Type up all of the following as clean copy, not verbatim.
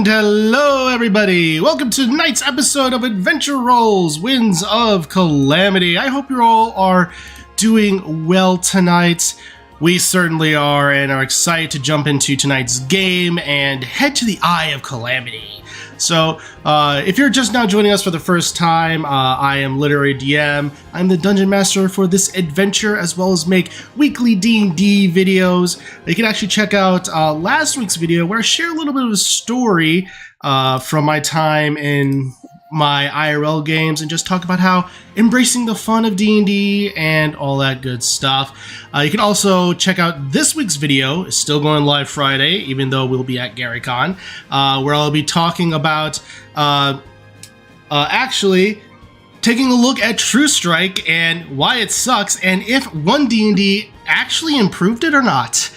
And hello everybody! Welcome to tonight's episode of Adventure Rolls, Winds of Calamity. I hope you all are doing well tonight. We certainly are, and are excited to jump into tonight's game and head to the Eye of Calamity. So, if you're just now joining us for the first time, I am Literary DM. I'm the Dungeon Master for this adventure, as well as make weekly D&D videos. You can actually check out last week's video, where I share a little bit of a story from my time in my IRL games, and just talk about how embracing the fun of D&D and all that good stuff. You can also check out this week's video. It's still going live Friday, even though we'll be at GaryCon, where I'll be talking about actually taking a look at True Strike and why it sucks, and if 1D&D actually improved it or not,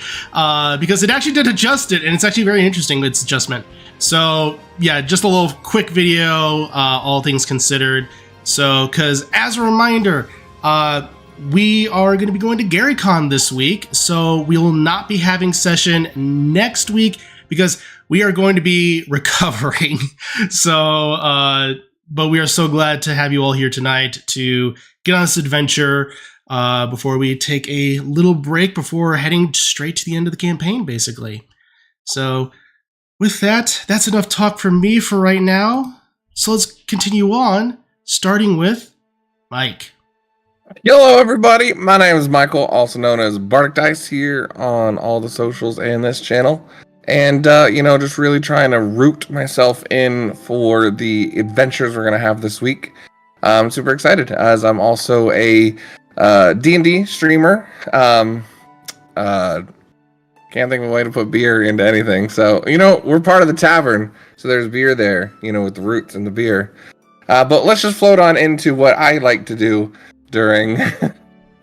because it actually did adjust it, and it's actually very interesting, its adjustment. So yeah, just a little quick video, all things considered. So, because as a reminder, we are going to be going to GaryCon this week, so we will not be having session next week because we are going to be recovering. So, but we are so glad to have you all here tonight to get on this adventure before we take a little break before heading straight to the end of the campaign, basically. So, with that, that's enough talk from me for right now. So let's continue on, starting with Mike. Hello, everybody. My name is Michael, also known as Bardic Dice, here on all the socials and this channel. And, just really trying to root myself in for the adventures we're going to have this week. I'm super excited, as I'm also a D&D streamer. Can't think of a way to put beer into anything. So, we're part of the tavern, so there's beer there, with the roots and the beer. But let's just float on into what I like to do during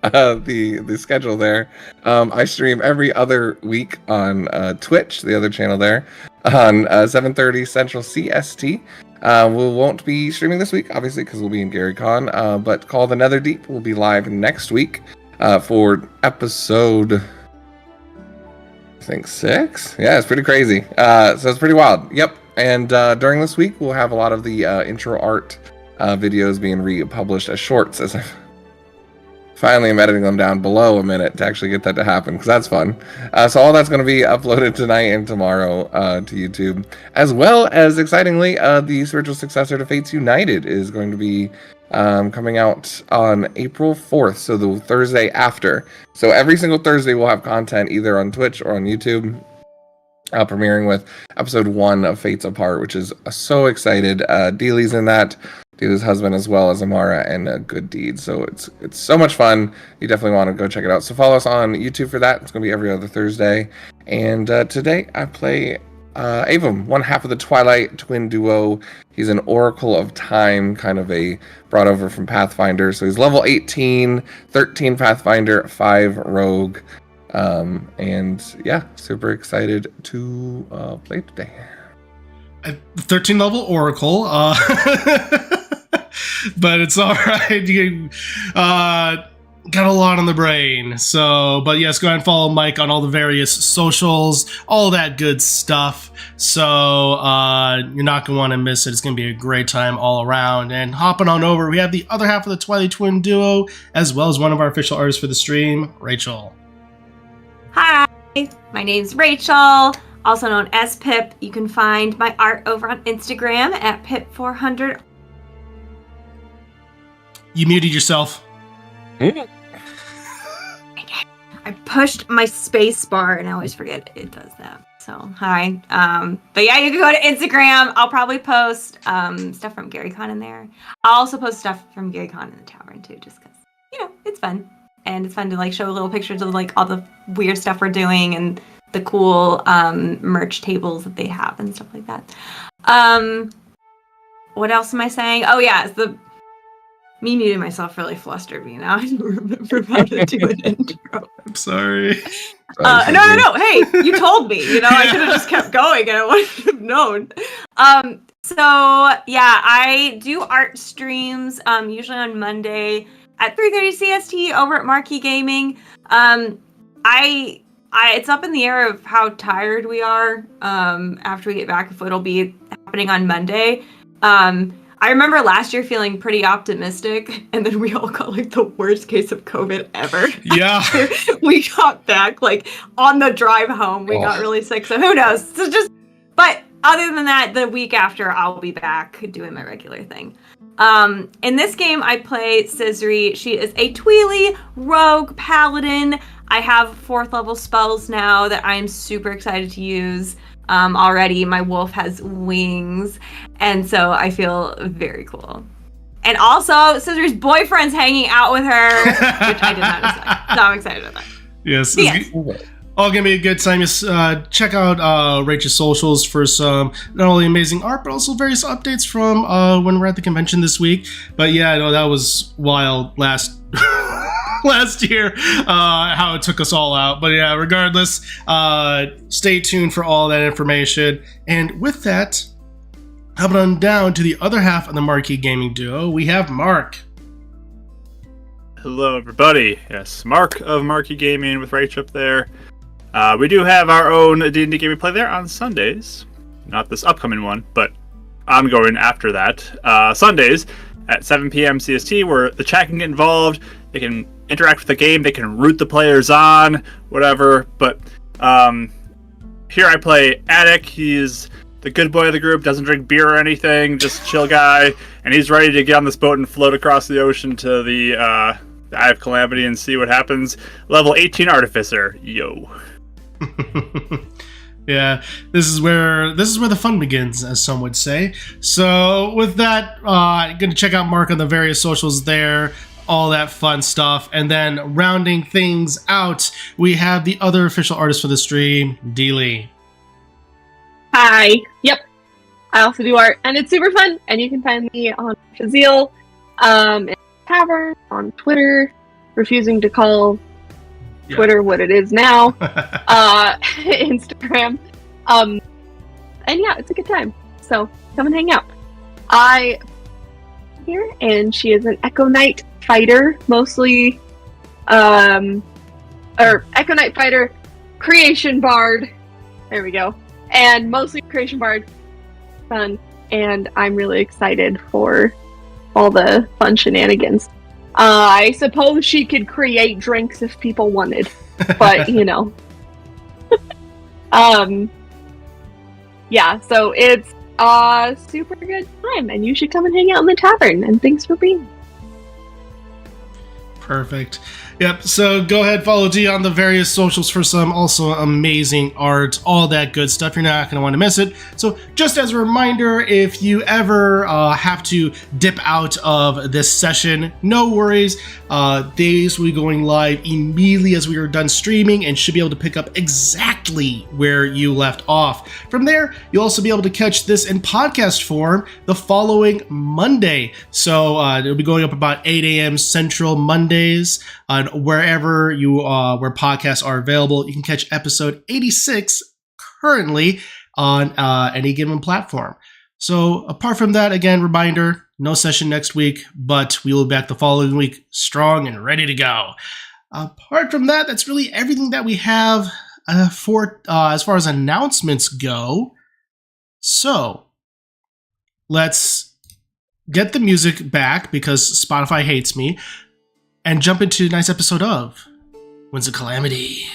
the schedule there. I stream every other week on Twitch, the other channel there, on 7:30 Central CST. We won't be streaming this week, obviously, because we'll be in GaryCon, but Call the Netherdeep will be live next week for episode, I think 6? Yeah, it's pretty crazy. So it's pretty wild. Yep. And during this week, we'll have a lot of the intro art videos being republished as shorts, as I finally am editing them down below a minute to actually get that to happen, because that's fun. So all that's going to be uploaded tonight and tomorrow to YouTube. As well as, excitingly, the spiritual successor to Fates United is going to be coming out on April 4th, so the Thursday after. So every single Thursday we'll have content either on Twitch or on YouTube, premiering with episode 1 of Fates Apart, which is so excited. Dealey's in that, Dealey's husband, as well as Amara and Good Deed. So it's so much fun. You definitely want to go check it out. So follow us on YouTube for that. It's going to be every other Thursday. And today I play Avum, one half of the Twilight twin duo. He's an Oracle of Time, kind of brought over from Pathfinder. So he's level 18, 13 Pathfinder, 5 Rogue. And yeah, super excited to play today. 13 level Oracle, but it's all right. You got a lot on the brain. So, but yes, go ahead and follow Mike on all the various socials, all that good stuff. So you're not going to want to miss it. It's going to be a great time all around. And hopping on over, we have the other half of the Twilight Twin duo, as well as one of our official artists for the stream, Rachel. Hi, my name's Rachel, also known as Pip. You can find my art over on Instagram at Pip400. You muted yourself. I pushed my space bar and I always forget it does that. So, hi. But yeah, you can go to Instagram. I'll probably post stuff from GaryCon in there. I'll also post stuff from GaryCon in the Tavern too, just because, it's fun. And it's fun to show little pictures of all the weird stuff we're doing and the cool merch tables that they have and stuff like that. What else am I saying? Oh yeah, me muting myself really flustered me now. I don't remember how to do an intro. I'm sorry. No. Hey, you told me. I could have just kept going and I wouldn't have known. So yeah, I do art streams usually on Monday at 3:30 CST over at Marquee Gaming. I it's up in the air of how tired we are after we get back, if it'll be happening on Monday. I remember last year feeling pretty optimistic, and then we all got like the worst case of COVID ever. Yeah. We got back like on the drive home. We got really sick, so who knows? But other than that, the week after, I'll be back doing my regular thing. In this game, I play Scissory. She is a Tweely rogue paladin. I have 4th level spells now that I'm super excited to use. Already, my wolf has wings, and so I feel very cool. And also, Scissory's boyfriend's hanging out with her, which I did not expect. So I'm excited about that. Yes. Yes. All gonna be a good time. Just check out Rachel's socials for some not only amazing art, but also various updates from when we're at the convention this week. But yeah, I know that was wild last year, how it took us all out. But yeah, regardless, stay tuned for all that information. And with that, hopping on down to the other half of the Marquee Gaming Duo, we have Mark. Hello, everybody. Yes, Mark of Marquee Gaming with Rach up there. We do have our own D&D game we play there on Sundays. Not this upcoming one, but ongoing after that. Sundays at 7 p.m. CST, where the chat can get involved. They can interact with the game. They can root the players on, whatever. But here I play Attic. He's the good boy of the group, doesn't drink beer or anything, just chill guy. And he's ready to get on this boat and float across the ocean to the Eye of Calamity and see what happens. Level 18 Artificer. Yo. Yeah, this is where the fun begins, as some would say. So with that, gonna check out Mark on the various socials there, all that fun stuff. And then rounding things out, we have the other official artist for the stream, Dealey. Hi. Yep. I also do art, and it's super fun. And you can find me on Fazil, in Tavern, on Twitter, refusing to call Twitter what it is now, Instagram, and yeah, it's a good time. So come and hang out. I here, and she is an Echo Knight fighter, mostly, or Echo Knight fighter, creation bard. There we go, and mostly creation bard. Fun, and I'm really excited for all the fun shenanigans. I suppose she could create drinks if people wanted, but you know. Yeah, so it's a super good time, and you should come and hang out in the tavern, and thanks for being here. Perfect. Yep, so go ahead, follow D on the various socials for some also amazing art, all that good stuff. You're not going to want to miss it. So just as a reminder, if you ever have to dip out of this session, no worries. These will be going live immediately as we are done streaming and should be able to pick up exactly where you left off. From there, you'll also be able to catch this in podcast form the following Monday. So it'll be going up about 8 a.m. Central Mondays. On wherever you where podcasts are available, you can catch episode 86 currently on any given platform. So apart from that, again, reminder, no session next week, but we will be back the following week strong and ready to go. Apart from that, that's really everything that we have for as far as announcements go. So let's get the music back because Spotify hates me. And jump into a nice episode of When's a Calamity?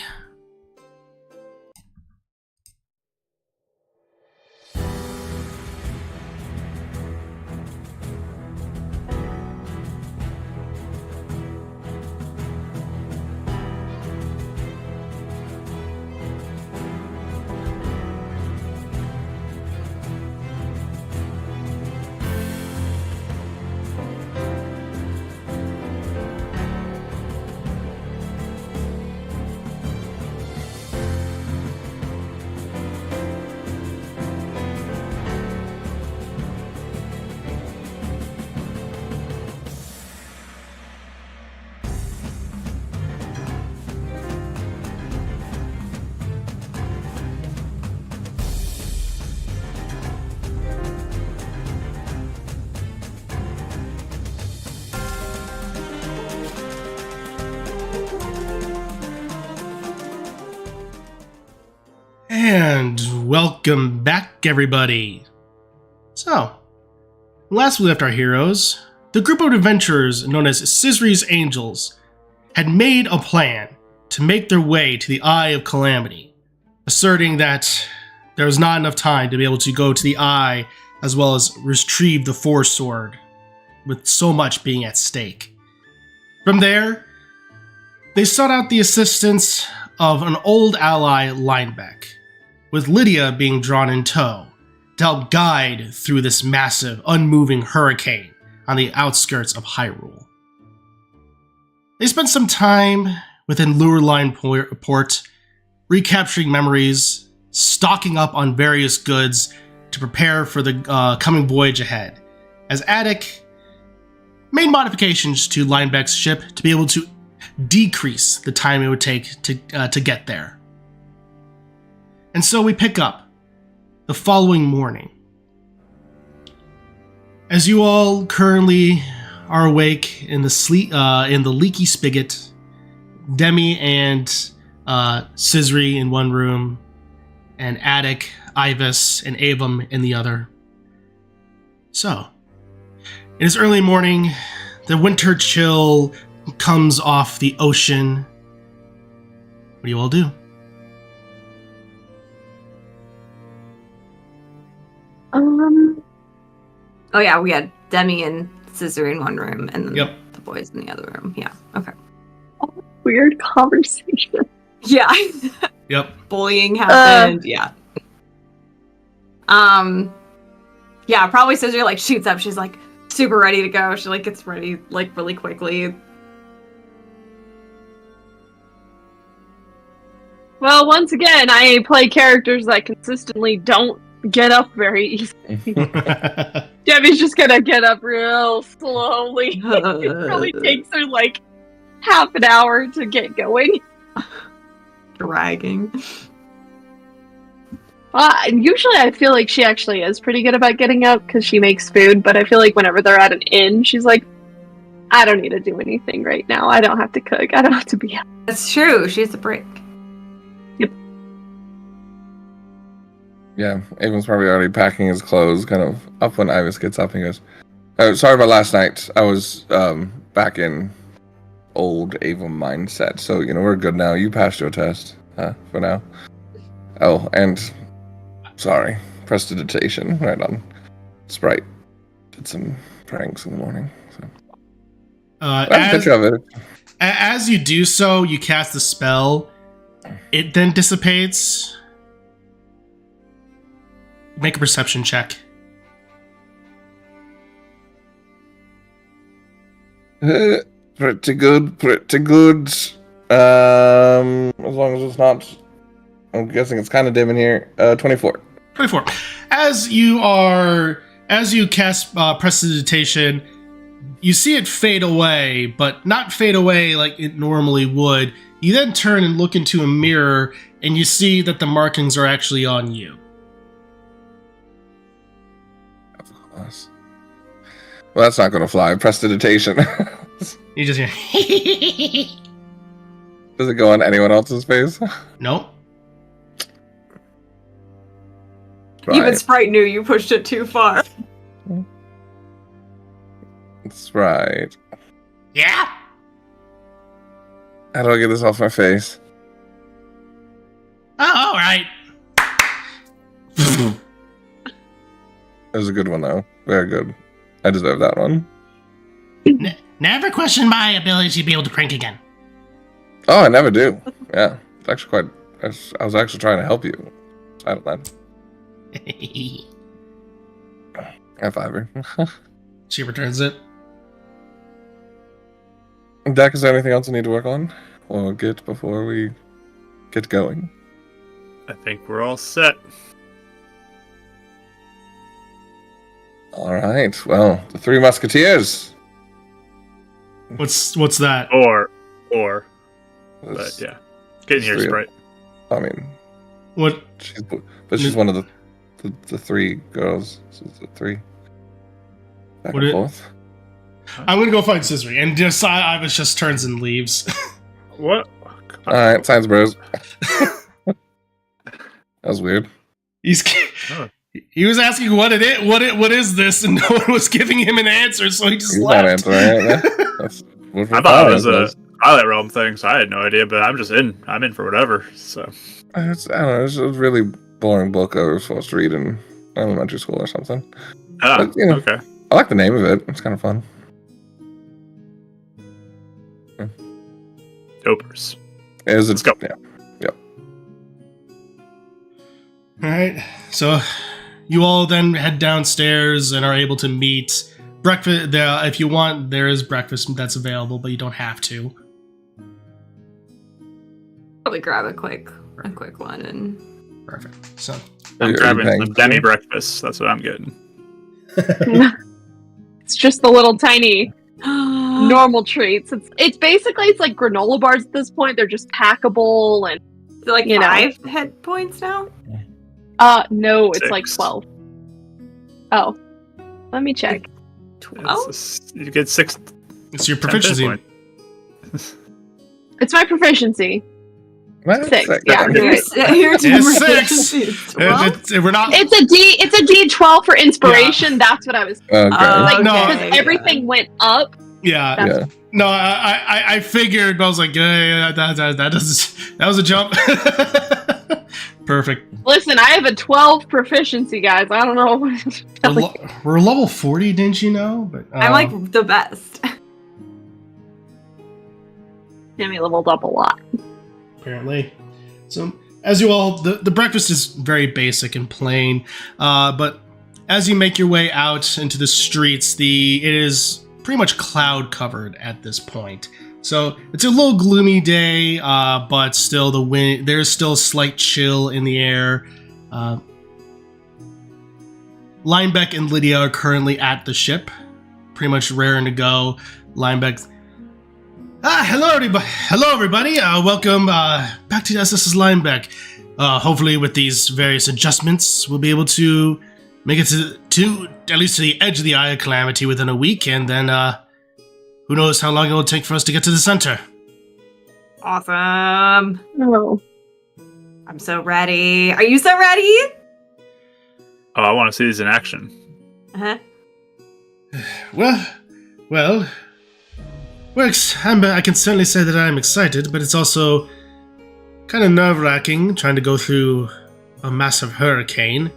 And welcome back, everybody. So, last we left our heroes, the group of adventurers known as Sisri's Angels had made a plan to make their way to the Eye of Calamity, asserting that there was not enough time to be able to go to the Eye as well as retrieve the Force Sword, with so much being at stake. From there, they sought out the assistance of an old ally, Linebeck, with Lydia being drawn in tow to help guide through this massive, unmoving hurricane on the outskirts of Hyrule. They spent some time within Lureline Port, recapturing memories, stocking up on various goods to prepare for the coming voyage ahead, as Attic made modifications to Linebeck's ship to be able to decrease the time it would take to get there. And so we pick up the following morning. As you all currently are awake in the leaky spigot, Demi and Sisri in one room, and Attic, Ivus, and Avum in the other. So, it is early morning. The winter chill comes off the ocean. What do you all do? Oh yeah, we had Demi and Scissor in one room, and then Yep. the boys in the other room. Yeah. Okay. Weird conversation. Yeah. Yep. Bullying happened. Yeah. Yeah. Probably Scissor like shoots up. She's like super ready to go. She like gets ready like really quickly. Well, once again, I play characters that consistently don't get up very easily. Debbie's just gonna get up real slowly. It probably takes her like half an hour to get going. Dragging. And usually I feel like she actually is pretty good about getting up because she makes food, but I feel like whenever they're at an inn, she's like, I don't need to do anything right now. I don't have to cook. I don't have to be up. That's true. She's a brick. Yeah, Avon's probably already packing his clothes, kind of up when Ivus gets up and goes, "Oh, sorry about last night. I was back in old Avon mindset, so we're good now. You passed your test for now. Oh, and sorry, prestidigitation right on. Sprite did some pranks in the morning. So that's a picture of it. As you do so, you cast the spell. It then dissipates. Make a perception check. Pretty good. As long as it's not, I'm guessing it's kind of dim in here. 24. 24. As you cast prestidigitation, you see it fade away, but not fade away like it normally would. You then turn and look into a mirror, and you see that the markings are actually on you. Well, that's not going to fly. Prestidigitation. You just hear, Does it go on anyone else's face? Nope. Right. Even Sprite knew you pushed it too far. That's right. Yeah. How do I get this off my face? Oh, all right. It was a good one, though. Very good. I deserve that one. Never question my ability to be able to prank again. Oh, I never do. Yeah. It's actually quite... I was actually trying to help you. I don't know. High five her. She returns it. Dak, is there anything else I need to work on? Or get before we get going? I think we're all set. Alright, well, the Three Musketeers. What's that? Or. There's- But yeah. Get in here, three of- Sprite. I mean, What? she's one of the three girls. So it's the three. Back What and it- forth. I'm gonna go find Scissory, and Ivus just turns and leaves. What? Alright, science bros. That was weird. He was asking what is this, and no one was giving him an answer, so he just He's not left. answering it. I thought it was a Twilight Realm thing, so I had no idea. But I'm just in. I'm in for whatever. So I don't know. It's a really boring book I was supposed to read in elementary school or something. oh, But, you know, okay. I like the name of it. It's kind of fun. Dopers. Let's go. Yeah. All right, so you all then head downstairs and are able to meet breakfast. If you want, there is breakfast that's available, but you don't have to. Probably grab a quick one and. Perfect. So I'm You're grabbing eating some demi breakfast. That's what I'm getting. It's just the little tiny normal treats. It's basically it's like granola bars at this point. They're just packable and Is it like you know. 5 hit points now? No, it's 6. like 12. Oh. Let me check. 12? You get 6. it's your 10 hit proficiency. point. It's my proficiency. Well, 6. sick. Yeah, you're right. Your team It's proficiency 6. is 12? We're not. It's a D12 for inspiration. That's what I was Okay. like No. because everything went up. Yeah. Yeah. No, I figured, but I was like, yeah, that was a jump. Perfect. Listen, I have a 12 proficiency, guys. I don't know. We're level 40, didn't you know? But I'm like the best. Jimmy leveled up a lot. apparently. So, as you all, the breakfast is very basic and plain, but as you make your way out into the streets, it is pretty much cloud covered at this point. So it's a little gloomy day, but still the wind. There's still a slight chill in the air. Linebeck and Lydia are currently at the ship, pretty much raring to go. Linebeck. Hello everybody. Welcome back to SS's Linebeck. Hopefully, with these various adjustments, we'll be able to make it to at least to the edge of the Eye of Calamity within a week, and then who knows how long it will take for us to get to the center. Awesome. Oh. I'm so ready. Are you so ready? Oh, I want to see these in action. Uh-huh. Well, I can certainly say that I'm excited, but it's also kind of nerve-wracking trying to go through a massive hurricane.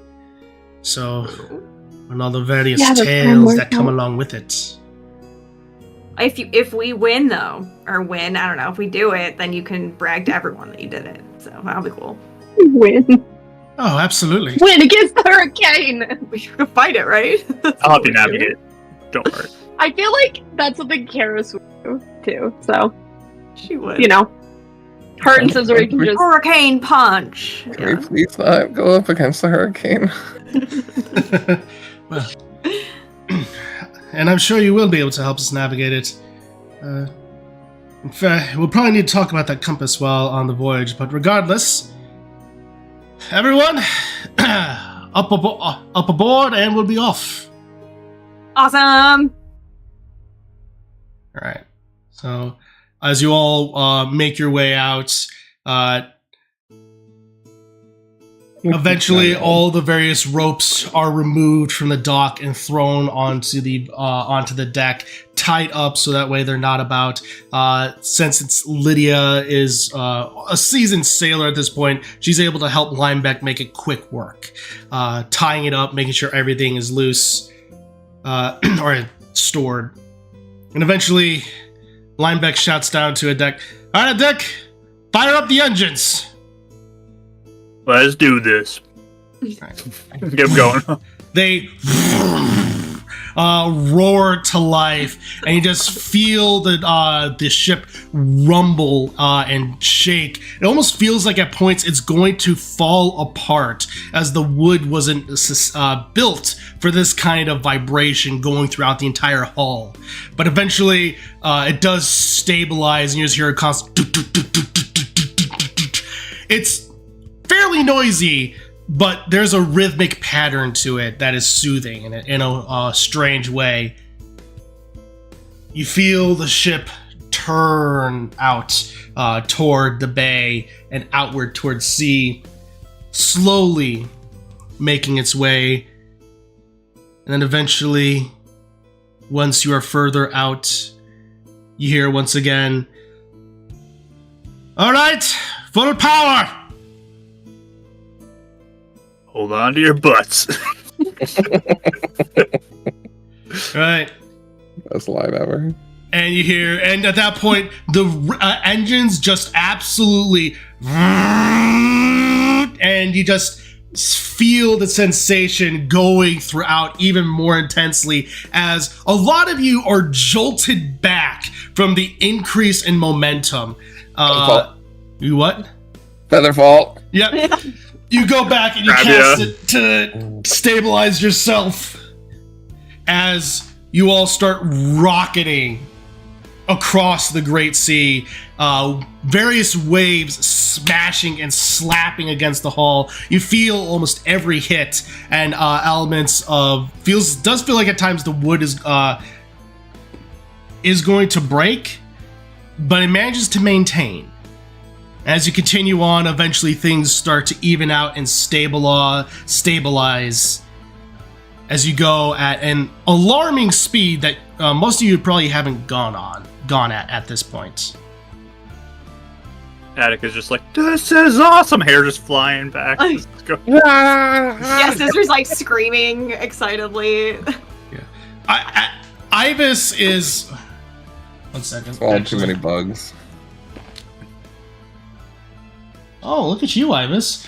So, and all the various Yeah, that's tales that kinda come more along with it. If we win though, or win, I don't know, if we do it, then you can brag to everyone that you did it. So that'll be cool. Win. Oh, absolutely. Win against the hurricane. We can fight it, right? I'll help you navigate. Don't worry. I feel like that's something Karis would do too. So, She would. you know, her and Scissor can just. Hurricane punch. Can we please not go up against the hurricane? Well, and I'm sure you will be able to help us navigate it. In fact, we'll probably need to talk about that compass while on the voyage, but regardless, everyone, up aboard and we'll be off. Awesome. All right. So, as you all make your way out, eventually all the various ropes are removed from the dock and thrown onto the deck, tied up so that way they're not about. Since Lydia is a seasoned sailor at this point, she's able to help Linebeck make it quick work, tying it up, making sure everything is loose or stored. And eventually, Linebeck shouts down to a deck, "All right, deck, fire up the engines!" Let's do this. Get going. They roar to life, and you just feel the ship rumble and shake. It almost feels like at points it's going to fall apart, as the wood wasn't built for this kind of vibration going throughout the entire hull. But eventually, it does stabilize, and you just hear a constant. It's fairly noisy, but there's a rhythmic pattern to it that is soothing in a strange way. You feel the ship turn out toward the bay and outward towards sea, slowly making its way. And then eventually, once you are further out, you hear once again, "All right, full power!" Hold on to your butts. Right. Best line ever. And you hear, and at that point, the engines just absolutely, and you just feel the sensation going throughout even more intensely as a lot of you are jolted back from the increase in momentum. You what? Featherfall. Yep. You go back and you cast it to stabilize yourself as you all start rocketing across the Great Sea. Various waves smashing and slapping against the hull. You feel almost every hit, and elements of does feel like at times the wood is going to break, but it manages to maintain. As you continue on, eventually things start to even out and stabilize as you go at an alarming speed that most of you probably haven't gone at this point. Attica's just like, "This is awesome!" Hair just flying back. Just go. Yeah, Scissor's like screaming excitedly. Yeah. Ibis is... One second. Oh, too many bugs. Oh, look at you, Ibis.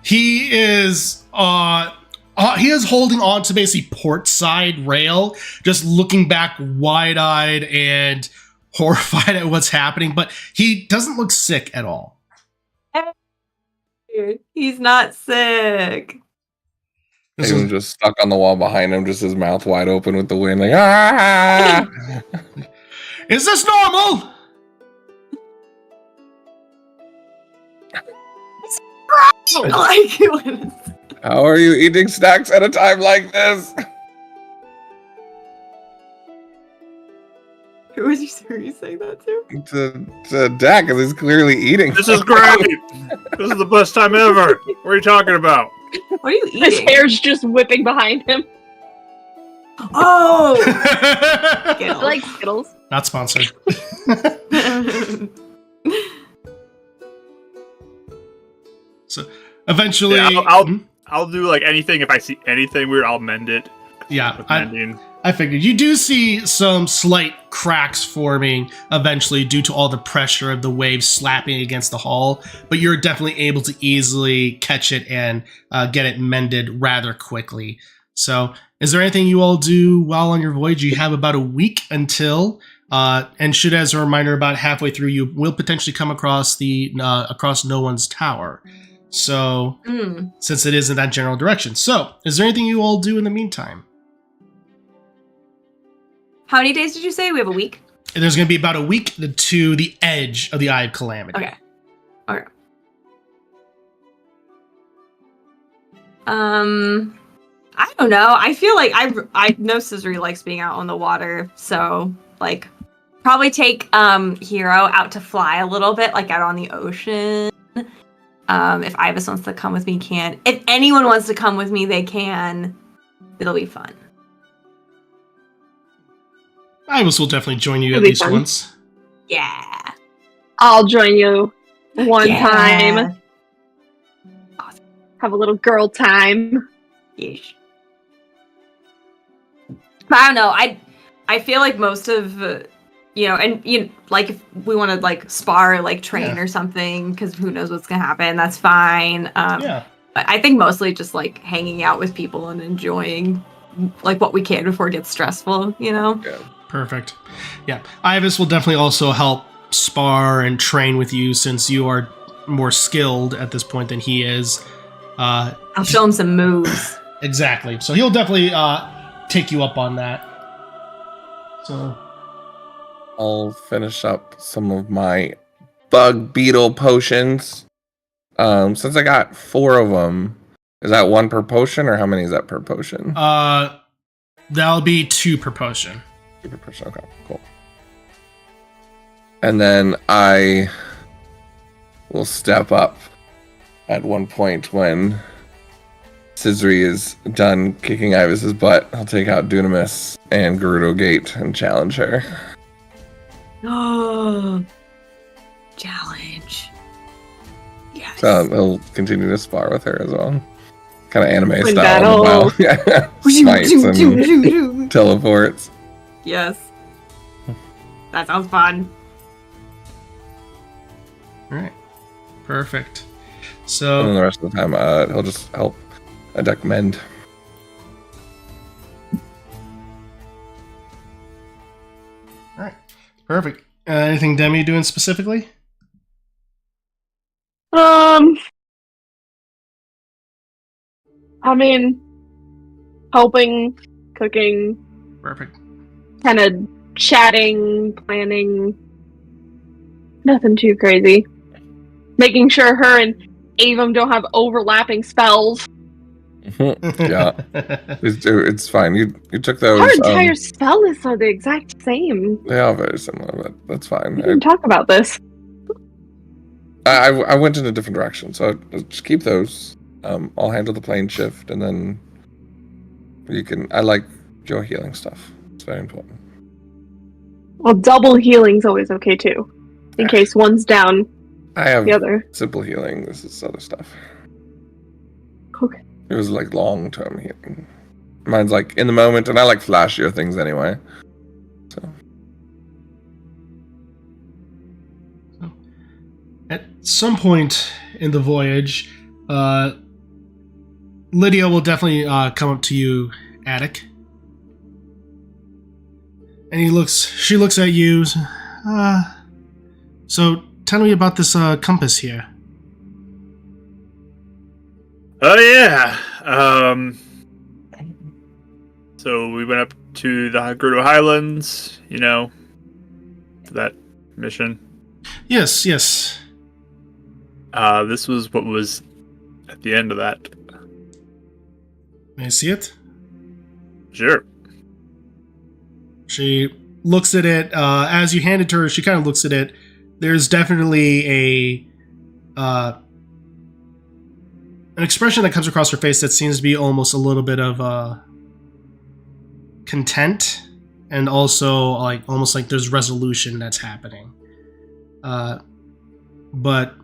He is holding on to basically port side rail, just looking back wide-eyed and horrified at what's happening, but he doesn't look sick at all. He's not sick. He was just stuck on the wall behind him, just his mouth wide open with the wind, like, ah! Is this normal? Like, How are you eating snacks at a time like this? who are you saying that to? To Dak, because he's clearly eating. This is great. This is the best time ever. What are you talking about? What are you His eating? hair's just whipping behind him. Oh! I like Skittles. Not sponsored. So eventually, Yeah, I'll do like anything. If I see anything weird, I'll mend it. Yeah, Mending. I figured. You do see some slight cracks forming eventually due to all the pressure of the waves slapping against the hull, but you're definitely able to easily catch it and get it mended rather quickly. So, is there anything you all do while on your voyage? You have about a week until, and should, as a reminder, about halfway through, you will potentially come across across No One's Tower. So, since it is in that general direction. So, is there anything you all do in the meantime? How many days did you say? We have a week? There's going to be about a week to the edge of the Eye of Calamity. Okay. I don't know. I feel like I know Scissory likes being out on the water, so like probably take Hero out to fly a little bit, like out on the ocean. If Ibis wants to come with me, can. If anyone wants to come with me, they can. It'll be fun. Ibis will definitely join you It'll at be least fun. once. Yeah. I'll join you one time. Awesome. Have a little girl time. Yeesh. But I don't know. I feel like most of and like if we want to like spar, like train or something, because who knows what's gonna happen. That's fine. Yeah. But I think mostly just like hanging out with people and enjoying like what we can before it gets stressful. Yeah. Perfect. Yeah. Ibis will definitely also help spar and train with you since you are more skilled at this point than he is. I'll show him some moves. Exactly. So he'll definitely take you up on that. So I'll finish up some of my bug beetle potions. Since I got 4 of them, is that 1 per potion, or how many is that per potion? that'll be 2 per potion. 2 per potion. Okay, cool. And then I will step up at one point when Scissory is done kicking Ivis's butt, I'll take out Dunamis and Gerudo Gate and challenge her. Oh, challenge. Yes. So he'll continue to spar with her as well. Kind of anime Twin style. battle. Yeah. Smites and teleports. Yes. That sounds fun. All right. Perfect. And then So, the rest of the time, he'll just help a deck mend. all right. Perfect. Anything Demi doing specifically? I mean, helping, cooking, Perfect. kind of chatting, planning. Nothing too crazy. Making sure her and Avum don't have overlapping spells. Yeah. It's fine. You took those. Our entire spell lists are the exact same. They are very similar, but that's fine. We didn't talk about this. I went in a different direction, so just keep those. I'll handle the plane shift, and then you can. I like your healing stuff. It's very important. Well, double healing's always okay too. In case one's down, I have the other. simple healing. This is other stuff. Okay. It was like long-term healing. Mine's like in the moment, and I like flashier things anyway. So At some point in the voyage, Lydia will definitely come up to you, Attic. And she looks at you. So tell me about this compass here. Oh yeah. So we went up to the Gerudo Highlands, for that mission. Yes. This was what was at the end of that. May I see it? Sure. She looks at it. As you hand it to her, she kind of looks at it. There's definitely an expression that comes across her face that seems to be almost a little bit of content, and also almost like there's resolution that's happening. But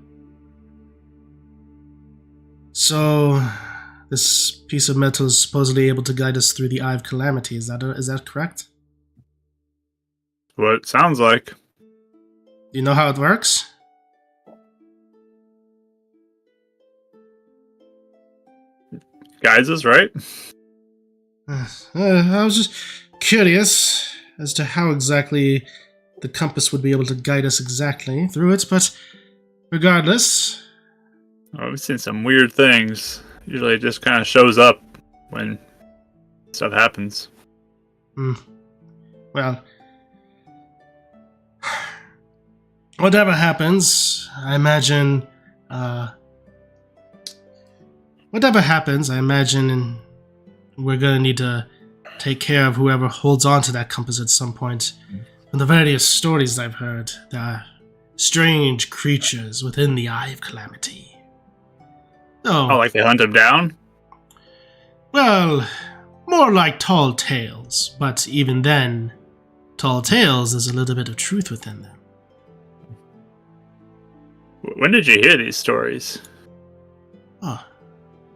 so this piece of metal is supposedly able to guide us through the Eye of Calamity. Is that correct? What it sounds like. Do you know how it works? Guides us, right? I was just curious as to how exactly the compass would be able to guide us exactly through it, but regardless... Oh, we've seen some weird things. Usually it just kind of shows up when stuff happens. Well... whatever happens, I imagine... whatever happens, I imagine we're gonna need to take care of whoever holds on to that compass at some point. From the various stories I've heard, there are strange creatures within the Eye of Calamity. Oh, like they hunt him down? Well, more like tall tales, but even then, tall tales, there's a little bit of truth within them. When did you hear these stories? Oh,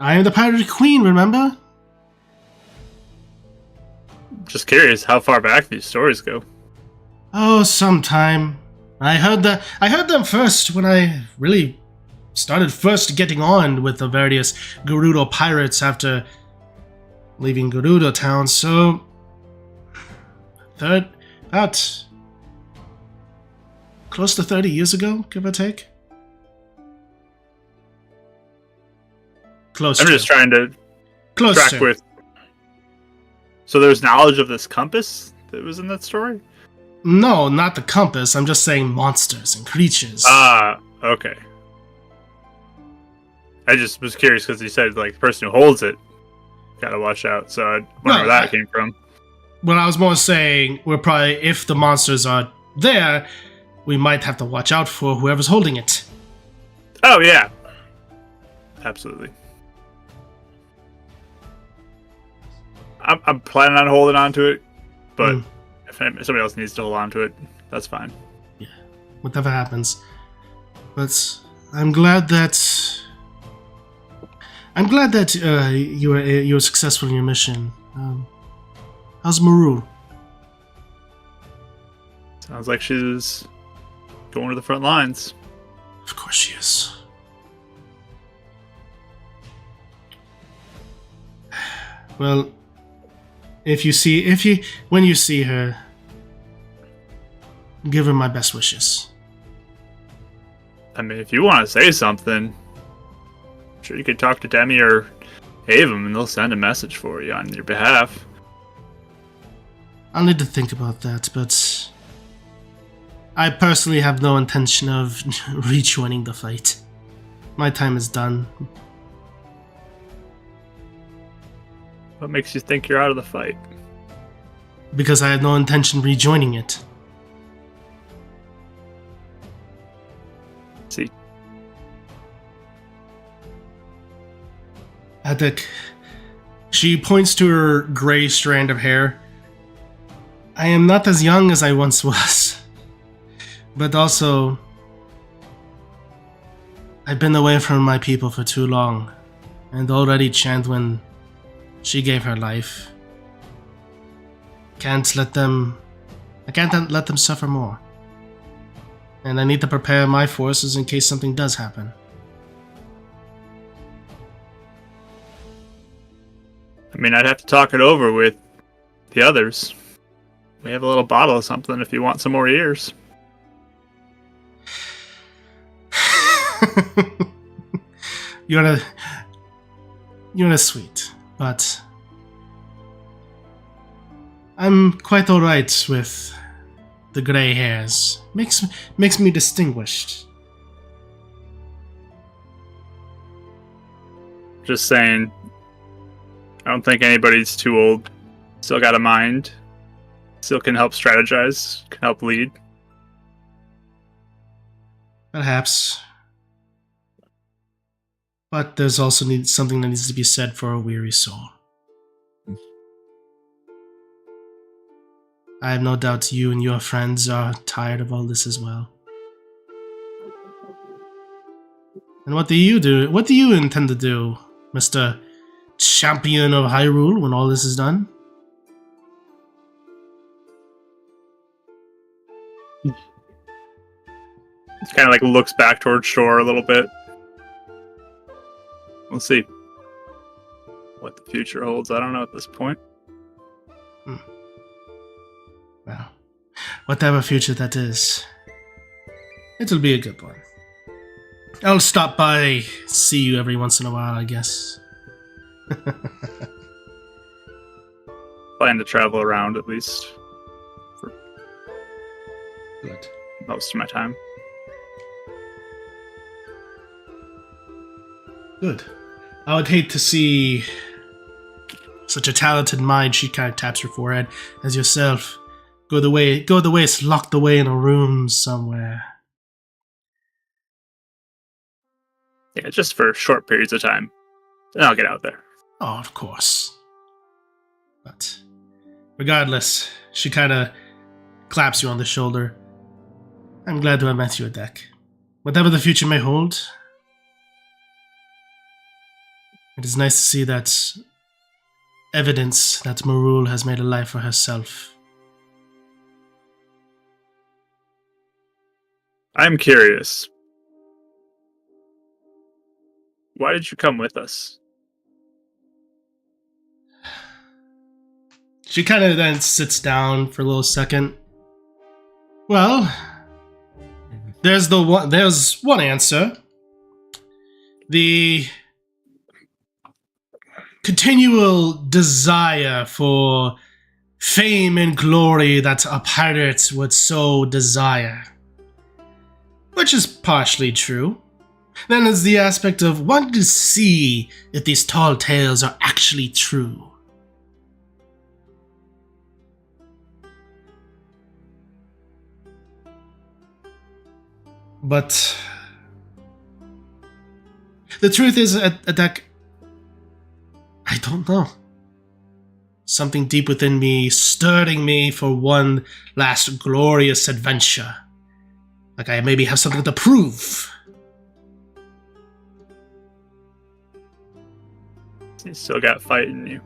I am the Pirate Queen, remember? Just curious how far back these stories go. Oh, sometime. I heard them first when I really started first getting on with the various Gerudo pirates after leaving Gerudo town, so... about close to 30 years ago, give or take. Close I'm to. just trying to Close track to. with... So there's knowledge of this compass that was in that story? No, not the compass. I'm just saying monsters and creatures. Ah, okay. I just was curious because you said, the person who holds it gotta watch out, so I wonder where that came from. Well, I was more saying we're probably, if the monsters are there, we might have to watch out for whoever's holding it. Oh, yeah. Absolutely. I'm planning on holding on to it, but if somebody else needs to hold on to it, that's fine. Yeah, whatever happens. But I'm glad that you were successful in your mission. How's Maru? Sounds like she's going to the front lines. Of course she is. Well, when you see her, give her my best wishes. I mean, if you want to say something, I'm sure you could talk to Demi or Avum, and they'll send a message for you on your behalf. I'll need to think about that, but I personally have no intention of rejoining the fight. My time is done. What makes you think you're out of the fight? Because I had no intention rejoining it. See. Adek, she points to her gray strand of hair. I am not as young as I once was. But also, I've been away from my people for too long. And already Chandwin, she gave her life. I can't let them suffer more. And I need to prepare my forces in case something does happen. I mean, I'd have to talk it over with the others. We have a little bottle of something if you want some more ears. You're sweet, but I'm quite alright with the gray hairs. Makes me distinguished. Just saying, I don't think anybody's too old. Still got a mind. Still can help strategize, can help lead. Perhaps. But there's also something that needs to be said for a weary soul. I have no doubt you and your friends are tired of all this as well. And what do you do? What do you intend to do, Mr. Champion of Hyrule, when all this is done? It kind of like looks back towards shore a little bit. We'll see what the future holds. I don't know at this point. Well, whatever future that is, it'll be a good one. I'll stop by, see you every once in a while, I guess. Plan to travel around at least for Good. most of my time. Good. I would hate to see such a talented mind, she kind of taps her forehead, as yourself, go the waste, locked away in a room somewhere. Yeah, just for short periods of time. Then I'll get out there. Oh, of course. But regardless, she kind of claps you on the shoulder. I'm glad to have met you, Adek. Whatever the future may hold, it is nice to see that evidence that Marul has made a life for herself. I'm curious. Why did you come with us? She kind of then sits down for a little second. Well, there's one answer. The continual desire for fame and glory that a pirate would so desire. Which is partially true. Then there's the aspect of wanting to see if these tall tales are actually true. But The truth is, Adek, I don't know. Something deep within me stirring me for one last glorious adventure. Like I maybe have something to prove. You still got fight in you.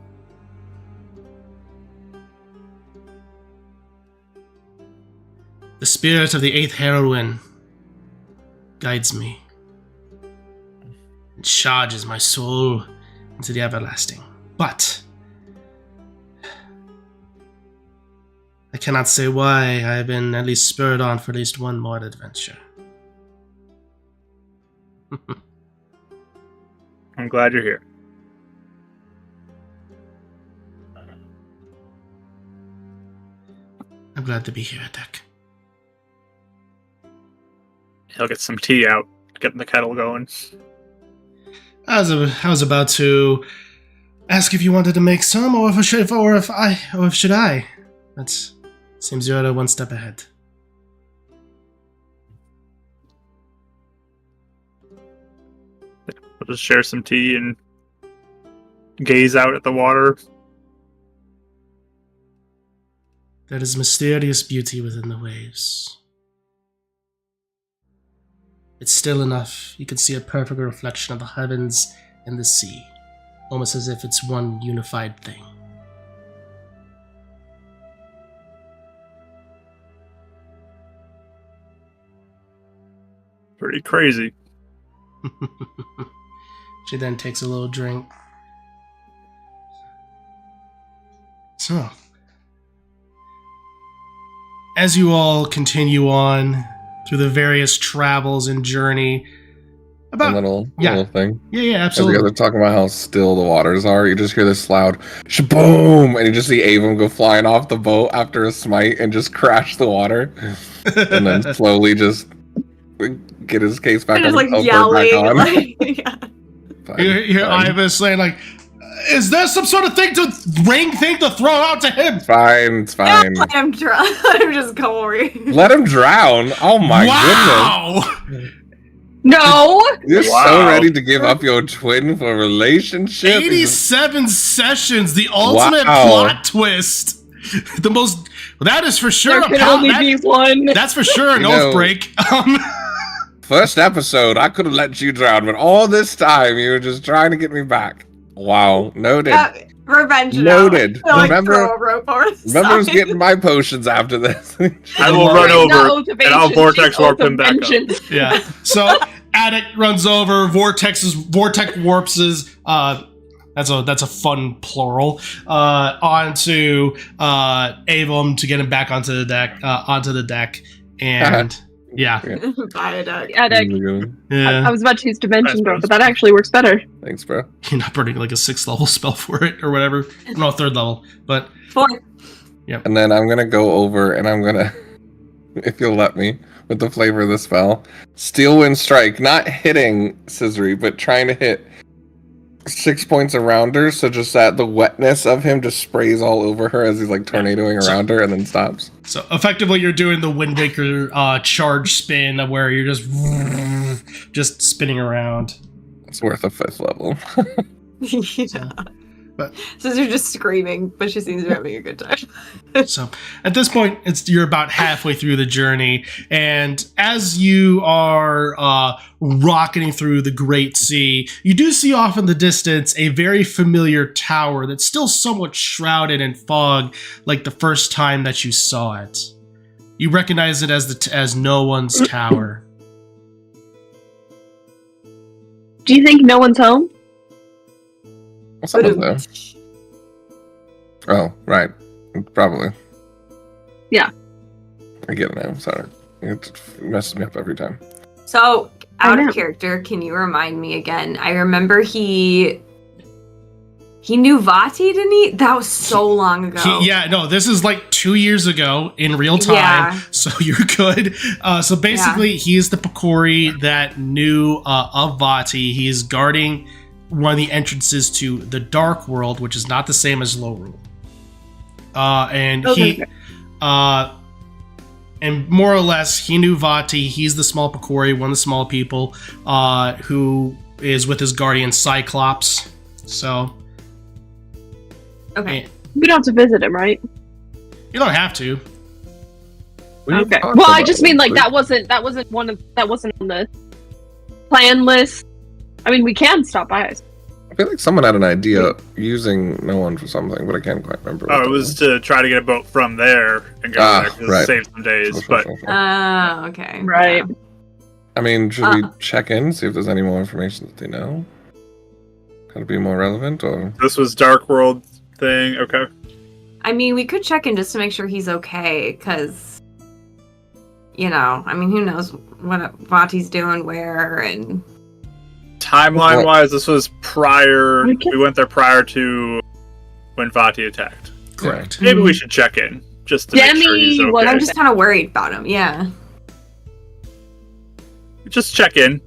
The spirit of the 8th heroine guides me. It charges my soul into the everlasting. But I cannot say why I have been at least spurred on for at least one more adventure. I'm glad you're here. I'm glad to be here, Adek. He'll get some tea out, getting the kettle going. I was about to ask if you wanted to make some, or if should I? That seems you're one step ahead. We'll just share some tea and gaze out at the water. There is mysterious beauty within the waves. It's still enough. You can see a perfect reflection of the heavens and the sea, almost as if it's one unified thing. Pretty crazy. She then takes a little drink. So, as you all continue on through the various travels and journey, A little thing. Yeah, As absolutely. they're talking about how still the waters are, you just hear this loud shaboom, and you just see Avon go flying off the boat after a smite and just crash the water, and then slowly just get his case back Just on. like yelling. Like, yeah. Fine, You hear fine. Iva saying like, "Is there some sort of ring thing to throw out to him?" It's fine. Let him drown. Let him just come over here. Let him drown. Oh my Wow! No! goodness. You're so Wow. ready to give up your twin for a relationship. 87 sessions, the ultimate Wow. plot twist. The most. That is for sure There a can only be one. That's for sure an You oath know- break. First episode, I could have let you drown, but all this time you were just trying to get me back. Wow. Noted. Revenge. Noted. Now. Like, Remember- throw a rope over the Remember who's side. getting my potions after this. I will Lord. run She's not over oath of and I'll vengeance, vortex she's warp oath him of back up. vengeance. Yeah. So Addict runs over. Vortex warps his. That's a fun plural. Onto Avon to get him back onto the deck. And yeah. Viaduct. I was about to use Dimension Door, but that actually works better. Thanks, bro. You're not burning like a 6th level spell for it or whatever. No, 3rd level. But Fourth. And then I'm gonna go over and I'm gonna, if you'll let me, with the flavor of the spell, Steel Wind Strike, not hitting Scissory, but trying to hit 6 points around her, so just that the wetness of him just sprays all over her as he's like tornadoing around her and then stops. so effectively, you're doing the Wind Waker charge spin where you're just spinning around. It's worth a 5th level. Yeah. But- So you're just screaming, but she seems to be having a good time. So at this point, you're about halfway through the journey, and as you are rocketing through the Great Sea, you do see off in the distance a very familiar tower that's still somewhat shrouded in fog, like the first time that you saw it. You recognize it as No One's Tower. Do you think no one's home? What's up with that? Oh, right. Probably. Yeah. I get it now. Sorry. It messes me up every time. So, I out know. of character, can you remind me again? I remember he knew Vati, didn't he? That was so long ago. This is like 2 years ago in real time, Yeah. so you're good. So basically, he's the Picori that knew of Vati. He's guarding one of the entrances to the Dark World, which is not the same as Lorule. And Okay. and more or less, he knew Vati. He's the small Picori, one of the small people, who is with his guardian Cyclops. So Okay. We don't have to visit him, right? you don't have to. We Okay. talked Well, I about just it. mean like that wasn't on the plan list. I mean, we can stop by. I feel like someone had an idea using no one for something, but I can't quite remember. Oh, what it that was to try to get a boat from there and go there because right. it saves some days. But Okay. Right. Yeah. I mean, should we check in, see if there's any more information that they know? Could it be more relevant, or this was Dark World thing. Okay. I mean, we could check in just to make sure he's okay, because, you know, I mean, who knows what Vati's doing where, and... Timeline-wise, this was prior... Okay. We went there prior to when Vati attacked. Correct. Maybe we should check in, just to make sure he's Demi was- okay. I'm just kind of worried about him, yeah. Just check in.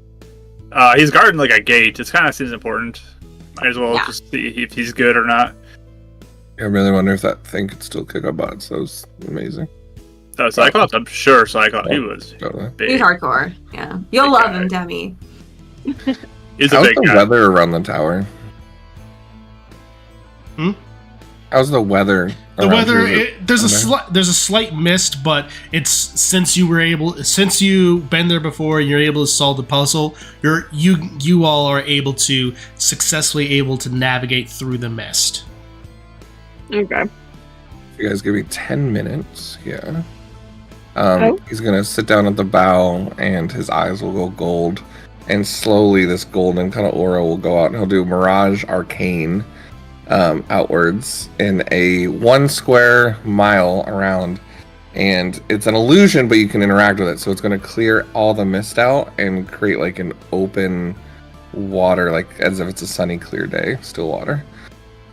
He's guarding like a gate. It kind of seems important. Might as well Yeah. just see if he's good or not. I really wonder if that thing could still kick our butts. That was amazing. Cyclops, I'm sure Cyclops. He was Totally. big. He's hardcore, yeah. You'll Big love guy. him, Demi. He's a How's big the guy. weather around the tower? Hmm? How's the weather? The around weather, here? there's a slight mist, but it's since you've been there before and you're able to solve the puzzle, you all are able to successfully navigate through the mist. Okay. If you guys give me 10 minutes, yeah. Oh. He's gonna sit down at the bow, and his eyes will go gold, and slowly this golden kind of aura will go out, and he'll do Mirage Arcane outwards in a 1 square mile around, and it's an illusion, but you can interact with it. So it's gonna clear all the mist out and create like an open water, like as if it's a sunny, clear day, still water,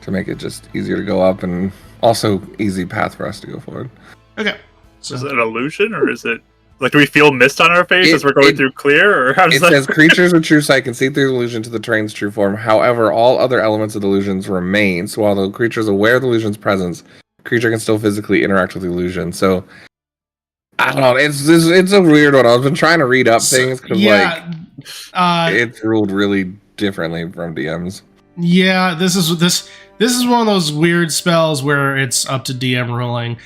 to make it just easier to go up and also easy path for us to go forward. Okay. Is it an illusion, or is it like, do we feel mist on our face It- as we're going it- through clear, or how does It that? says creatures with true sight can see through the illusion to the terrain's true form. However, all other elements of the illusions remain. So while the creature is aware of the illusion's presence, the creature can still physically interact with the illusion. So I don't know. It's a weird one. I've been trying to read up things because it's ruled really differently from DMs. Yeah, this is one of those weird spells where it's up to DM ruling.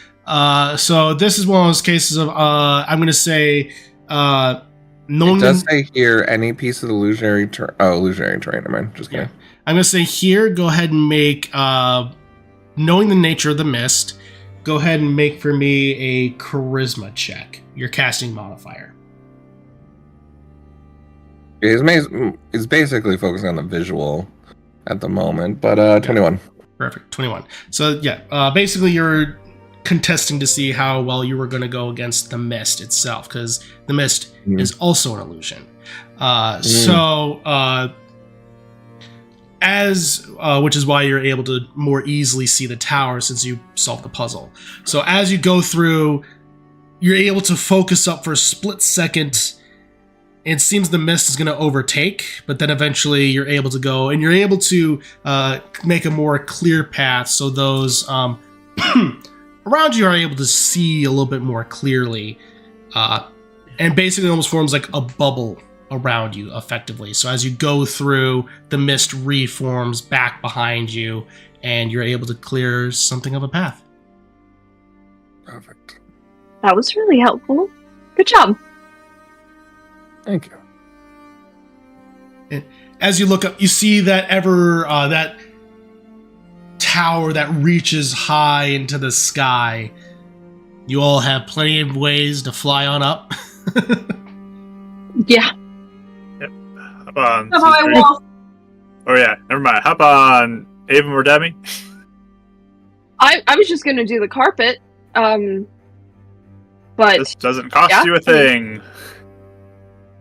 So this is one of those cases of I'm gonna say knowing It does say here any piece of the illusionary illusionary terrain. I mean, just kidding. Yeah. I'm gonna say here, go ahead and make knowing the nature of the mist, go ahead and make for me a charisma check. Your casting modifier. He's basically focusing on the visual at the moment, but 21. Perfect, 21. So yeah, basically you're contesting to see how well you were going to go against the mist itself, because the mist is also an illusion. So which is why you're able to more easily see the tower since you solved the puzzle. So as you go through, you're able to focus up for a split second. It seems the mist is going to overtake, but then eventually you're able to go, and you're able to make a more clear path, so those around you are able to see a little bit more clearly, and basically almost forms like a bubble around you effectively. So as you go through, the mist reforms back behind you, and you're able to clear something of a path. Perfect. That was really helpful. Good job. Thank you. As you look up, you see that that tower that reaches high into the sky. You all have plenty of ways to fly on up. Yeah. Hop on. Come on, my Caesar. wolf. Oh yeah, never mind. Hop on Avon or Demi. I was just gonna do the carpet. But This doesn't cost Yeah. you a thing.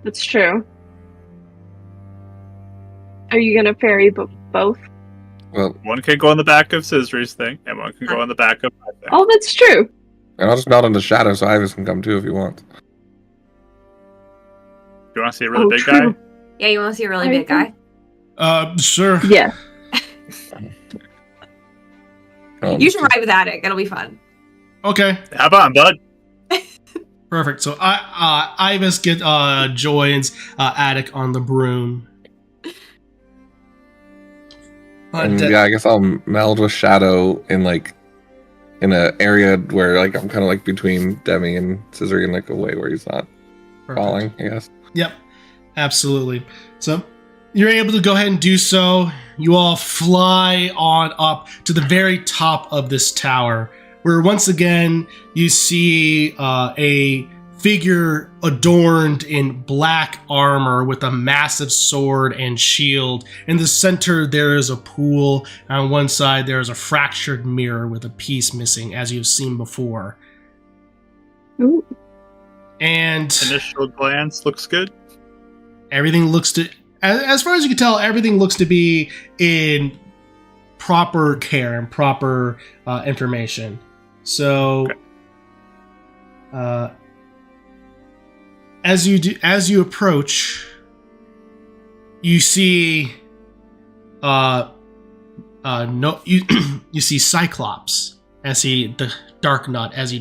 that's true. Are you gonna ferry both? Well, One can go on the back of Scissory's thing, and one can go on the back of my thing. Oh, that's true. and I'll just melt into shadow so Ivis can come too if you want. You want to see a really Oh, big true. guy? Yeah, you want to see a really big guy? Sure. Yeah. You should ride with Attic. It'll be fun. Okay. Hop on, bud. Perfect. So Ivis joins Attic on the broom. And yeah, I guess I'll meld with Shadow in like in an area where like I'm kind of like between Demi and Scissory in like a way where he's not falling, I guess. Yep, absolutely. So you're able to go ahead and do so. You all fly on up to the very top of this tower, where once again you see a figure adorned in black armor with a massive sword and shield. In the center there is a pool, and on one side there is a fractured mirror with a piece missing, as you've seen before. Ooh. And Initial glance looks good. everything looks to, as far as you can tell, everything looks to be in proper care and proper information. So as you approach, you see you see Cyclops as the Dark Nut, as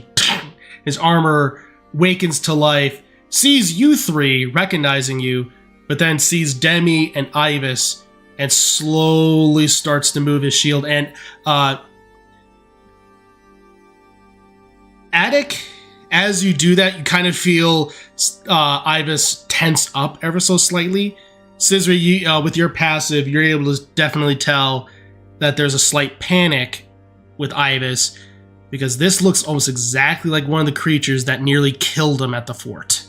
his armor wakens to life, sees you three, recognizing you, but then sees Demi and Ibis and slowly starts to move his shield. And Attic, as you do that, you kind of feel Ibis tense up ever so slightly. Scissory, with your passive, you're able to definitely tell that there's a slight panic with Ibis, because this looks almost exactly like one of the creatures that nearly killed him at the fort.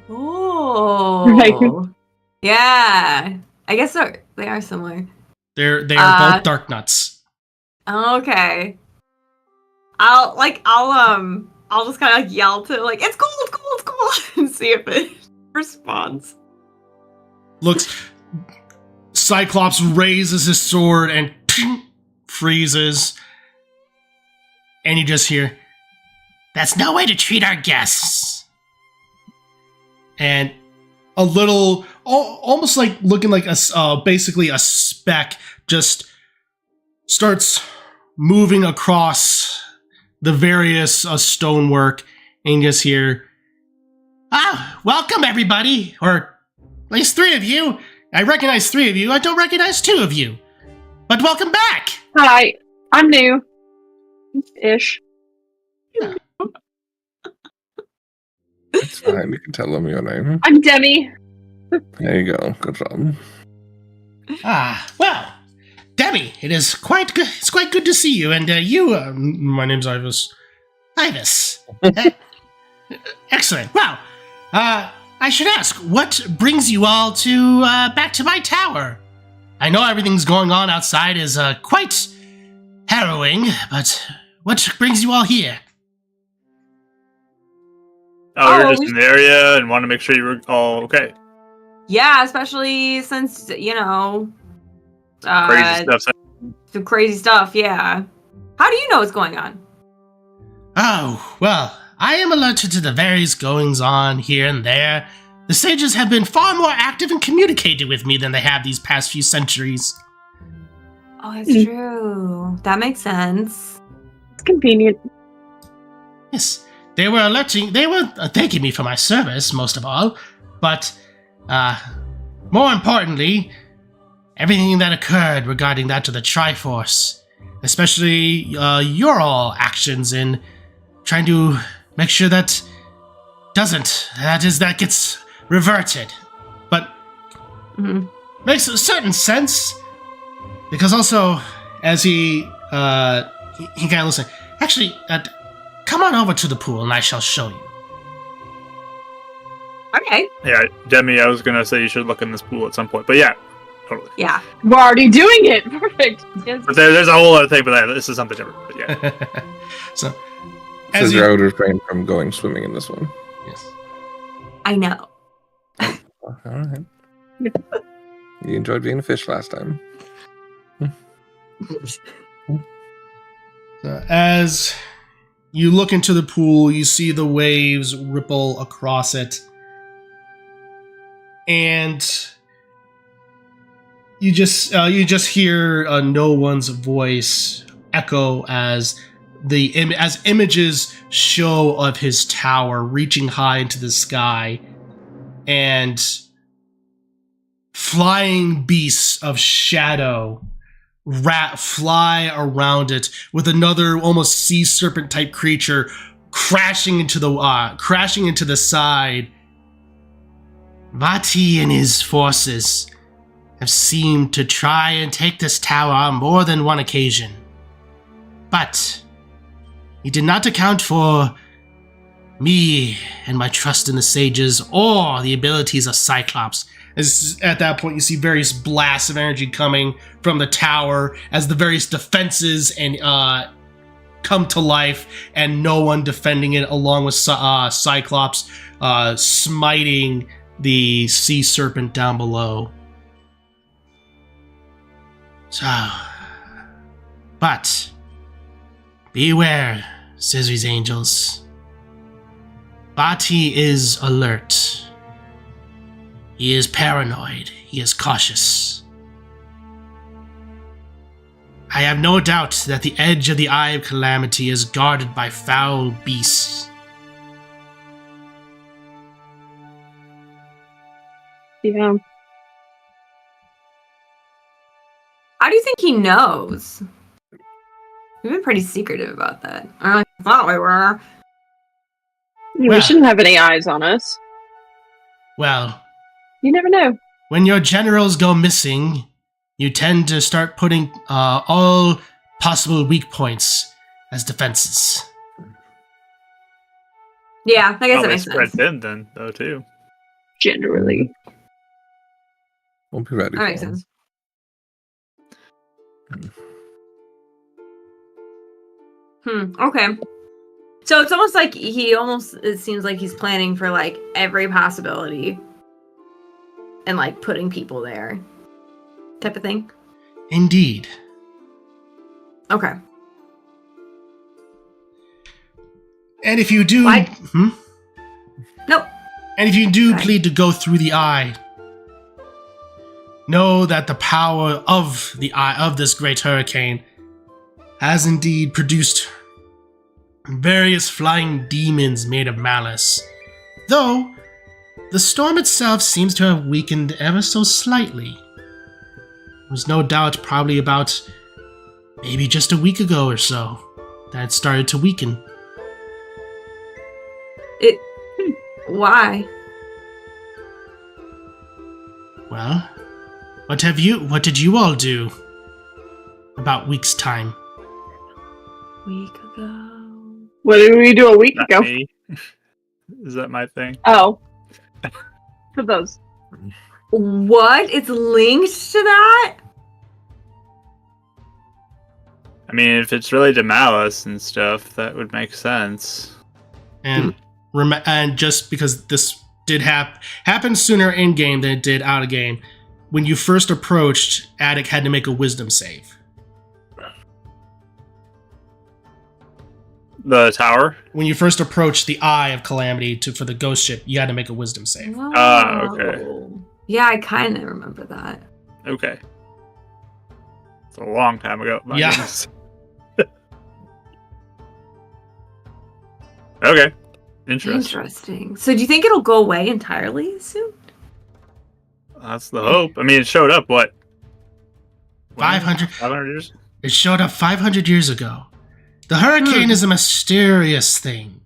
Oh, Right. Yeah. I guess they are similar. They are both Dark Nuts. Okay. I'll just kind of like yell to like, it's cool, and see if it responds. Looks, Cyclops raises his sword and freezes. And you just hear, "That's no way to treat our guests." And a little, almost like looking like basically a speck, just starts moving across the various stonework, and you just hear, welcome everybody, or at least three of you. I recognize three of you. I don't recognize two of you. But welcome back. Hi, I'm new. Ish. It's fine. You can tell them your name. I'm Demi. There you go. Good job. Well, Demi, it is quite good. It's quite good to see you. And you, my name's Ibis. Ibis. Excellent. Well, I should ask, what brings you all to back to my tower? I know everything's going on outside is quite harrowing, but what brings you all here? Oh, you're just in the area and want to make sure you were all okay. Yeah, especially since, Crazy stuff. some crazy stuff, yeah. How do you know what's going on? Oh, well, I am alerted to the various goings-on here and there. The sages have been far more active and communicating with me than they have these past few centuries. Oh, that's true. That makes sense. It's convenient. Yes, they were thanking me for my service, most of all, but, more importantly, everything that occurred regarding that to the Triforce, especially, your all actions in trying to make sure that gets reverted. But, makes a certain sense, because also, as he kind of looks like, actually, come on over to the pool and I shall show you. Okay. Yeah, Demi, I was gonna say you should look in this pool at some point, but yeah, totally. Yeah. We're already doing it. Perfect. Yes. But there's a whole other thing, but this is something different. But yeah, So, As as your you, outer refrain from going swimming in this one. yes. I know. All right. You enjoyed being a fish last time. So as you look into the pool, you see the waves ripple across it. And you just hear no one's voice echo as as images show of his tower reaching high into the sky, and flying beasts of shadow fly around it with another almost sea serpent type creature crashing into the side. Vati and his forces have seemed to try and take this tower on more than one occasion. But he did not account for me and my trust in the sages or the abilities of Cyclops. As at that point, you see various blasts of energy coming from the tower as the various defenses and come to life, and no one defending it, along with Cyclops smiting the sea serpent down below. So, but beware, Scissor's Angels. Bati is alert. He is paranoid. He is cautious. I have no doubt that the edge of the Eye of Calamity is guarded by foul beasts. Yeah. How do you think he knows? We've been pretty secretive about that. I thought we were. We Well- shouldn't have any eyes on us. Well, You never know. when your generals go missing, you tend to start putting all possible weak points as defenses. Yeah, I guess that Probably makes spread sense. thin then, though, too. Generally. We'll be ready. That makes for him. sense. Okay. So it's almost like it seems like he's planning for like every possibility and like putting people there type of thing. Indeed. Okay. And if you do... What? Nope. And if you do Okay. plead to go through the eye, know that the power of the eye of this great hurricane has indeed produced various flying demons made of malice. Though, the storm itself seems to have weakened ever so slightly. It was no doubt probably about maybe just a week ago or so that it started to weaken. Why? Well, what did you all do about week's time? Week ago. What did we do a week Not ago? me. Is that my thing? Oh. For those. What? It's linked to that? I mean, if it's related to malice and stuff, that would make sense. And and just because this did happen sooner in game than it did out of game, when you first approached, Attic had to make a wisdom save. The tower? When you first approached the Eye of Calamity for the ghost ship, you had to make a wisdom save. Okay. Yeah, I kind of remember that. Okay. It's a long time ago. my Yeah. goodness. Okay. Interesting. So do you think it'll go away entirely soon? That's the hope. I mean, it showed up, what? 500. 500 years? It showed up 500 years ago. The hurricane is a mysterious thing,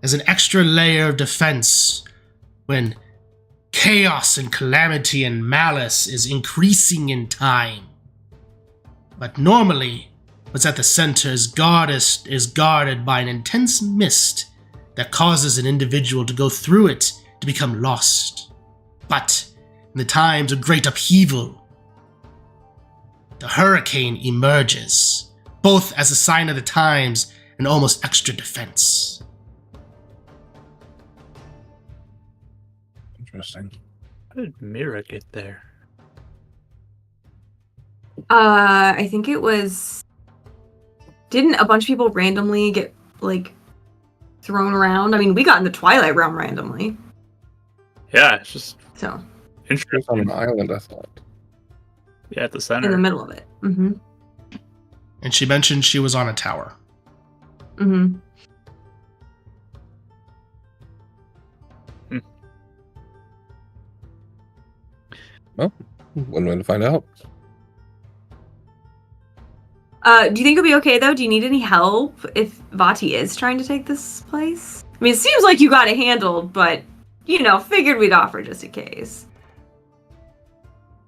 as an extra layer of defense when chaos and calamity and malice is increasing in time. But normally, what's at the center is guarded by an intense mist that causes an individual to go through it to become lost. But in the times of great upheaval, the hurricane emerges, both as a sign of the times and almost extra defense. Interesting. How did Mira get there? I think it was. Didn't a bunch of people randomly get like thrown around? I mean, we got in the Twilight Realm randomly, Yeah, it's just so It's interesting. on an island, I thought. Yeah, at the in center. the middle of it. Mm-hmm. And she mentioned she was on a tower. Mm-hmm. One way to find out. Do you think it'll be okay though? Do you need any help if Vati is trying to take this place? I mean, it seems like you got it handled, but figured we'd offer just in case.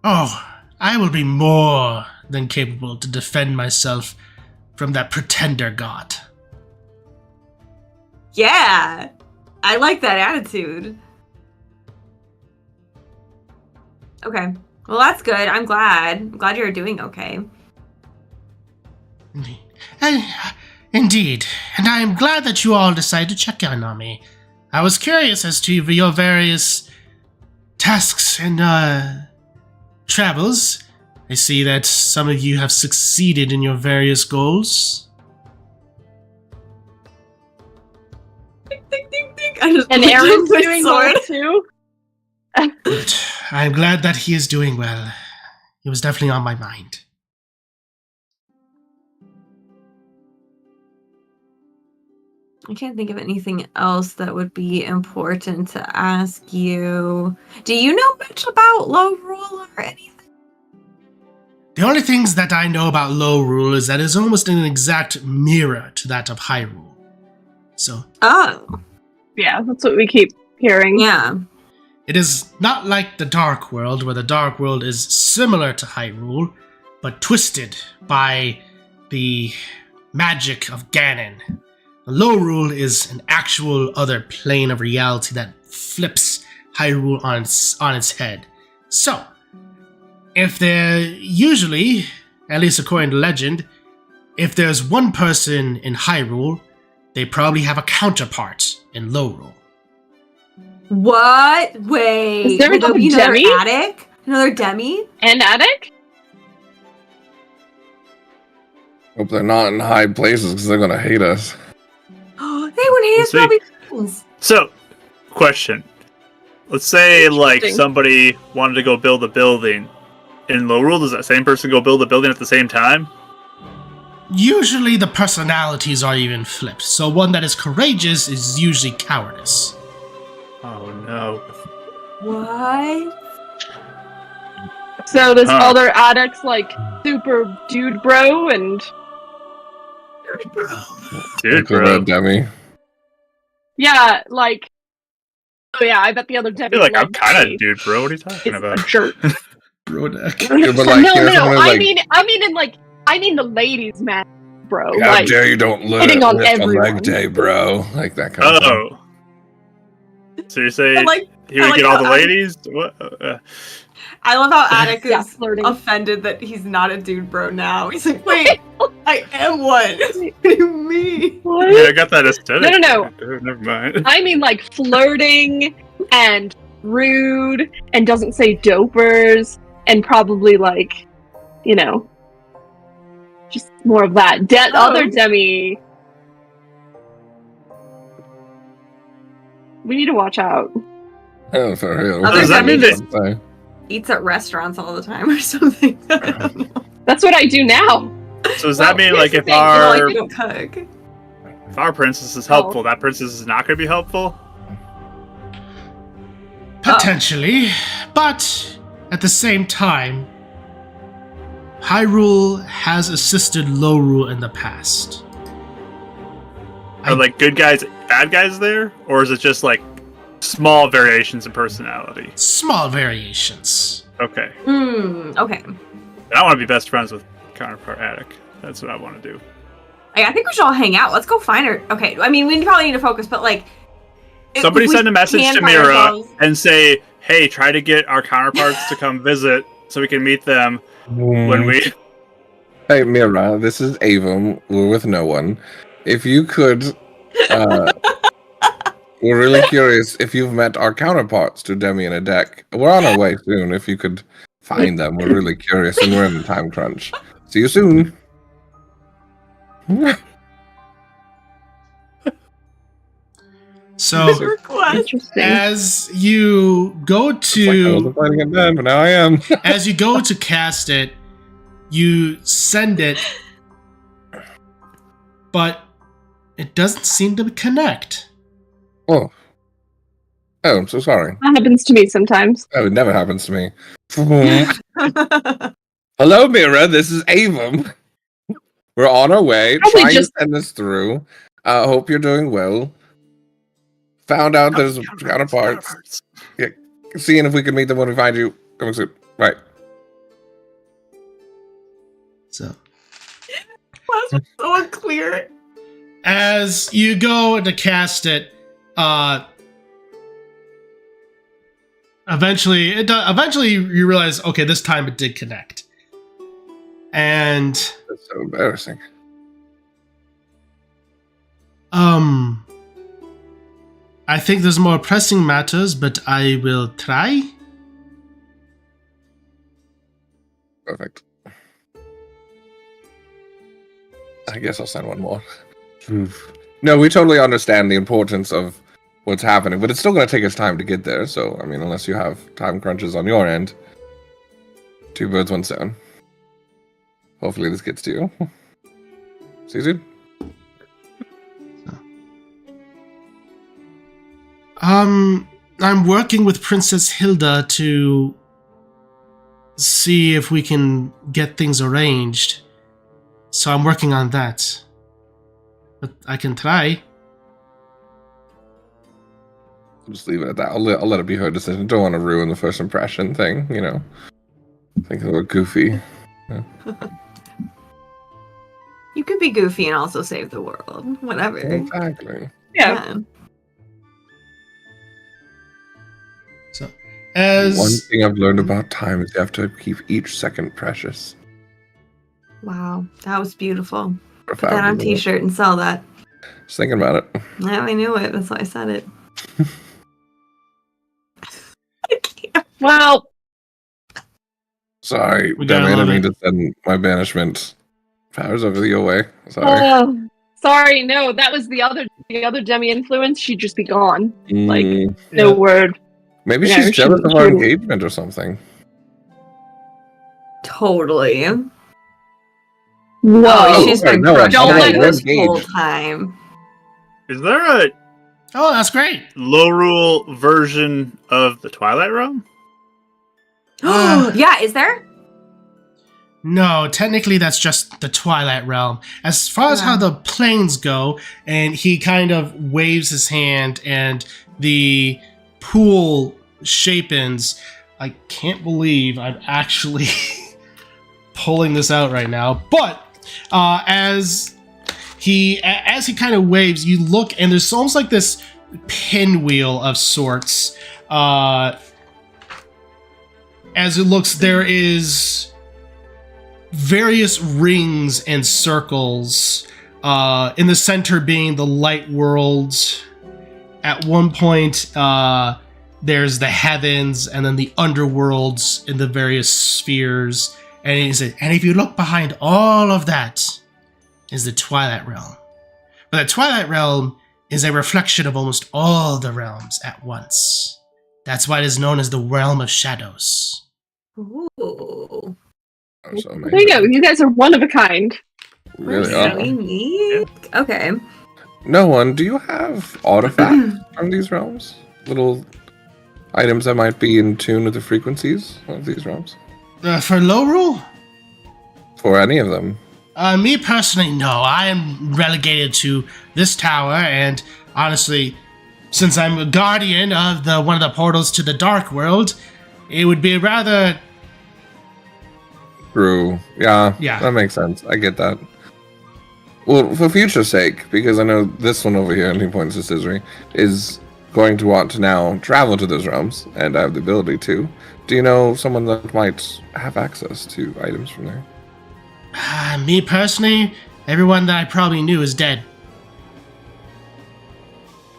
Oh, I will be more than capable to defend myself from that pretender god. Yeah, I like that attitude. Okay, well that's good. I'm glad you're doing okay. Indeed, and I am glad that you all decided to check in on me. I was curious as to your various tasks and travels. I see that some of you have succeeded in your various goals. Ding, ding, ding, ding. I just And put down Aaron's my doing sword. well too. Good. I am glad that he is doing well. He was definitely on my mind. I can't think of anything else that would be important to ask you. Do you know much about Low Rule or anything? The only things that I know about Low Rule is that it's almost an exact mirror to that of Hyrule. So, Oh, Yeah, that's what we keep hearing. yeah. it is not like the Dark World, where the Dark World is similar to Hyrule, but twisted by the magic of Ganon. The Low Rule is an actual other plane of reality that flips Hyrule on its head. So, if there usually, at least according to legend, if there's one person in Hyrule, they probably have a counterpart in Low Rule. What? Wait. Is there will another be another Demi? attic? Another Demi? And Attic? Hope they're not in high places because they're gonna hate us. They would hate us see. probably friends. So, question. Let's say, like, Interesting. somebody wanted to go build a building. In Low Rule, does that same person go build a building at the same time? Usually the personalities are even flipped, so one that is courageous is usually cowardice. Oh, no. What? So this Huh. other Addict's like super dude bro and Dude, Look at bro. that, Demi. yeah, like oh yeah, I bet the other I Debbie feel like I'm loves kind me. of dude, bro. What are you talking It's about? a jerk. Brodeck. Yeah, but like, no, here's no, someone I like, mean the ladies man, bro. how Like dare you don't live hitting on lift a everyone. leg day, bro. Like that kind of thing. Oh. So you say I like he would like get all how the I- ladies? What? I love how Attic yeah, is flirting. offended that he's not a dude bro now. He's like, wait, I am one. What do you mean? What? Yeah, I got that aesthetic. No. Never mind. I mean like flirting and rude and doesn't say dopers and probably like, just more of that. Other Demi. We need to watch out. Oh, for real. Other Does that mean that? Eats at restaurants all the time or something. I don't know. That's what I do now. So does that mean Well, like here's if the thing, our you don't cook. if our princess is helpful, that princess is not going to be helpful? Potentially, but at the same time, Hyrule has assisted Low Rule in the past. Are like good guys, bad guys there, or is it just like small variations in personality? Small variations. Okay, Okay. and I want to be best friends with counterpart Attic. That's what I want to do. I think we should all hang out. Let's go find her. Okay, I mean, we probably need to focus, but like... Somebody if we send a message can to find Mira ourselves- and say, "Hey, try to get our counterparts to come visit so we can meet them when we." Hey, Mira, this is Avum. We're with no one. If you could, we're really curious if you've met our counterparts to Demi and Adek. We're on our way soon. If you could find them, we're really curious, and we're in a time crunch. See you soon. So, Request. Interesting. as you go I wasn't to fighting it then, but now I am. as you go to cast it, you send it, but it doesn't seem to connect. Oh, I'm so sorry. That happens to me sometimes. Oh, it never happens to me. Hello, Mira. This is Avum. We're on our way. Probably Trying just- to send this through. Hope you're doing well. Found out there's counterparts. Yeah, seeing if we can meet them when we find you. Coming soon. Right. So Was so unclear. as you go to cast it, eventually you realize, okay, this time it did connect. And That's so embarrassing. I think there's more pressing matters, but I will try. Perfect. I guess I'll send one more. No, we totally understand the importance of what's happening, but it's still going to take us time to get there. So, I mean, unless you have time crunches on your end, 2 birds, 1 stone. Hopefully this gets to you. See you soon. I'm working with Princess Hilda to see if we can get things arranged. So I'm working on that. But I can try. I'll just leave it at that. I'll let it be her decision. Don't want to ruin the first impression thing, you know. Think of it goofy. You could be goofy and also save the world. Whatever. Exactly. Yeah. So as One thing I've learned about time is you have to keep each second precious. Wow, that was beautiful. Put Profound, that on isn't it? t-shirt and sell that. Just thinking about it. Yeah, I knew it. That's why I said it. I can't. Well, Sorry, We damn gotta it, I love didn't mean it. to send my banishment powers over your way. Sorry. sorry, no, that was the other demi influence. She'd just be gone. Like, Mm, no Yeah. word. maybe yeah, she's she jealous of wouldn't- our she wouldn't- engagement or something. Totally. Whoa. Oh, she's been no, crushing don't on let you her this whole engage. time. Is there a oh, that's great. low rule version of the Twilight Realm? Yeah, is there? No, technically that's just the Twilight Realm. As far as Yeah. how the planes go, and he kind of waves his hand and the pool shapens. I can't believe I'm actually pulling this out right now. But as he kind of waves, you look and there's almost like this pinwheel of sorts. As it looks, there is various rings and circles, in the center being the light world. At one point, there's the heavens and then the underworlds in the various spheres. And he said, and if you look behind all of that is the Twilight Realm. But the Twilight Realm is a reflection of almost all the realms at once. That's why it is known as the Realm of Shadows. Ooh. That's so There you go. amazing. You guys are one of a kind. We're Really so are. unique. Okay. No one, do you have artifacts from these realms? Little items that might be in tune with the frequencies of these realms? For low rule? For any of them? Me personally, no. I am relegated to this tower, and honestly, since I'm a guardian of one of the portals to the Dark World, it would be rather. True. Yeah, Yeah. that makes sense. I get that. Well, for future's sake, because I know this one over here, and he points to Scissory, is going to want to now travel to those realms, and I have the ability to. Do you know someone that might have access to items from there? Me personally, everyone that I probably knew is dead.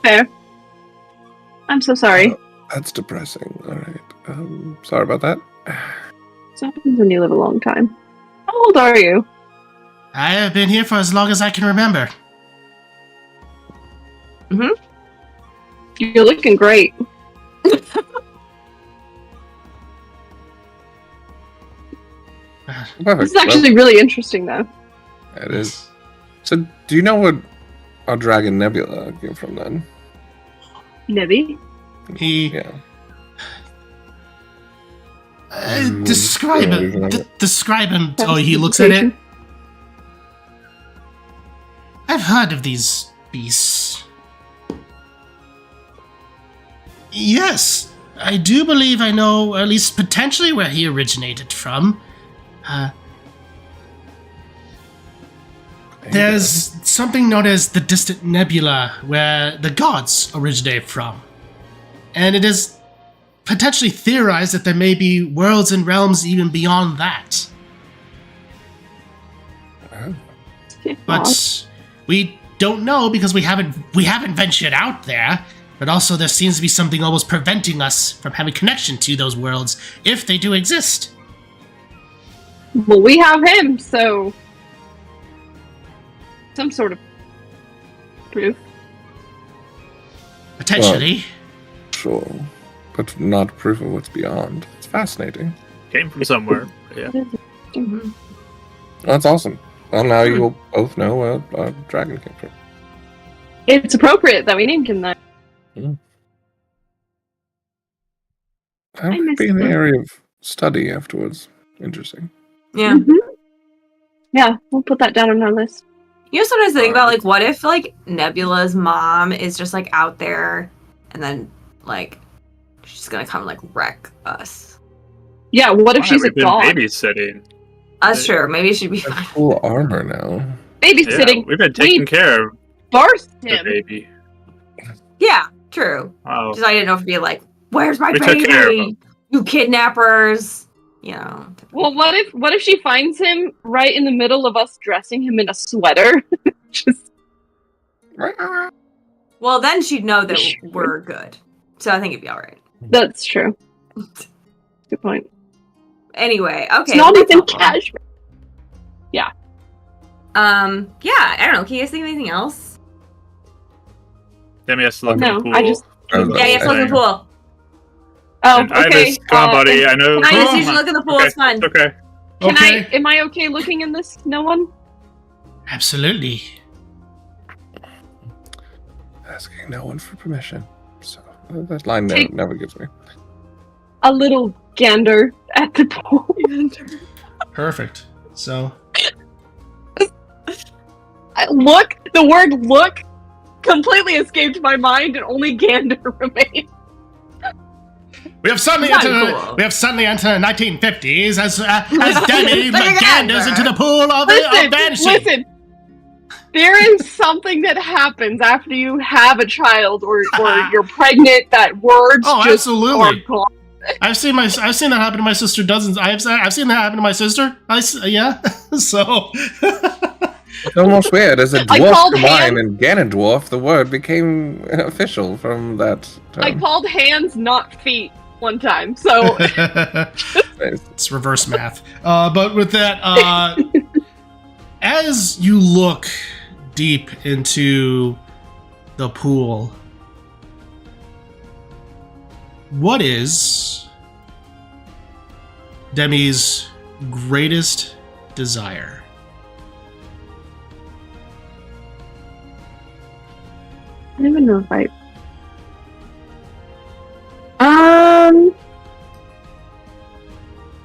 Fair. I'm so sorry. That's depressing. All right. Sorry about that. So happens when you live a long time. How old are you? I have been here for as long as I can remember. You're looking great. Perfect. This is actually really interesting, though. It is. So, do you know what our Dragon Nebula came from then? Nebby? He Yeah. describe him. Describe him. Oh, he looks at it. I've heard of these beasts. Yes, I do believe I know, at least potentially, where he originated from. There's something known as the Distant Nebula, where the gods originate from. And it is potentially theorized that there may be worlds and realms even beyond that. But we don't know because we haven't ventured out there. But also there seems to be something almost preventing us from having connection to those worlds, if they do exist. Well, we have him, so some sort of proof. Potentially. Sure, but not proof of what's beyond. It's fascinating. Came from somewhere. Yeah. Mm-hmm. That's awesome. Well, now you will both know where a dragon came from. It's appropriate that we named him that. That might be an area of study afterwards. Interesting. Yeah. Mm-hmm. Yeah, we'll put that down on our list. You know, sometimes I think about, like, what if, like, Nebula's mom is just, like, out there, and then, like, she's gonna come, like, wreck us. Yeah, what if she's a we've been god? babysitting. That's true. Maybe she'd be That's fine. full armor now. Babysitting. Yeah, we've been taking We care of birthed the him. baby. Yeah, true. Oh, Just I didn't know if it'd be like, where's my We took care of baby? him. You kidnappers. You know. Well, what if she finds him right in the middle of us dressing him in a sweater? Just Well, then she'd know that Sure. we're good. So I think it'd be all right. that's true. Good point. Anyway, okay. It's not that's even helpful. casual. Yeah, I don't know. Can you guys think of anything else? Demi has to look No, in the pool. I just- Yeah, you have to look in the pool. Oh, And okay. Ibis, come on, buddy. I know. Nice, Cool. you should look in the pool. Okay, It's fun. it's okay. Am I okay looking in this? No one? Absolutely. Asking no one for permission. So that line Take- never gives me. A little gander at the pool. Perfect. So, The word look completely escaped my mind and only gander remained. we have suddenly Not entered. cool. We have suddenly entered the 1950s as Demi Look at ganders that. into the pool of vanishing. Listen. There is something that happens after you have a child or you're pregnant that words Oh, just are absolutely. gone. I've seen that happen to my sister dozens. I've seen that happen to my sister. Yeah. So. It's almost weird. As a I dwarf called combined hands- and Ganondorf, the word became official from that I term. called hands, not feet, one time. So It's reverse math. But with that, as you look deep into the pool, what is Demi's greatest desire? I don't even know if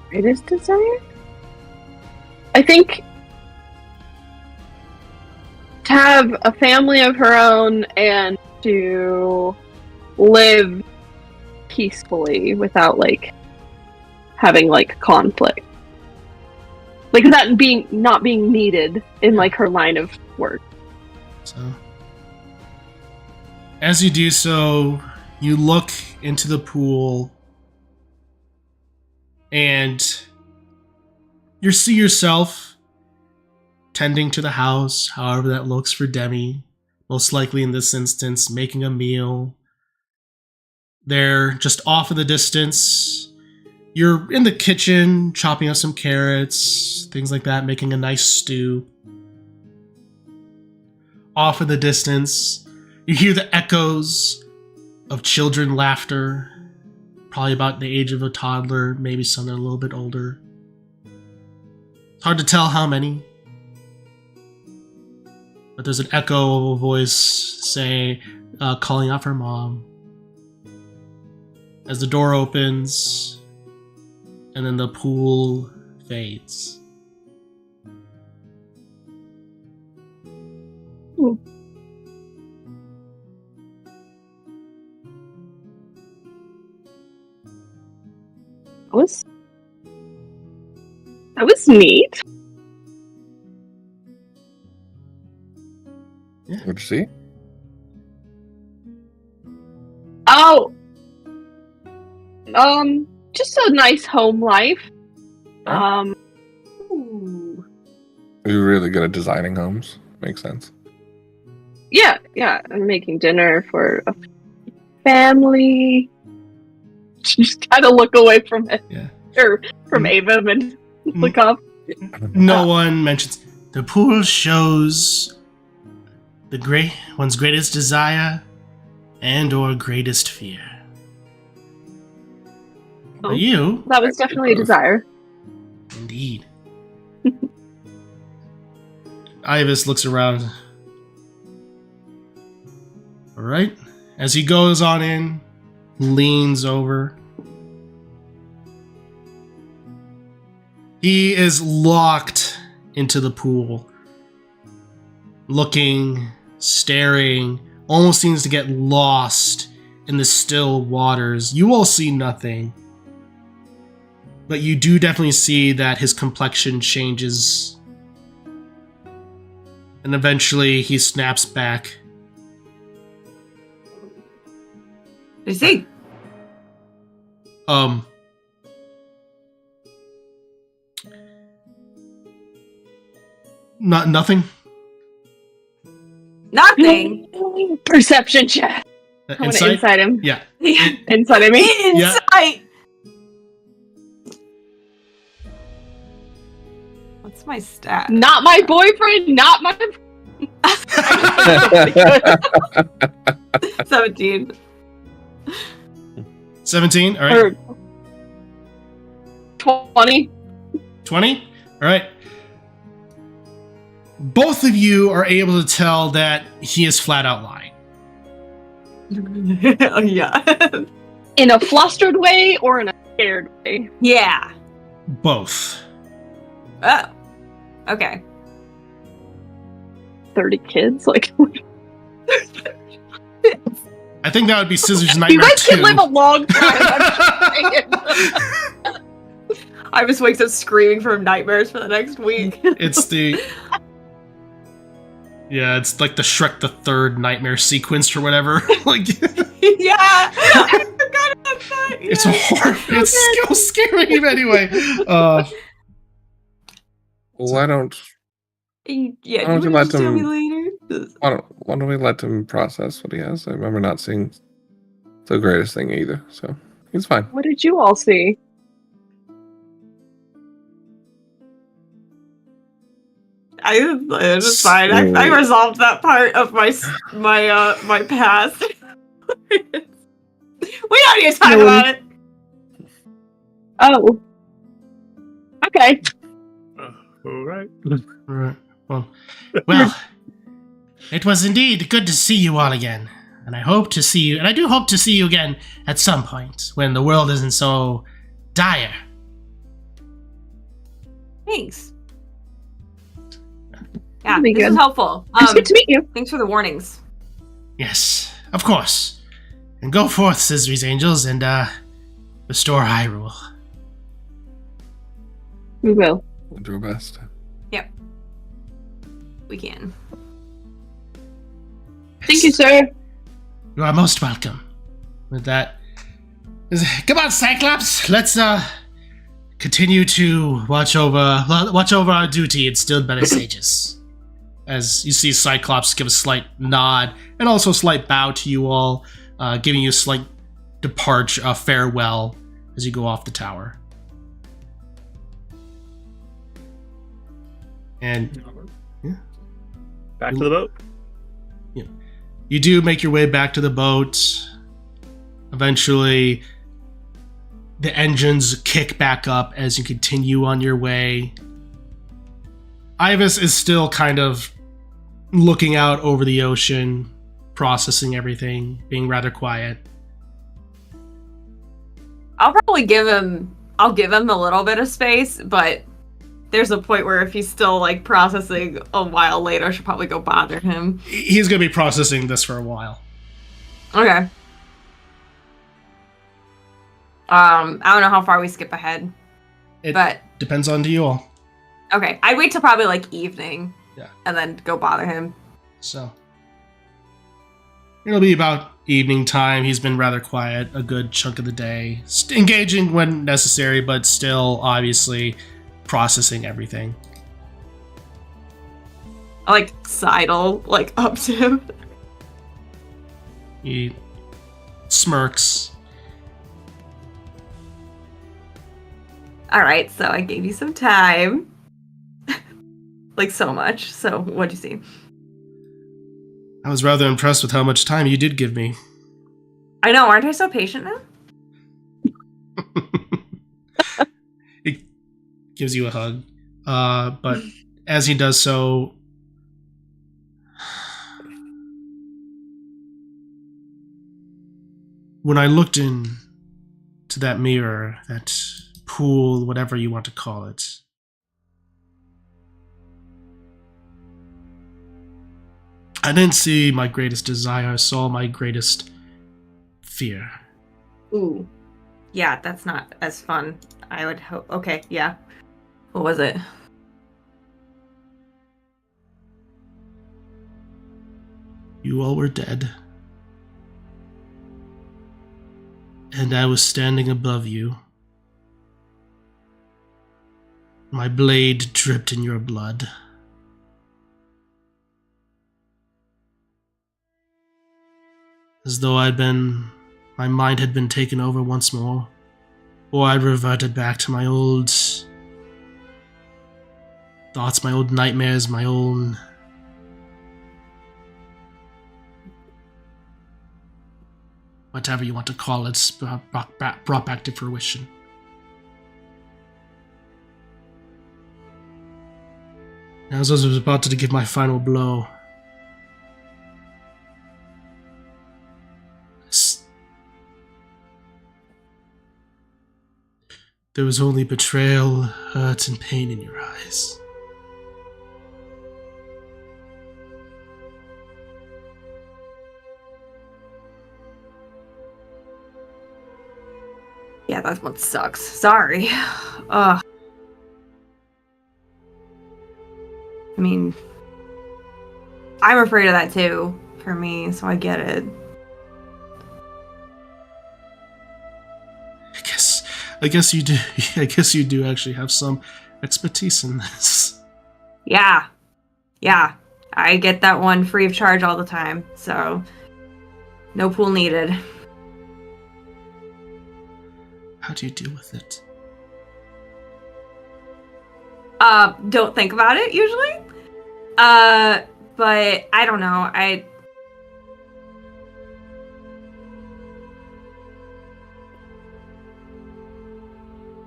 greatest desire? I think to have a family of her own and to live peacefully without having conflict. That not being needed in her line of work. So, as you do so, you look into the pool and you see yourself tending to the house, however that looks for Demi. Most likely in this instance, making a meal. They're just off in the distance. You're in the kitchen, chopping up some carrots, things like that, making a nice stew. Off in the distance, you hear the echoes of children laughter, probably about the age of a toddler, maybe some that are a little bit older. It's hard to tell how many, but there's an echo of a voice saying, calling out for mom. As the door opens, and then the pool fades. Ooh. That was neat. What'd you see? Oh, just a nice home life. Ooh. You're really good at designing homes. Makes sense. Yeah, I'm making dinner for a family. Just kind of look away from it, Yeah. or from Ava and look up. No one mentions the pool shows one's greatest desire and or greatest fear. Oh. For you, That was definitely a desire. indeed. Ivis looks around. All right. As he goes on in, leans over. He is locked into the pool, looking, staring, almost seems to get lost in the still waters. You all see nothing, but you do definitely see that his complexion changes. And eventually he snaps back. You see? Nothing? Nothing. Perception check. I want to inside him. Yeah. Inside of me. Yeah. Insight. What's my stat? Not my boyfriend. Not my. 17. 17? All right. Or 20. 20? All right. Both of you are able to tell that he is flat out lying. Oh, yeah. In a flustered way or in a scared way? Yeah. Both. Oh. Okay. 30 kids? Like, I think that would be Scissors you Nightmare guys 2. can live a long time. I'm just saying. I just wakes up screaming from nightmares for the next week. It's the... Yeah, it's like the Shrek the Third nightmare sequence or whatever. Like, Yeah. I forgot about that. Yeah. it's a horror. It's still scary anyway. Why don't Yeah, Why don't you you let just tell me them- later? why don't we let him process what he has? I remember not seeing the greatest thing either, so he's fine. What did you all see? It's fine. I resolved that part of my past. We don't need to talk about it. Oh. Okay. All right. Right. Well, it was indeed good to see you all again. And I hope to see you, and I do hope to see you again at some point when the world isn't so dire. Thanks. Yeah, That'd be this good. is helpful. It's good to meet you. Thanks for the warnings. Yes, of course. And go forth, Scissory's Angels, and restore Hyrule. We will. We'll do our best. We can. Thank you, sir. You are most welcome. With that, come on, Cyclops. Let's continue to watch over our duty instilled by the sages. As you see Cyclops give a slight nod and also a slight bow to you all, giving you a slight farewell as you go off the tower. And Back to the boat. you do make your way back to the boat. Eventually, the engines kick back up as you continue on your way. Ivis is still kind of looking out over the ocean, processing everything, being rather quiet. I'll probably give him a little bit of space, but there's a point where if he's still like processing a while later, I should probably go bother him. He's going to be processing this for a while. Okay. I don't know how far we skip ahead. But depends on you all. Okay, I'd wait till probably like evening. Yeah. And then go bother him. So it'll be about evening time. He's been rather quiet a good chunk of the day, engaging when necessary, but still obviously processing everything. I like sidle like up to him. He smirks. All right, so I gave you some time. Like so much. So what'd you see? I was rather impressed with how much time you did give me. I know, aren't I so patient now? He gives you a hug. But as he does so, when I looked in to that mirror, that pool, whatever you want to call it, I didn't see my greatest desire, I saw my greatest fear. Ooh. Yeah, that's not as fun. I would hope. Okay, yeah. What was it? You all were dead. And I was standing above you. My blade dripped in your blood. As though my mind had been taken over once more, or I'd reverted back to my old thoughts, my old nightmares, my own whatever you want to call it, brought back to fruition. Now, as I was about to give my final blow, there was only betrayal, hurt, and pain in your eyes. Yeah, that one sucks. Sorry. Ugh. I mean, I'm afraid of that too, for me, so I get it. I guess you do. I guess you do actually have some expertise in this. Yeah. Yeah. I get that one free of charge all the time, so no pool needed. How do you deal with it? Don't think about it usually. But I don't know.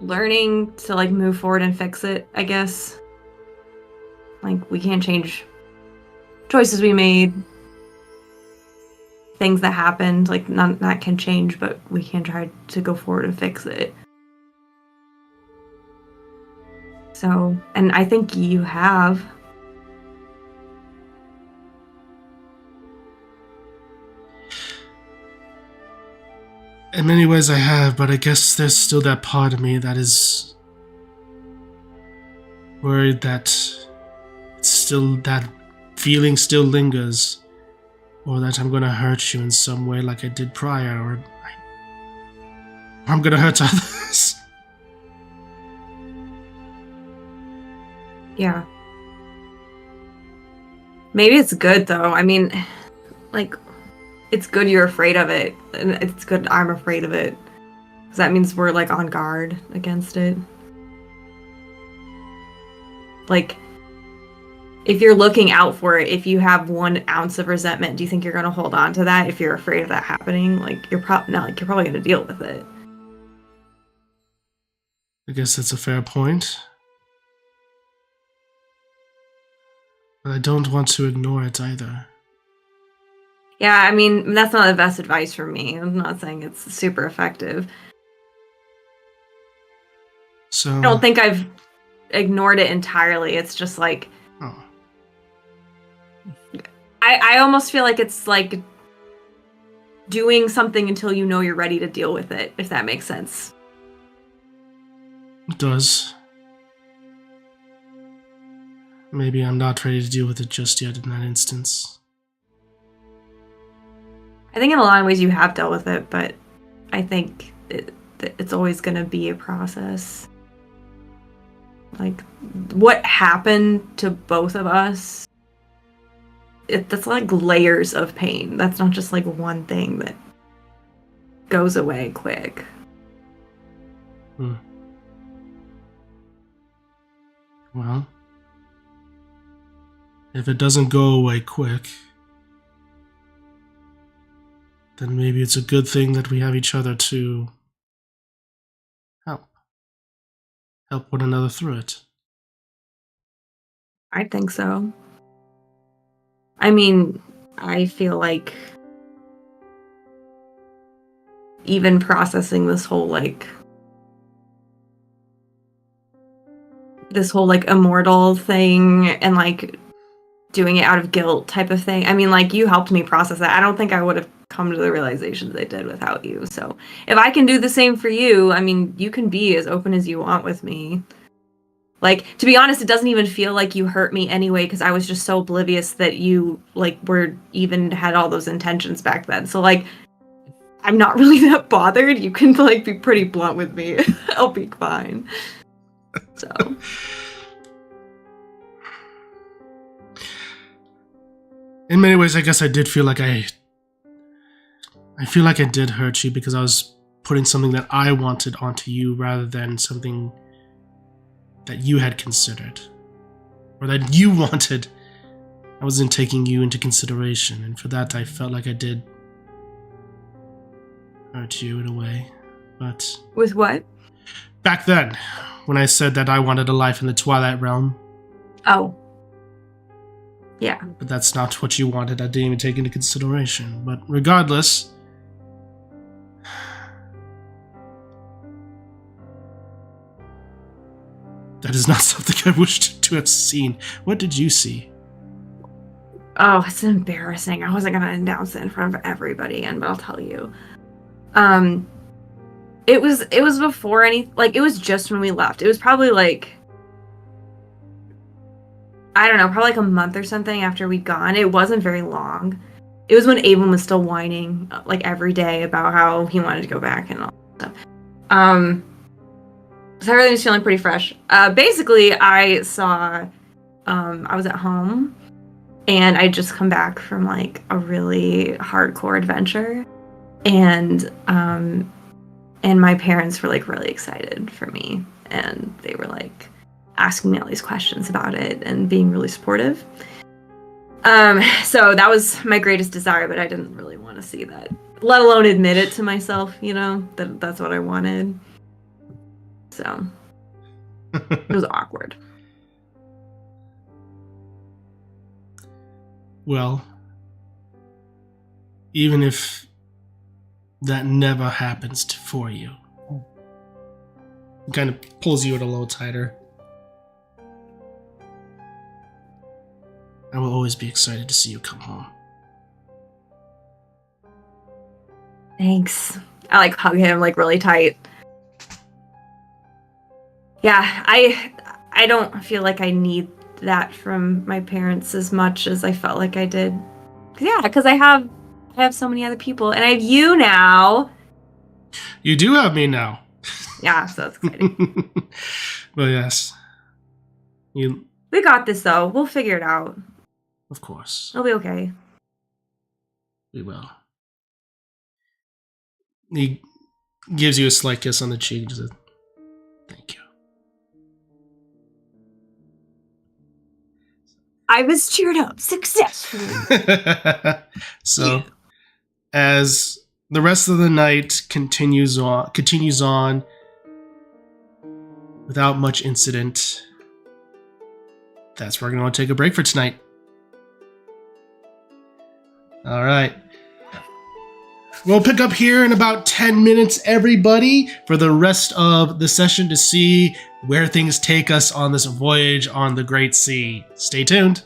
Learning to like move forward and fix it, I guess. Like we can't change choices we made, things that happened, like none that can change, but we can try to go forward and fix it. So, and I think you have. In many ways I have, but I guess there's still that part of me that is worried that it's still, that feeling still lingers, or that I'm gonna hurt you in some way like I did prior, or I'm gonna hurt others. Yeah. Maybe it's good though. I mean, like, it's good you're afraid of it, and it's good I'm afraid of it, because that means we're like on guard against it. Like, if you're looking out for it, if you have 1 ounce of resentment, do you think you're going to hold on to that if you're afraid of that happening? Like, you're probably going to deal with it. I guess that's a fair point. But I don't want to ignore it either. Yeah, I mean, that's not the best advice from me. I'm not saying it's super effective. So I don't think I've ignored it entirely. It's just like Oh. I almost feel like it's like doing something until you know you're ready to deal with it, if that makes sense. It does. Maybe I'm not ready to deal with it just yet in that instance. I think in a lot of ways you have dealt with it, but I think it's always going to be a process. Like, what happened to both of us, that's like layers of pain. That's not just like one thing that goes away quick. Well, if it doesn't go away quick, then maybe it's a good thing that we have each other to help one another through it. I think so. I mean, I feel like even processing this whole immortal thing and like doing it out of guilt type of thing. I mean, like, you helped me process that. I don't think I would have come to the realizations I did without you. So if I can do the same for you, I mean, you can be as open as you want with me. Like, to be honest, it doesn't even feel like you hurt me anyway, because I was just so oblivious that you like had all those intentions back then. So like, I'm not really that bothered. You can like be pretty blunt with me. I'll be fine. So in many ways, I guess I did feel like I feel like I did hurt you because I was putting something that I wanted onto you rather than something that you had considered or that you wanted. I wasn't taking you into consideration, and for that I felt like I did hurt you in a way. But with what? Back then, when I said that I wanted a life in the Twilight Realm. Oh. Yeah. But that's not what you wanted. I didn't even take into consideration. But regardless, that is not something I wished to have seen. What did you see? Oh, it's embarrassing. I wasn't going to announce it in front of everybody again, but I'll tell you. It was before it was just when we left. It was probably like, I don't know, probably like a month or something after we'd gone. It wasn't very long. It was when Avon was still whining like every day about how he wanted to go back and all that stuff. So everything was feeling pretty fresh. Basically, I saw, I was at home and I'd just come back from like a really hardcore adventure, and my parents were like really excited for me, and they were like asking me all these questions about it and being really supportive. So that was my greatest desire, but I didn't really want to see that, let alone admit it to myself, that that's what I wanted. So it was awkward. Well, even if that never happens for you, it kind of pulls you in a little tighter. I will always be excited to see you come home. Thanks. I like hug him like really tight. Yeah, I don't feel like I need that from my parents as much as I felt like I did. Yeah, because I have so many other people, and I have you now. You do have me now. Yeah, so that's exciting. But yes. We got this, though. We'll figure it out. Of course. It'll be okay. We will. He gives you a slight kiss on the cheek and says, "Thank you." I was cheered up successfully. So, yeah. As the rest of the night continues on without much incident, that's where we're going to take a break for tonight. All right. We'll pick up here in about 10 minutes, everybody, for the rest of the session to see where things take us on this voyage on the Great Sea. Stay tuned.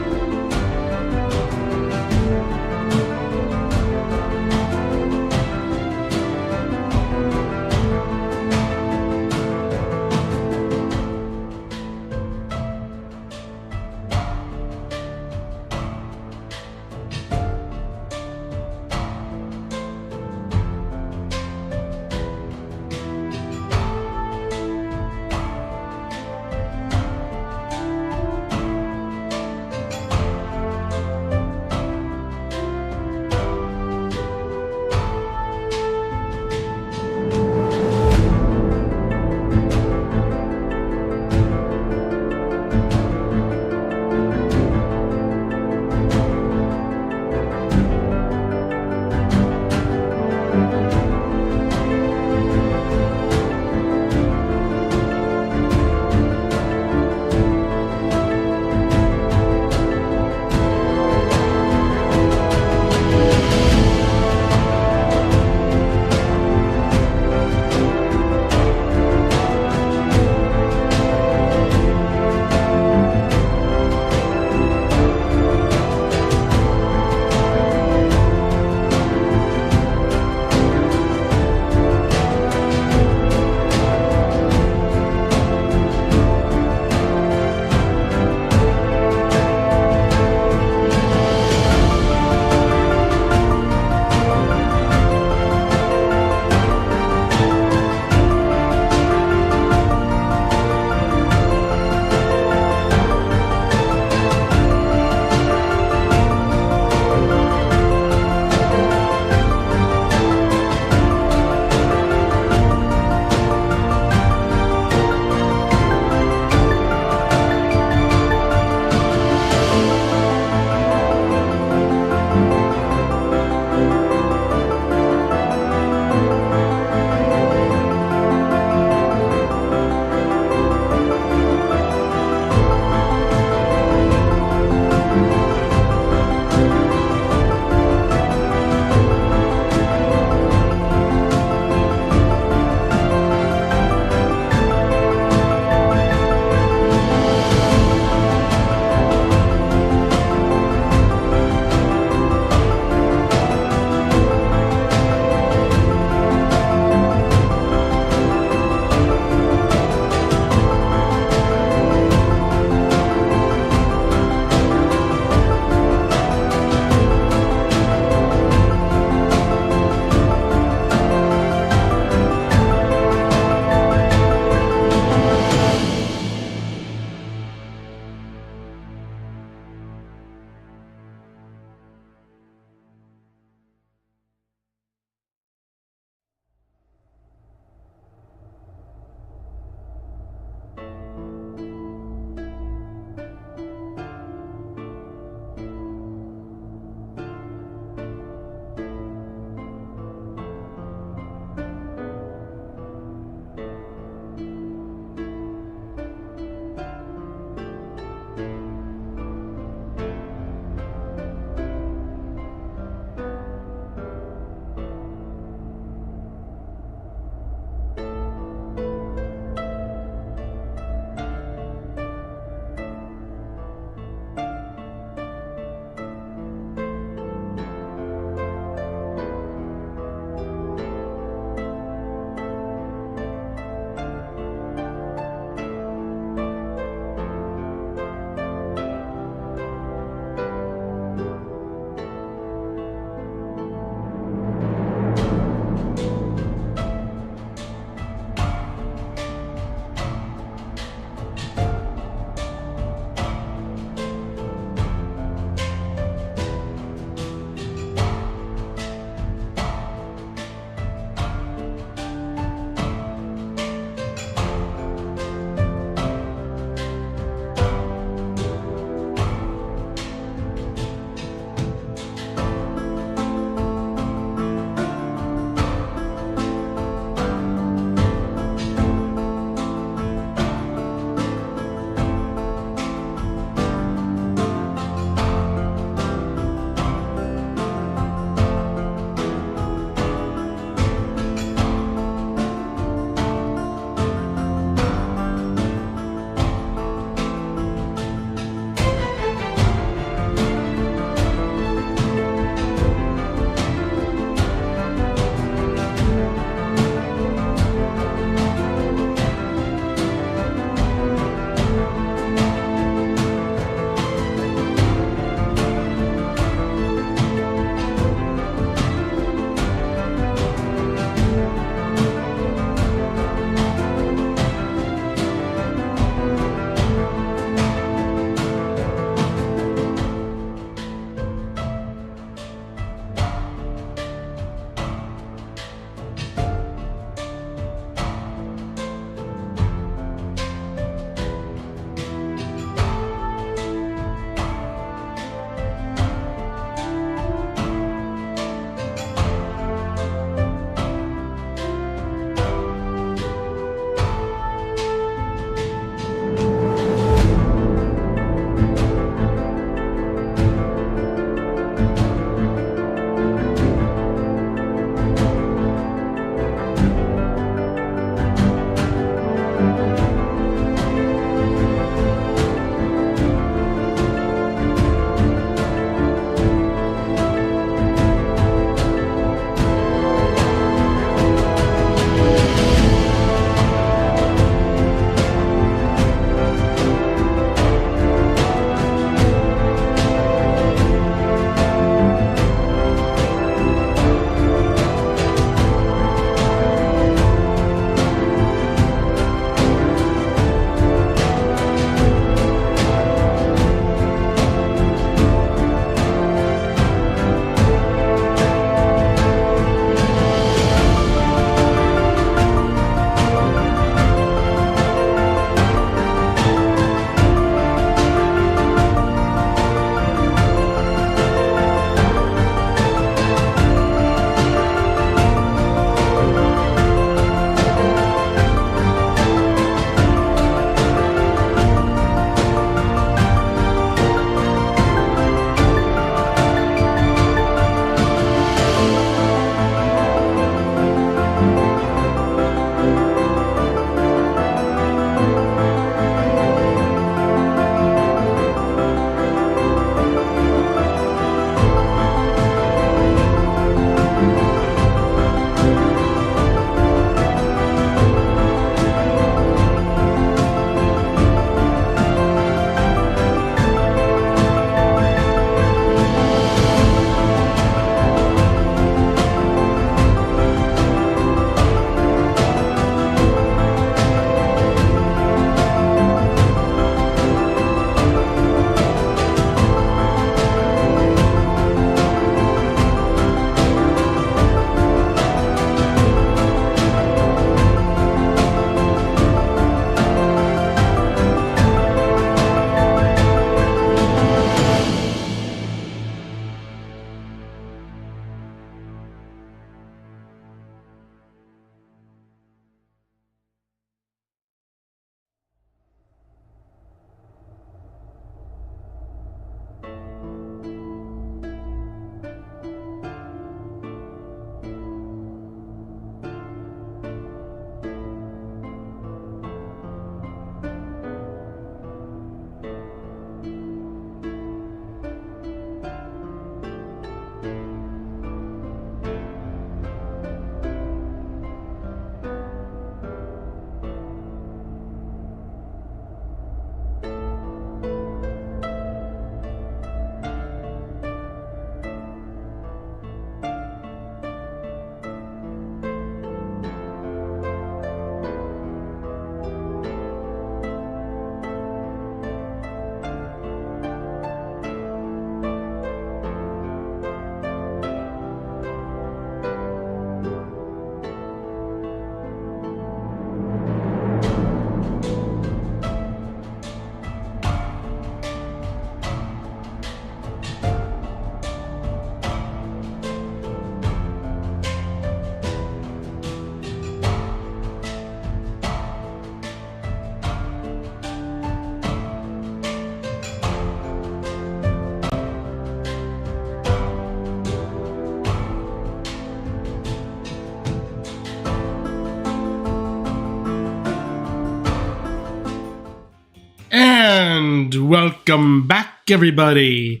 And welcome back, everybody.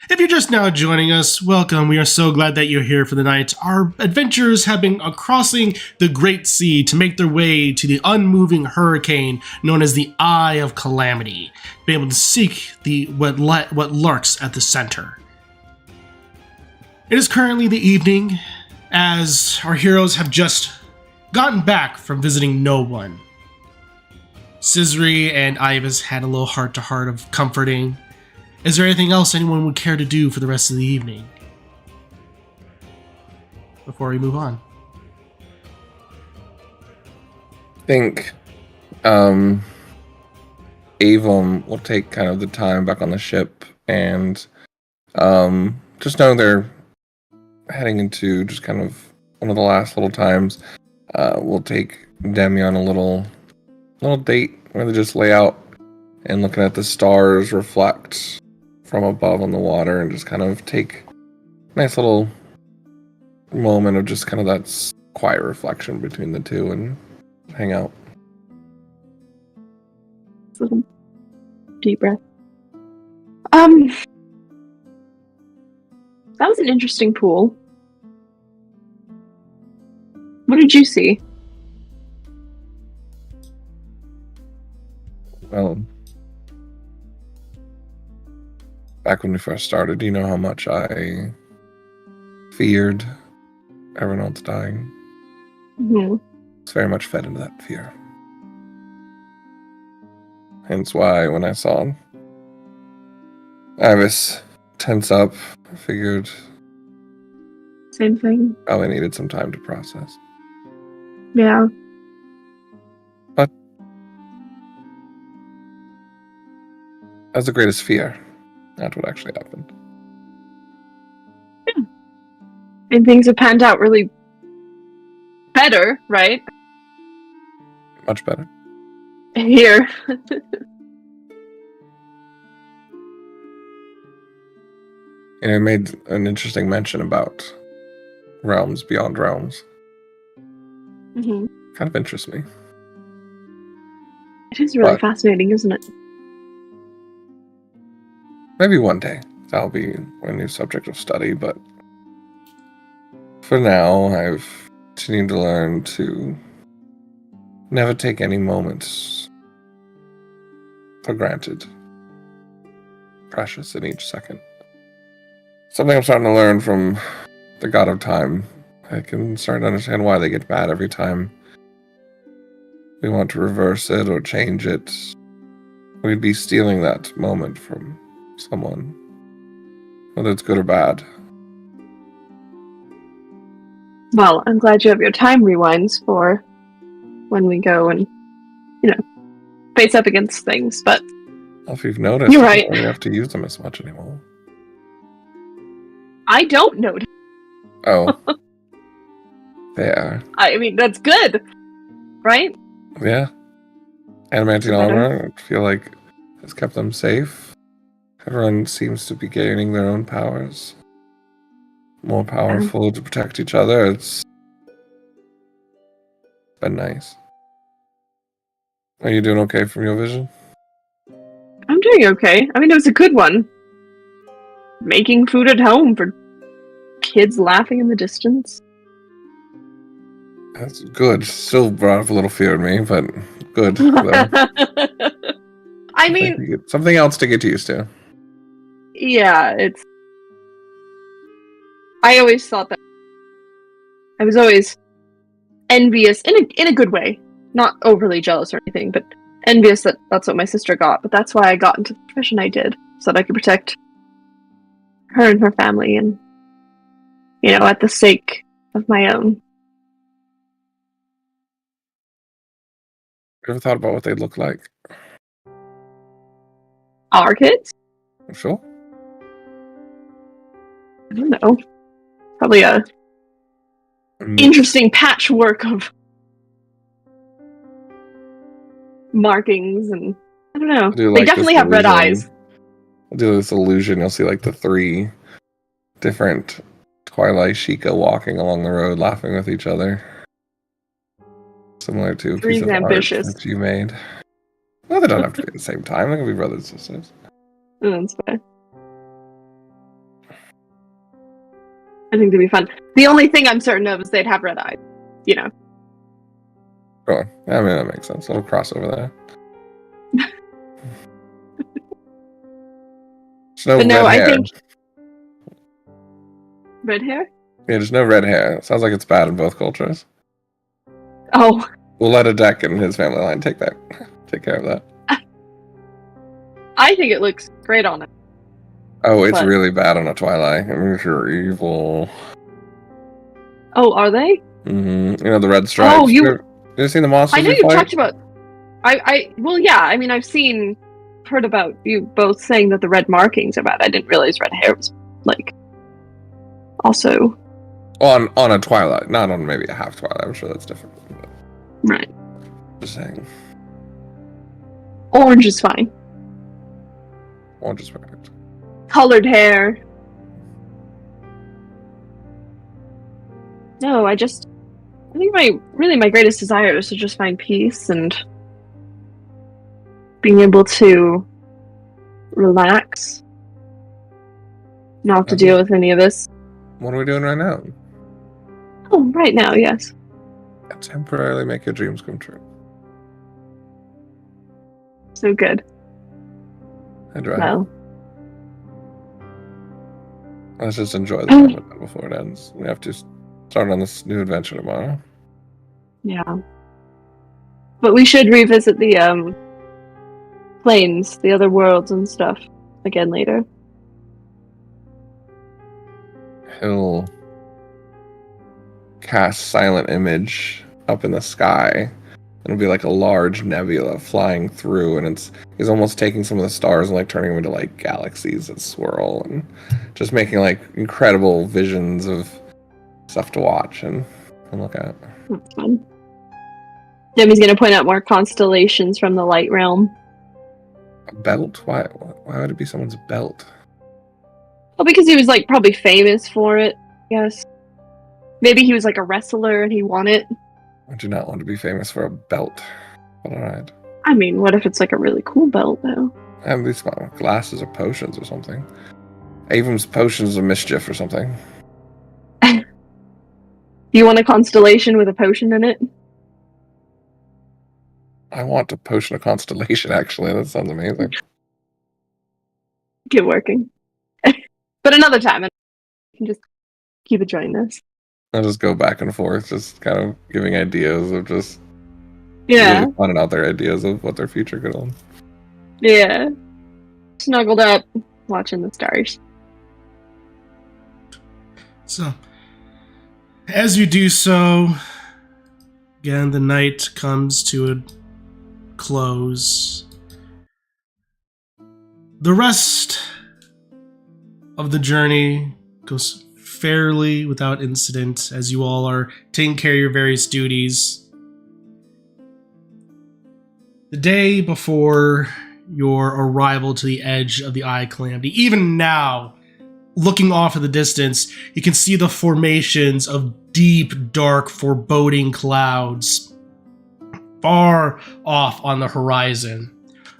If you're just now joining us, welcome. We are so glad that you're here for the night. Our adventurers have been crossing the Great Sea to make their way to the unmoving hurricane known as the Eye of Calamity, be able to seek what lurks at the center. It is currently the evening, as our heroes have just gotten back from visiting no one. Scisri and Ibis had a little heart-to-heart of comforting. Is there anything else anyone would care to do for the rest of the evening? Before we move on. I think Avon will take kind of the time back on the ship and just know they're heading into just kind of one of the last little times. We'll take Demi on a little date where they just lay out and looking at the stars reflect from above on the water and just kind of take a nice little moment of just kind of that quiet reflection between the two and hang out. Little deep breath. That was an interesting pool. What did you see? Well, back when we first started, do you know how much I feared everyone else dying? Mm-hmm. It's very much fed into that fear. Hence why when I saw Ibis tense up, I figured Same thing. probably needed some time to process. Yeah. But that's the greatest fear. That's what actually happened. Yeah. And things have panned out really better, right? Much better. Here. And it made an interesting mention about realms beyond realms. Mm-hmm. Kind of interests me. It is really But fascinating, isn't it? maybe one day that'll be a new subject of study, but for now, I've continued to learn to never take any moments for granted. Precious in each second. Something I'm starting to learn from the God of Time. I can start to understand why they get bad every time we want to reverse it or change it. We'd be stealing that moment from someone, whether it's good or bad. Well, I'm glad you have your time rewinds for when we go and, face up against things, but Well, if you've noticed, you're I right. don't really have to use them as much anymore. I don't know. Oh. Fair. I mean, that's good, right? Yeah. Adamantine armor, I feel like, has kept them safe. Everyone seems to be gaining their own powers. More powerful to protect each other. It's been nice. Are you doing okay from your vision? I'm doing okay. I mean, it was a good one. Making food at home for kids laughing in the distance. That's good. Still brought up a little fear in me, but good. Though. I mean, Something else to get used to. yeah, I always thought that I was always envious in a good way, not overly jealous or anything, but envious that that's what my sister got. But that's why I got into the profession I did, so that I could protect her and her family, and at the sake of my own. Ever thought about what they'd look like? Our kids? Sure. I don't know. Probably a interesting patchwork of markings, and I don't know. They definitely have red eyes. I'll do this illusion. You'll see like the three different Twilight Sheikah walking along the road, laughing with each other. Similar to a piece Three's of ambitious. art that you made. Well, they don't have to be at the same time. They can be brothers and sisters. That's fair. I think they'd be fun. The only thing I'm certain of is they'd have red eyes. You know. Sure. I mean, that makes sense. A little crossover there. There's no But no, red I hair. think red hair. Yeah, there's no red hair. It sounds like it's bad in both cultures. Oh, We'll let a deck and his family line take care of that. I think it looks great on it. Oh, it's But- really bad on a Twilight. I mean, if you're evil. Oh, are they? You know, the red stripes. Oh, you- You seen the monsters? I know we you've fight? talked about. Well, yeah. I mean, heard about you both saying that the red markings are bad. I didn't realize red hair was like also On a Twilight, not on maybe a half Twilight. I'm sure that's different. But right. just saying, Orange is fine. orange is perfect. Colored hair. No, I think my greatest desire is to just find peace and being able to relax, not have to deal with any of this. What are we doing right now? Oh, right now, yes. Temporarily make your dreams come true. So good. I'd rather. Well, Let's just enjoy the moment before it ends. We have to start on this new adventure tomorrow. yeah. But we should revisit the planes, the other worlds and stuff again later. He'll cast Silent Image up in the sky. It'll be like a large nebula flying through, and he's almost taking some of the stars and like turning them into like galaxies that swirl, and just making like incredible visions of stuff to watch and look at. That's fun. Demi's gonna point out more constellations from the light realm. A belt? Why would it be someone's belt? Well, because he was like probably famous for it, I guess. Maybe he was like a wrestler and he won it. I do not want to be famous for a belt. But alright. I mean, what if it's like a really cool belt though? At least glasses or potions or something. Avon's potions of mischief or something. Do you want a constellation with a potion in it? I want a potion of constellation, actually. That sounds amazing. Get working. But another time, I can just keep enjoying this. I'll just go back and forth, just kind of giving ideas of just Yeah, really fun out their ideas of what their future could hold. yeah. Snuggled up, watching the stars. So, as you do so, again, the night comes to a close. The rest of the journey goes fairly without incident as you all are taking care of your various duties. The day before your arrival to the edge of the Eye of Calamity, even now, looking off in the distance, you can see the formations of deep, dark, foreboding clouds far off on the horizon,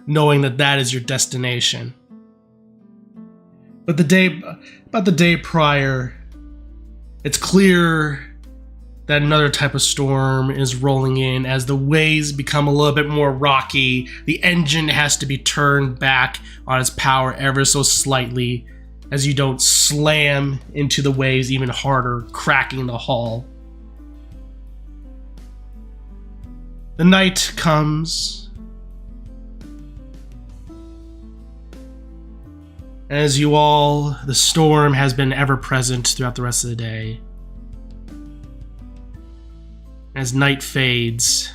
knowing that that is your destination. But about the day prior, it's clear that another type of storm is rolling in as the waves become a little bit more rocky. The engine has to be turned back on its power ever so slightly as you don't slam into the waves even harder, cracking the hull. The night comes. As you all, the storm has been ever present throughout the rest of the day. As night fades,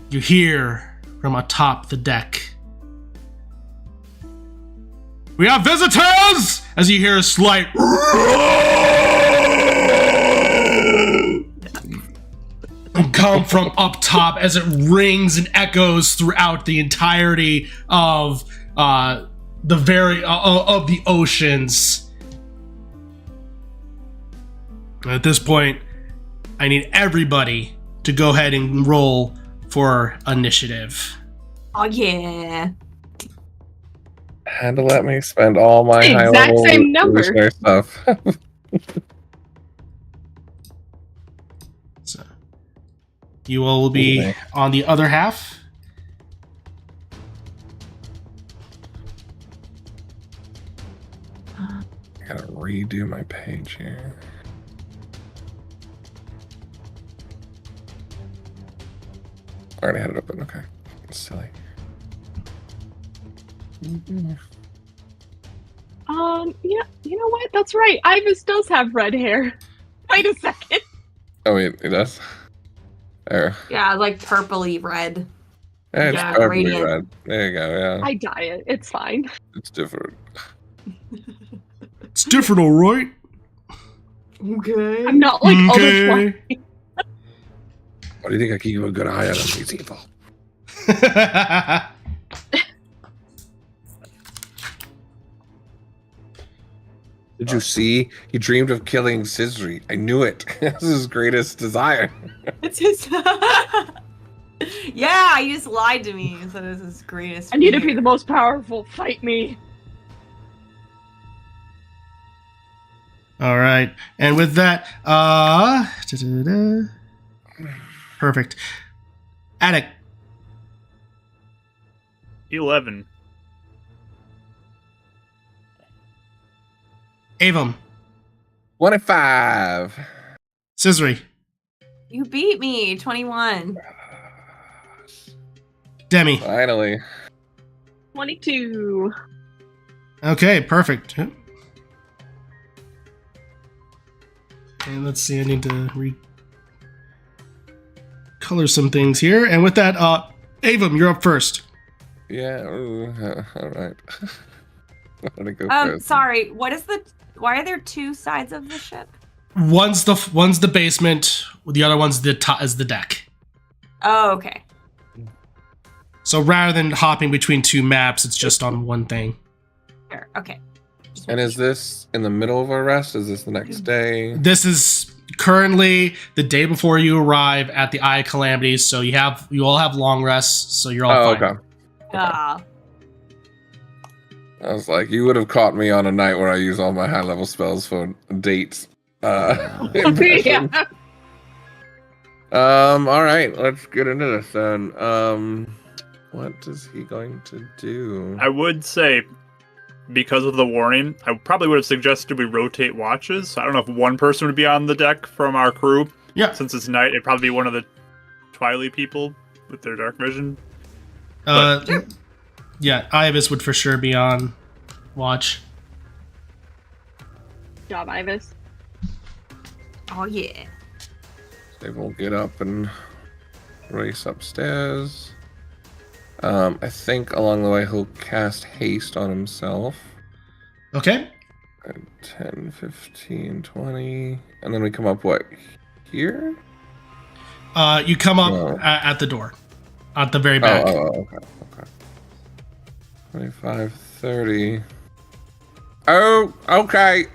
you hear from atop the deck, "We have visitors!" As you hear a slight come from up top as it rings and echoes throughout the entirety of of the oceans. At this point, I need everybody to go ahead and roll for initiative. Oh yeah. Had to let me spend all my high Exact level same number. evolutionary stuff. So you all will be Okay. on the other half. I gotta redo my page here. I already had it open. Okay, it's silly. Yeah, you know what? That's right. Ibis does have red hair. Wait a second. Oh wait, it does. There. Yeah, like purpley red. It's Yeah, probably radiant. red. There you go. Yeah, I dye it. It's fine. it's different. It's different, all right. Okay. I'm not like other Okay. twine. Why do you think I keep a good eye on him? He's evil. Did you see? He dreamed of killing Sisri. I knew it. This is his greatest desire. It's his. Yeah, he just lied to me. So this is greatest. I need to be fear. the most powerful. Fight me. All right, and with that, perfect. Attic, 11. Avum, 25. Scissory, You beat me, 21. Demi. Finally. 22. Okay, perfect. And let's see, I need to color some things here. And with that, Avum, you're up first. Yeah. Ooh, all right. I'm gonna go first. Sorry. Why are there two sides of the ship? One's the basement, the other one's the top is the deck. Oh, okay. So rather than hopping between two maps, it's just on one thing. Sure. Okay. And is this in the middle of our rest? Is this the next day? This is currently the day before you arrive at the Eye of Calamity, so you all have long rests, so you're all Oh, fine. okay. Ah. I was like, you would have caught me on a night where I use all my high level spells for dates. Impression. Yeah. All right, let's get into this then. What is he going to do? I would say, because of the warning, I probably would have suggested we rotate watches. So I don't know if one person would be on the deck from our crew. Yeah. Since it's night, it'd probably be one of the Twilight people with their dark vision. Yeah, Ibis would for sure be on watch. Job, Ibis. Oh yeah. They will get up and race upstairs. I think along the way he'll cast haste on himself. Okay. 10, 15, 20. And then we come up, what, here? You come up No. at the door, at the very back. Okay. 25, 30. Oh, okay.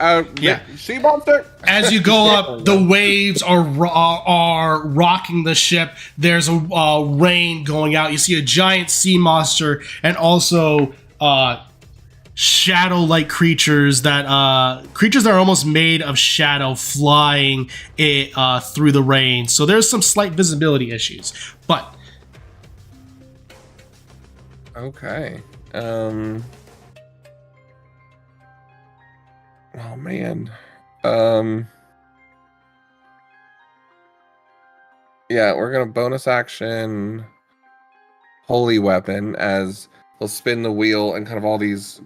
Yeah. Sea monster? As you go up, the waves are rocking the ship. There's a rain going out. You see a giant sea monster and also shadow-like creatures that are almost made of shadow flying through the rain. So there's some slight visibility issues, but Okay. Oh man. Yeah, we're gonna bonus action holy weapon as he'll spin the wheel and kind of all these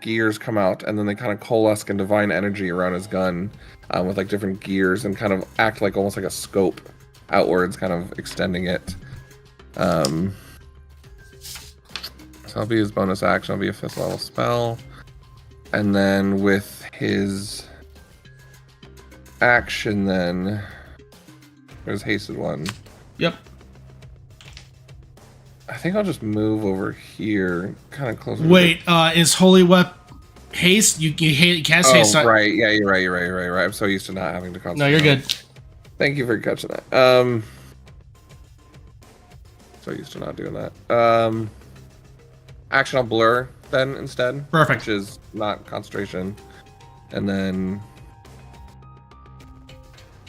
gears come out, and then they kind of coalesce in divine energy around his gun with like different gears and kind of act like almost like a scope outwards, kind of extending it. So that'll be his bonus action. It'll be a 5th level spell. And then with his action then, there's hasted one. yep. I think I'll just move over here, kind of closer. Wait, is Holy Weapon haste? You cast Oh, haste. right. Yeah, you're right. I'm so used to not having to concentrate. No, you're good. Thank you for catching that. So used to not doing that. Action on blur then instead. Perfect. Which is not concentration. And then...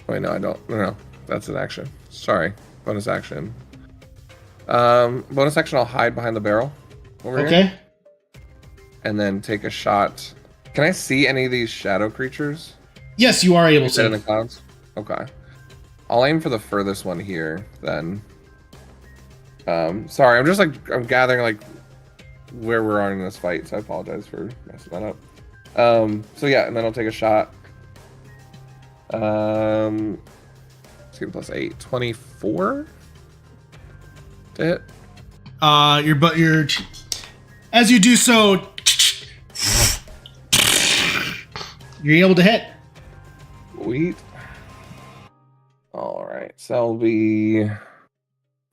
Wait, no, I don't. No, that's an action. Sorry. Bonus action. Bonus action, I'll hide behind the barrel. Over Okay. Here. And then take a shot. Can I see any of these shadow creatures? Yes, you are able In the to. clouds? Okay. I'll aim for the furthest one here, then. Sorry, I'm just like, I'm gathering like where we're in this fight, so I apologize for messing that up. So yeah, and then I'll take a shot. Let's get +8. 24 to hit. Your as you do so, you're able to hit. Sweet. All right, so that'll be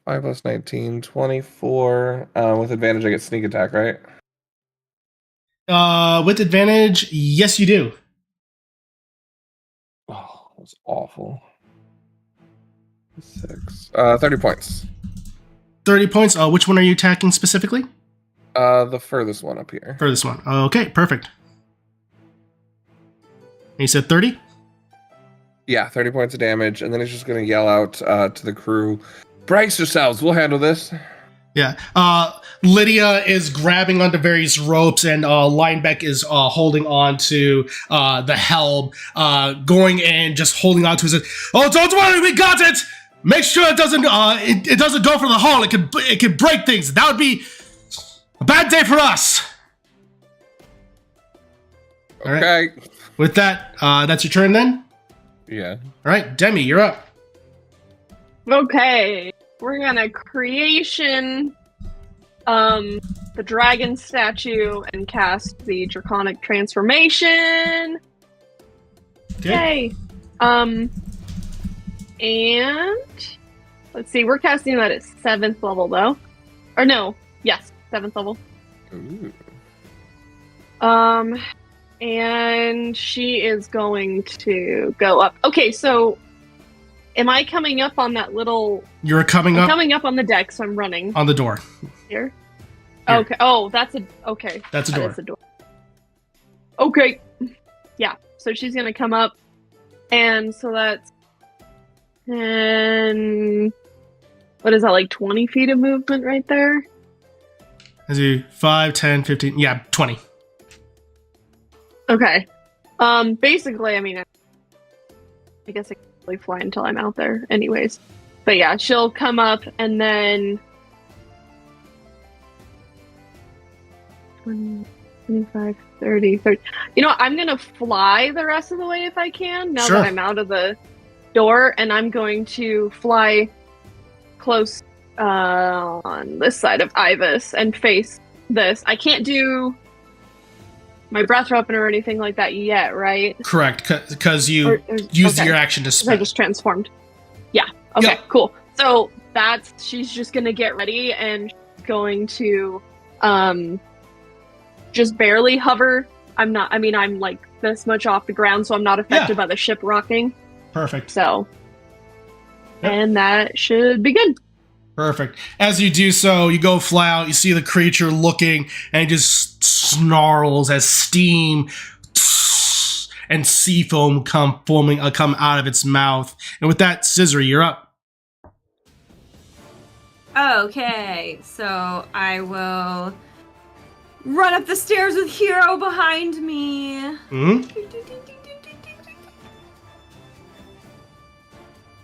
5 + 19, 24. With advantage, I get sneak attack, right? With advantage, yes, you do. Oh, that's awful. 6. 30 points. 30 points. Which one are you attacking specifically? The furthest one up here. For this one. Okay, perfect. You said 30? Yeah, 30 points of damage, and then he's just gonna yell out to the crew, "Brace yourselves, we'll handle this." Yeah. Lydia is grabbing onto various ropes, and Linebeck is holding on to the helm, going in, just holding on to his. Oh, don't worry, we got it. Make sure it doesn't it doesn't go for the hull. It could break things. That would be a bad day for us. All right. Okay. With that, that's your turn then. Yeah. All right, Demi, you're up. Okay, we're gonna creation the dragon statue and cast the draconic transformation. Okay. Yay! And let's see, we're casting that at 7th level though. Or no, yes, 7th level. Ooh. And she is going to go up. Okay, so am I coming up on that little... You're coming I'm up coming up on the deck, so I'm running. on the door. Here? Here. Okay. Oh, that's a... Okay. That's a That door. is a door. Okay. Yeah, so she's going to come up. And so that's... 10... What is that, like 20 feet of movement right there? As you 5, 10, 15. Yeah, 20. Okay. Basically, I mean, I guess I can really fly until I'm out there anyways. But yeah, she'll come up and then 20, 25, 30, 30. You know what? I'm going to fly the rest of the way if I can, now Sure. that I'm out of the door, and I'm going to fly close on this side of Ibis and face this. I can't do my breath weapon or anything like that yet, right? Correct, because you used your action to I spend. just transformed. Yeah. Okay. Yep. Cool. So she's just gonna get ready and going to just barely hover. I'm like this much off the ground, so I'm not affected by the ship rocking. Perfect. So, Yep. and that should be good. Perfect. As you do so, you go fly out, you see the creature looking, and it just snarls as steam and sea foam come out of its mouth. And with that, Scissory, you're up. Okay, so I will run up the stairs with Hero behind me. Hmm.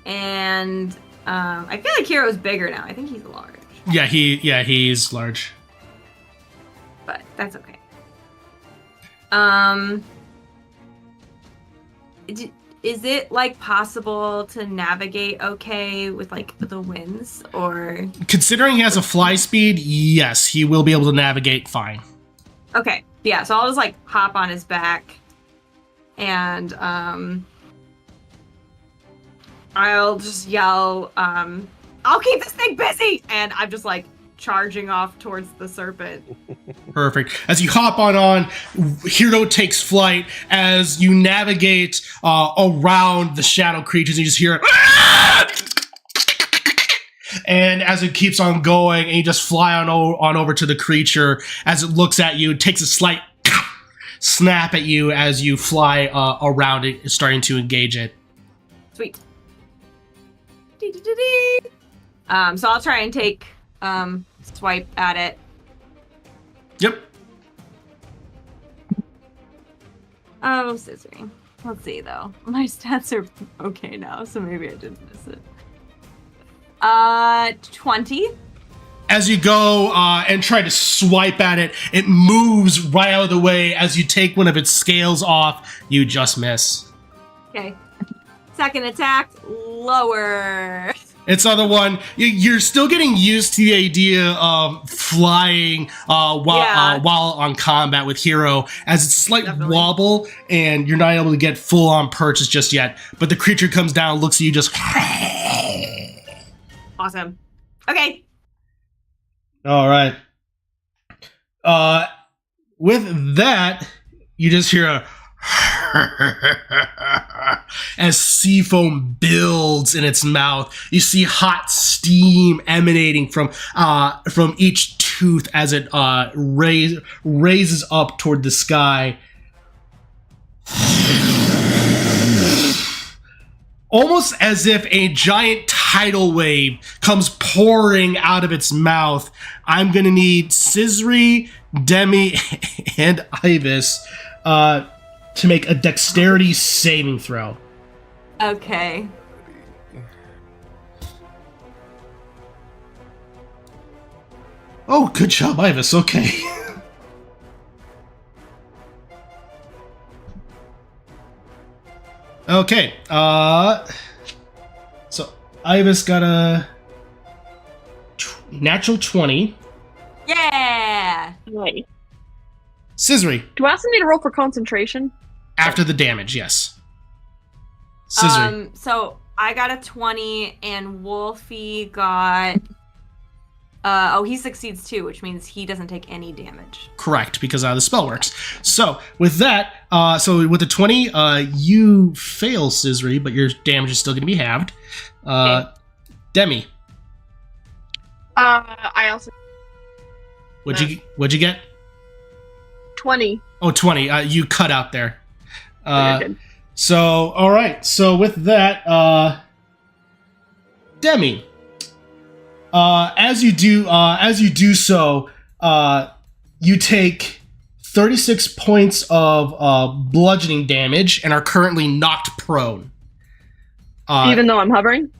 And I feel like Hero's bigger now. I think he's large, Yeah, he's large. but that's okay. Is it like possible to navigate okay with like the winds, or? Considering he has a fly speed, yes, he will be able to navigate fine. Okay, yeah. So I'll just like hop on his back, and I'll just yell, "I'll keep this thing busy!" And I'm just like charging off towards the serpent. Perfect. As you hop on, Hero takes flight. As you navigate around the shadow creatures, you just hear And as it keeps on going, and you just fly on over to the creature as it looks at you, takes a slight snap at you as you fly around it, starting to engage it. Sweet. So I'll try and take swipe at it. Yep. Oh, scissoring. Let's see though. My stats are okay now, so maybe I didn't miss it. 20. As you go and try to swipe at it, it moves right out of the way. As you take one of its scales off, you just miss. Okay. Second attack, lower. It's other one. You're still getting used to the idea of flying while on combat with Hero, as it's slight wobble, and you're not able to get full on purchase just yet. But the creature comes down, looks at you, just. Awesome. Okay. All right. With that, you just hear a as sea foam builds in its mouth. You see hot steam emanating from each tooth as it raises up toward the sky. Almost as if a giant tidal wave comes pouring out of its mouth. I'm gonna need Scissory, Demi, and Ibis to make a dexterity saving throw. Okay. Oh, good job, Ibis. Okay. Okay. So Ibis got a natural 20. Yeah. Wait. Scissory. Do I also need to roll for concentration? After the damage, yes. Scissory. So I got a 20 and Wolfie got he succeeds too, which means he doesn't take any damage. Correct, because the spell works. So with that, so with the 20, you fail, Scissory, but your damage is still going to be halved. Okay. Demi, I also what'd you get? 20. Oh, 20. You cut out there. Okay, good. So, all right. So with that, Demi, as you do so, you take 36 points of bludgeoning damage and are currently knocked prone. Even though I'm hovering?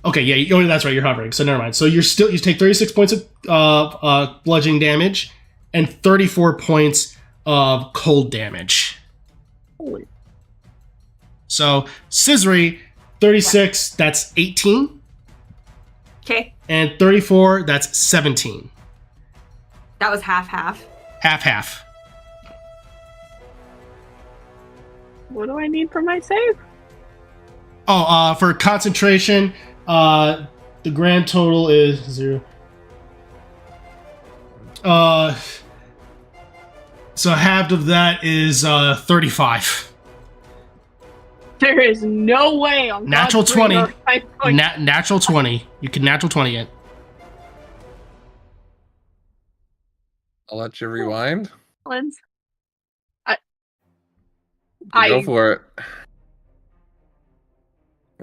Okay, yeah, that's right. You're hovering, so never mind. So you take 36 points of bludgeoning damage and 34 points of cold damage. Holy. So Scissory, 36, that's 18. Okay. And 34, that's 17. That was half. Half. What do I need for my save? Oh, for concentration, the grand total is 0. So halved of that is 35. There is no way on Natural God's green 20. earth I'm going- Natural 20. You can natural 20 it. I'll let you rewind. Lens. Go for it.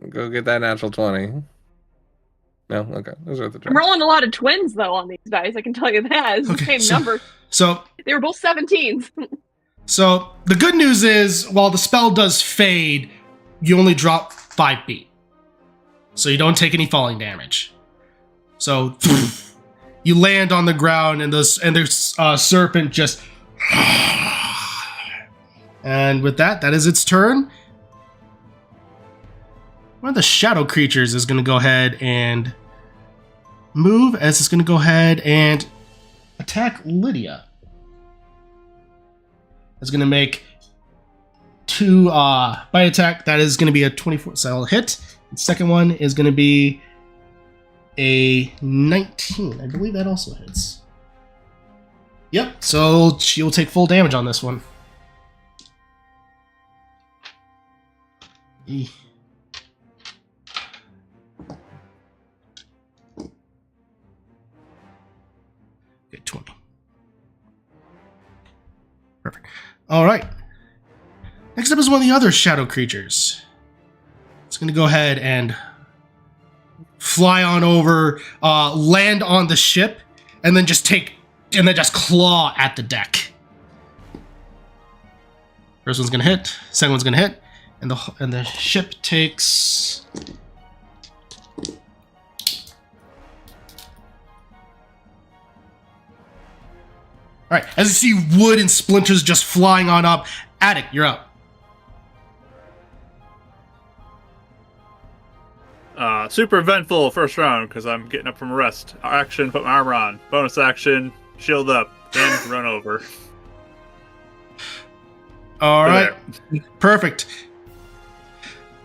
Go get that natural 20. No? Okay. It was worth a try. I'm rolling a lot of twins, though, on these dice. I can tell you that. It's the same number. So They were both 17s. So the good news is, while the spell does fade, you only drop 5 feet. So you don't take any falling damage. So you land on the ground, and the serpent just... And with that is its turn. One of the shadow creatures is going to go ahead and move, as it's going to go ahead and attack Lydia. It's going to make 2 bite attack. That is going to be a 24, so I'll hit. The second one is going to be a 19. I believe that also hits. Yep, so she'll take full damage on this one. Okay, 20. Perfect. All right. Next up is one of the other shadow creatures. It's going to go ahead and fly on over, land on the ship, and then just claw at the deck. First one's going to hit. Second one's going to hit. And the ship takes... All right, as you see wood and splinters just flying on up. Attic, you're up. Super eventful first round because I'm getting up from a rest. Action, put my armor on. Bonus action, shield up, then run over. All right, perfect.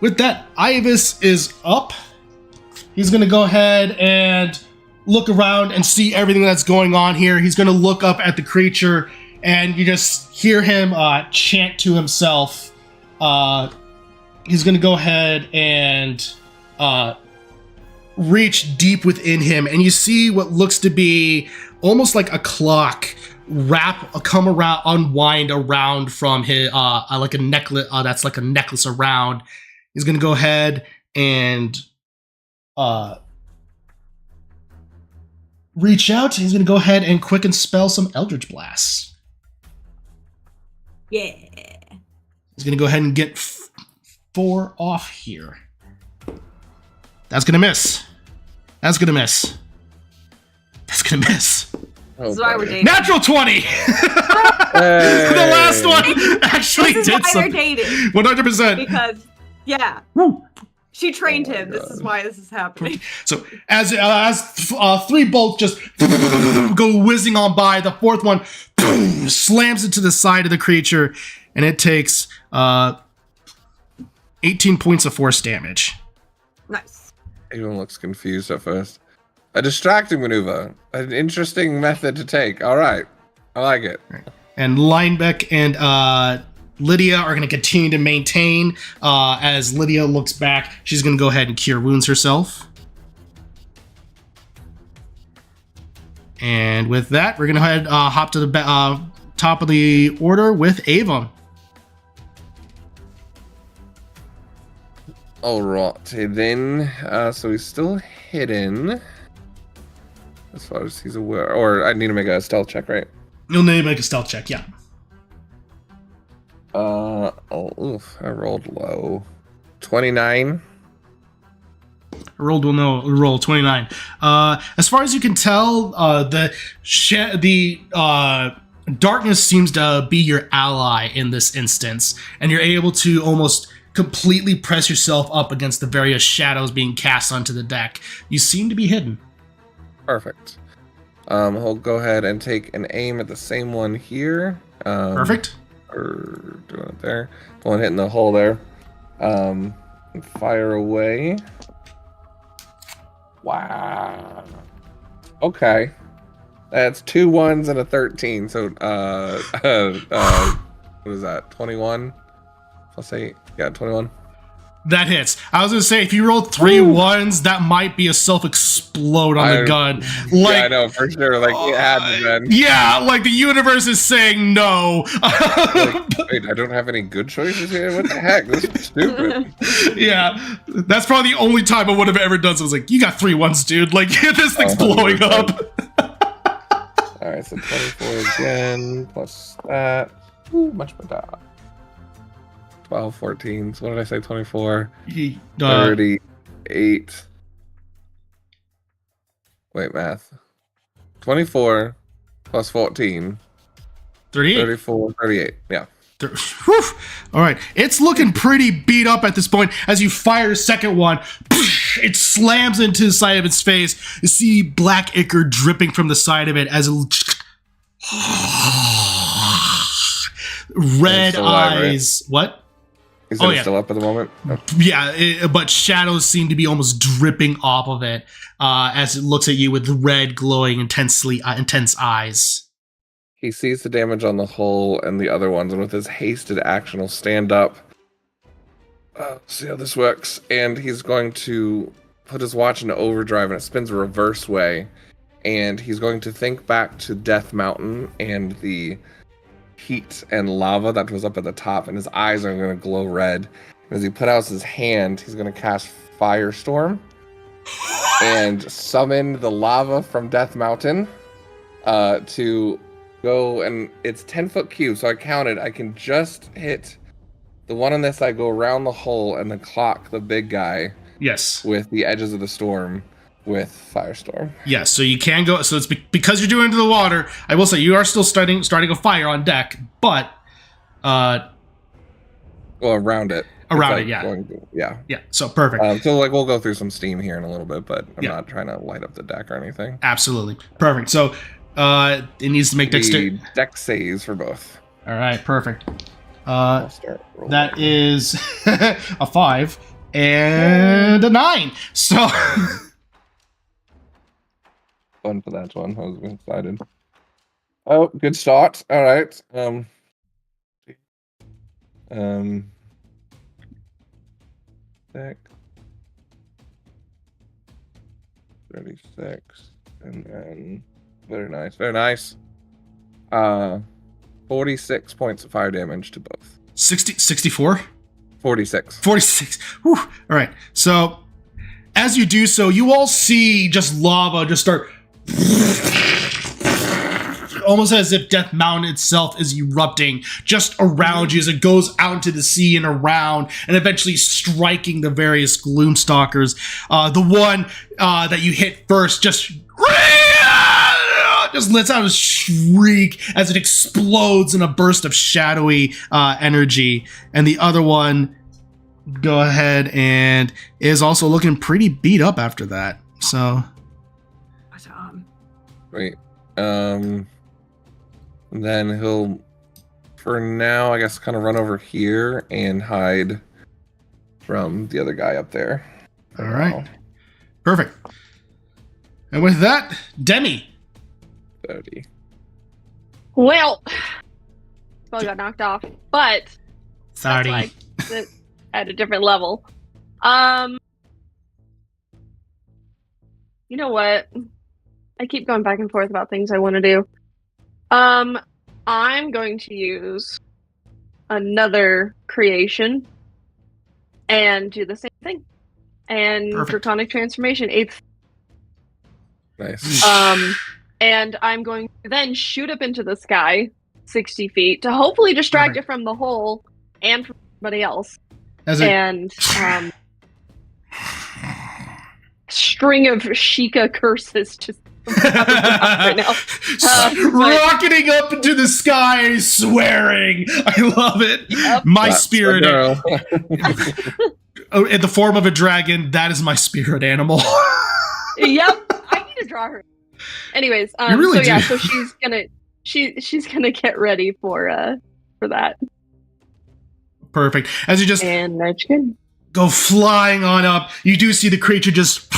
With that, Ivus is up. He's going to go ahead and look around and see everything that's going on here. He's going to look up at the creature, and you just hear him chant to himself. He's going to go ahead and reach deep within him, and you see what looks to be almost like a clock unwind around from his like a necklace. That's like a necklace around. He's going to go ahead and reach out. He's going to go ahead and quicken spell some Eldritch Blasts. Yeah. He's going to go ahead and get 4 off here. That's going to miss. That's going to miss. That's going to miss. This is why we're dating. Natural 20! Hey. The last one actually This is did why something. they're dating. 100%. Because, yeah. Woo. She trained Oh my him. This God. is why this is happening. So as 3 bolts just go whizzing on by, the 4th one slams into the side of the creature, and it takes 18 points of force damage. Nice. Everyone looks confused at first. A distracting maneuver. An interesting method to take. All right. I like it. And Linebeck and Lydia are going to continue to maintain. As Lydia looks back, she's going to go ahead and cure wounds herself. And with that, we're going to go ahead hop to the top of the order with Avon. All right. Then, so he's still hidden. As far as he's aware. Or I need to make a stealth check, right? You'll need to make a stealth check, yeah. I rolled low. 29. Roll 29. As far as you can tell, the darkness seems to be your ally in this instance, and you're able to almost completely press yourself up against the various shadows being cast onto the deck. You seem to be hidden. Perfect. He'll go ahead and take an aim at the same one here. Perfect. Or doing it there. The one hitting the hole there. And fire away. Wow. Okay. That's 2 1s and a 13. So, what is that? 21 plus 8? Yeah, 21. That hits. I was going to say, if you roll 3 1s, that might be a self-explode on the gun. Yeah, I know, for sure. Like, it had to been. Yeah, like the universe is saying no. Like, wait, I don't have any good choices here? What the heck? This is stupid. Yeah, that's probably the only time I would have ever done so. I was like, you got 3 1s, dude. Like, this thing's blowing up. Alright, so 24 again, plus that. Ooh, much better. 12, 14. So what did I say? 24, 38. Wait, math. 24 plus 14. 38. 34, 38. Yeah. Whew. All right, it's looking pretty beat up at this point. As you fire a second one, it slams into the side of its face. You see black ichor dripping from the side of it as it red still alive, eyes. right? What? Is it still up at the moment? Oh. Yeah, but shadows seem to be almost dripping off of it as it looks at you with red, glowing, intense eyes. He sees the damage on the hull and the other ones, and with his hasted action, will stand up. See how this works. And he's going to put his watch into overdrive, and it spins a reverse way. and he's going to think back to Death Mountain and the heat and lava that was up at the top, and his eyes are going to glow red. And as he put out his hand, he's going to cast Firestorm and summon the lava from Death Mountain to go, and it's 10-foot cube, so I counted. I can just hit the one on this side, go around the hole, and then clock the big guy. Yes. With the edges of the storm with Firestorm. Yes, so you can go. So it's because you're doing into the water. I will say you are still starting a fire on deck, but well, around it. Around it, yeah. Yeah, so perfect. So like we'll go through some steam here in a little bit, but I'm not trying to light up the deck or anything. Absolutely. Perfect. So it needs to make dexterity. Deck saves for both. All right, perfect. That is a 5 and a 9. So fun for that one. I was excited. Oh, good start. All right. 36, and then very nice. 46 points of fire damage to both. 64? 46. 46. Whew. All right. So as you do so, you all see just lava just start almost as if Death Mountain itself is erupting just around you as it goes out into the sea and around, and eventually striking the various Gloomstalkers. The one that you hit first just lets out a shriek as it explodes in a burst of shadowy energy, and the other one go ahead and is also looking pretty beat up after that. So wait, then he'll, for now, I guess, kind of run over here and hide from the other guy up there. All right. Perfect. And with that, Demi. 30. Well, spell got knocked off, but 30. That's like at a different level. You know what? I keep going back and forth about things I want to do. I'm going to use another creation and do the same thing. And Perfect. Draconic Transformation, 8th. Nice. And I'm going to then shoot up into the sky 60 feet to hopefully distract Perfect. it from the hole and from everybody else. And string of Sheikah curses just right now. Rocketing up into the sky, swearing. I love it. Yep. My That's spirit. a In the form of a dragon, that is my spirit animal. Yep. I need to draw her. Anyways, You really do. so she's gonna get ready for that. Perfect. As you just And that's good. go flying on up, you do see the creature just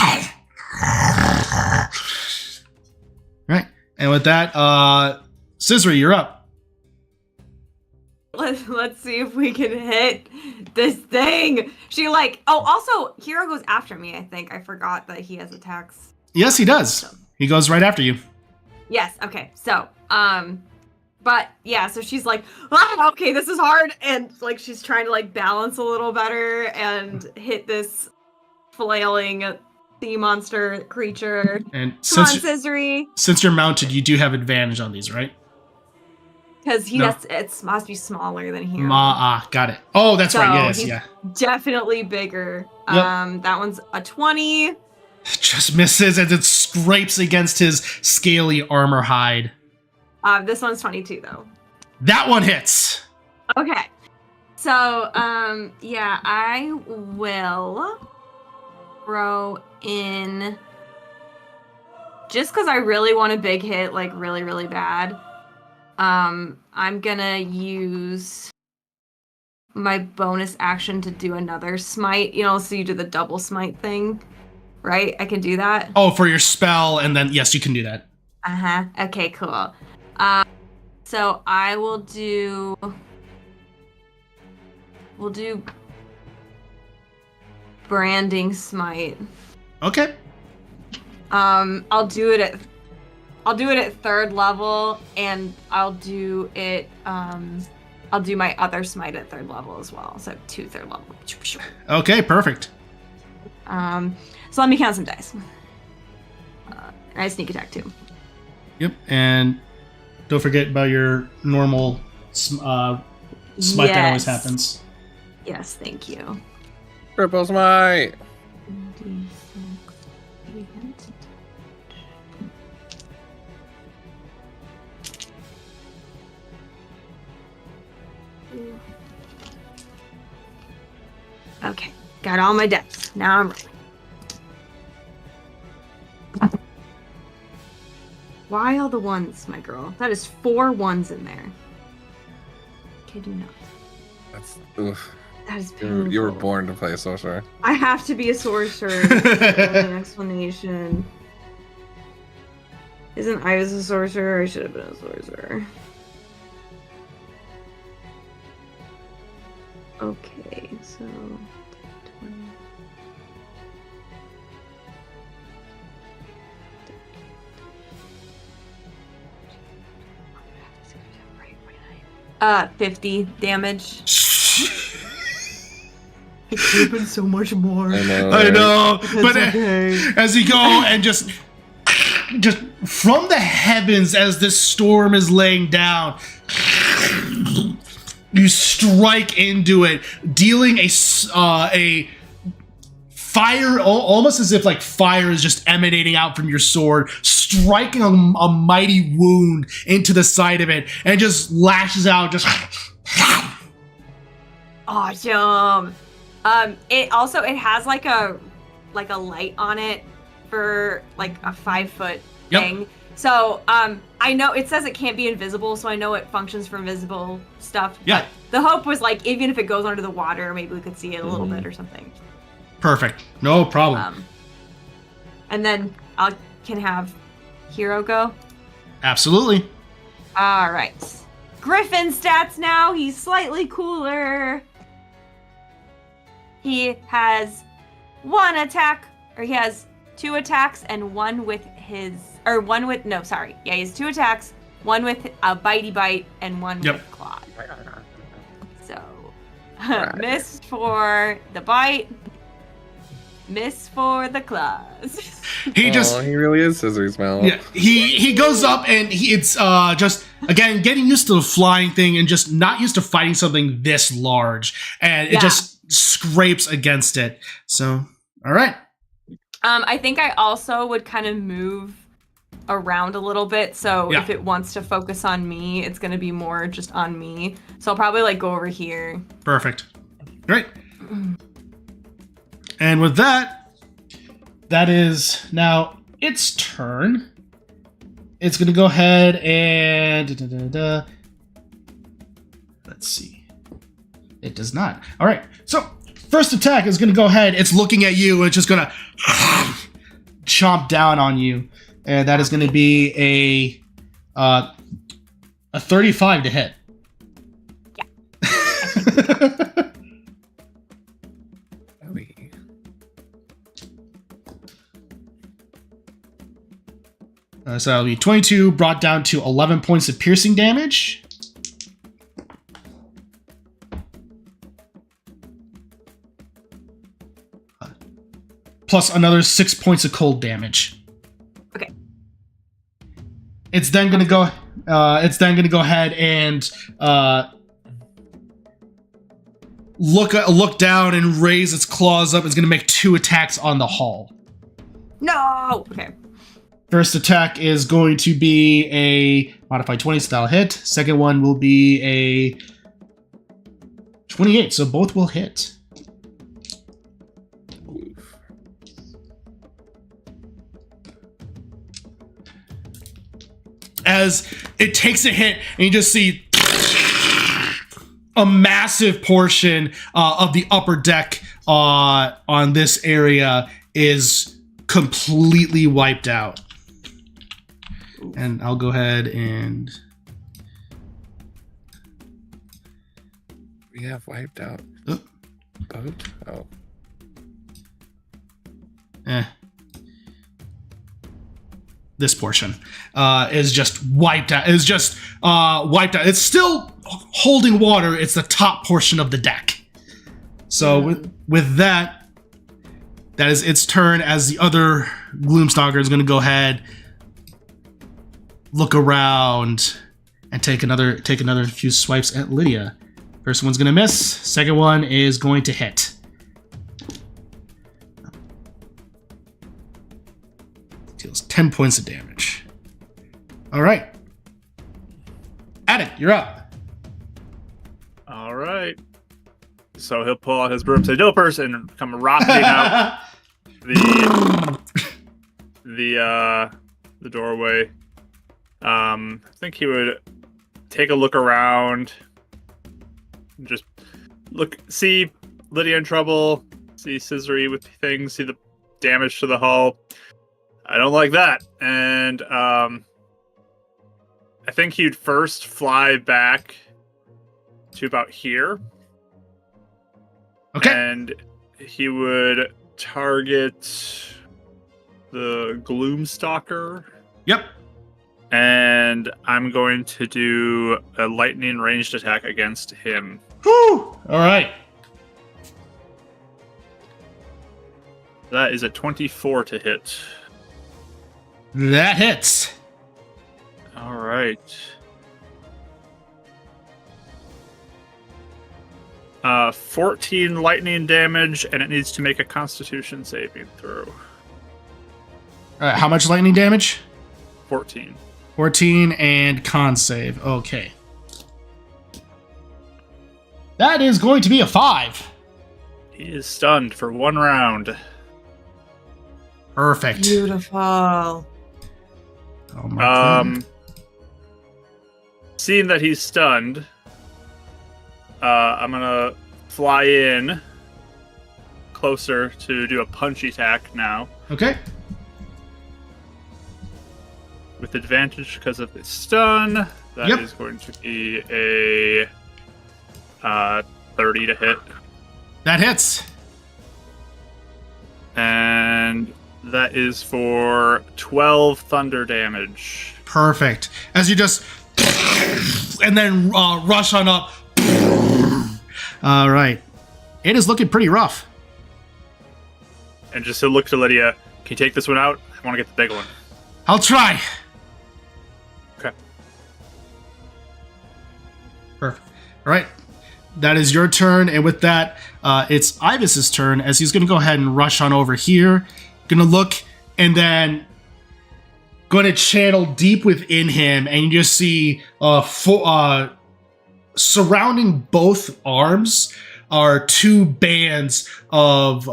right. And with that, Scissory, you're up. Let's see if we can hit this thing. Also, Hero goes after me, I think. I forgot that he has attacks. Yes, he does. He goes right after you. Yes, okay. So, but yeah, so she's like, okay, this is hard. And like, she's trying to like balance a little better and hit this flailing sea monster creature. And Come on, Scissory. since you're mounted, you do have advantage on these, right? Because it must be smaller than Hero. Got it. Oh, that's So right. Yes, he's yeah. definitely bigger. Yep. That one's a 20. Just misses as it scrapes against his scaly armor hide. This one's 22 though. That one hits. Okay. So, yeah, I will throw in, just because I really want a big hit, like really, really bad. I'm gonna use my bonus action to do another smite. So you do the double smite thing, right? I can do that. Oh, for your spell, and then yes, you can do that. Okay, cool. So I will do. We'll do branding smite. Okay. I'll do it at I'll do it at 3rd level, and I'll do it. I'll do my other smite at 3rd level as well. So 2 3rd level. Okay, perfect. So let me count some dice. And I sneak attack too. Yep, and don't forget about your normal smite that always happens. Yes, thank you. Triple smite. Okay, got all my dice. Now I'm rolling. Why all the ones, my girl? That is 4 ones in there. Kid you not. That's oof. That is painful. You were born to play a sorcerer. I have to be a sorcerer. That's an explanation. Isn't I was a sorcerer? I should have been a sorcerer. Okay, so 20. Uh, 50 damage. It could have been so much more. I know, but okay. as you go and just from the heavens as this storm is laying down, you strike into it, dealing a fire, almost as if like fire is just emanating out from your sword, striking a mighty wound into the side of it, and just lashes out, just. Awesome. It has like a light on it for like a 5-foot thing. So I know it says it can't be invisible, so I know it functions for invisible stuff. Yeah. But the hope was like even if it goes under the water, maybe we could see it a little bit or something. Perfect. No problem. And then I can have Hero go. Absolutely. All right. Griffin stats now. He's slightly cooler. He has he has 2 attacks and one with he has 2 attacks, one with a bitey bite and one with claw. So, miss for the bite, miss for the claws. He really is scissory smell. Yeah, he goes up and it's just again getting used to the flying thing and just not used to fighting something this large, and it just scrapes against it. So, all right. I think I also would kind of move around a little bit. So if it wants to focus on me, it's going to be more just on me. So I'll probably like go over here. Perfect. Great. And with that is now its turn. It's going to go ahead and let's see. It does not. All right. So first attack is going to go ahead. It's looking at you. And it's just going to chomp down on you. And that is going to be a 35 to hit. So that'll be 22 brought down to 11 points of piercing damage. Plus another 6 points of cold damage. Okay. It's then gonna go. Go ahead and look down and raise its claws up. It's gonna make 2 attacks on the hull. No. Okay. First attack is going to be a modified 20, so that'll hit. Second one will be a 28, so both will hit. As it takes a hit, and you just see a massive portion of the upper deck on this area is completely wiped out. And I'll go ahead and... We have wiped out. Boat? Oh. this portion is just wiped out. Is just wiped out. It's still holding water. It's the top portion of the deck. So with that is its turn. As the other Gloomstalker is going to go ahead, look around, and take another few swipes at Lydia. First one's going to miss. Second one is going to hit. Deals 10 points of damage. All right. Attic, you're up. All right. So he'll pull out his broomstick dopers and come rocketing out the doorway. I think he would take a look around, just see Lydia in trouble, see Scissory with things, see the damage to the hull. I don't like that. And I think he'd first fly back to about here. Okay. And he would target the Gloomstalker. Yep. And I'm going to do a lightning ranged attack against him. Whew. All right. That is a 24 to hit. That hits. All right. 14 lightning damage, and it needs to make a Constitution saving throw. All right, how much lightning damage? 14. 14 and con save. Okay. That is going to be a 5. He is stunned for 1 round. Perfect. Beautiful. Oh my God. Seeing that he's stunned, I'm gonna fly in closer to do a punch attack now. Okay. With advantage because of the stun. That is going to be a 30 to hit. That hits. And that is for 12 thunder damage. Perfect. As you just and then rush on up. All right. It is looking pretty rough. And just to look to Lydia, can you take this one out? I want to get the big one. I'll try. Okay. Perfect. All right. That is your turn. And with that, it's Ibis's turn, as he's going to go ahead and rush on over here. Going to look and then going to channel deep within him. And you just see surrounding both arms are 2 bands of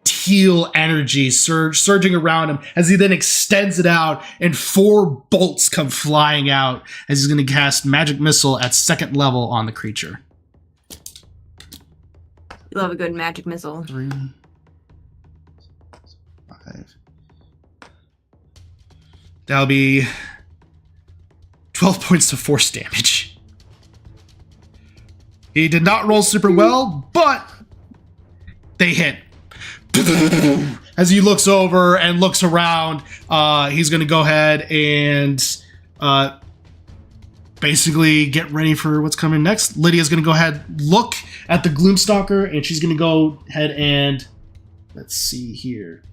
teal energy surging around him, as he then extends it out and 4 bolts come flying out as he's going to cast Magic Missile at 2nd level on the creature. Love a good magic missile. 3, 5. That'll be 12 points of force damage. He did not roll super well, but they hit. As he looks over and looks around, he's going to go ahead and basically get ready for what's coming next. Lydia's going to go ahead, look at the Gloomstalker, and she's going to go ahead and, let's see here.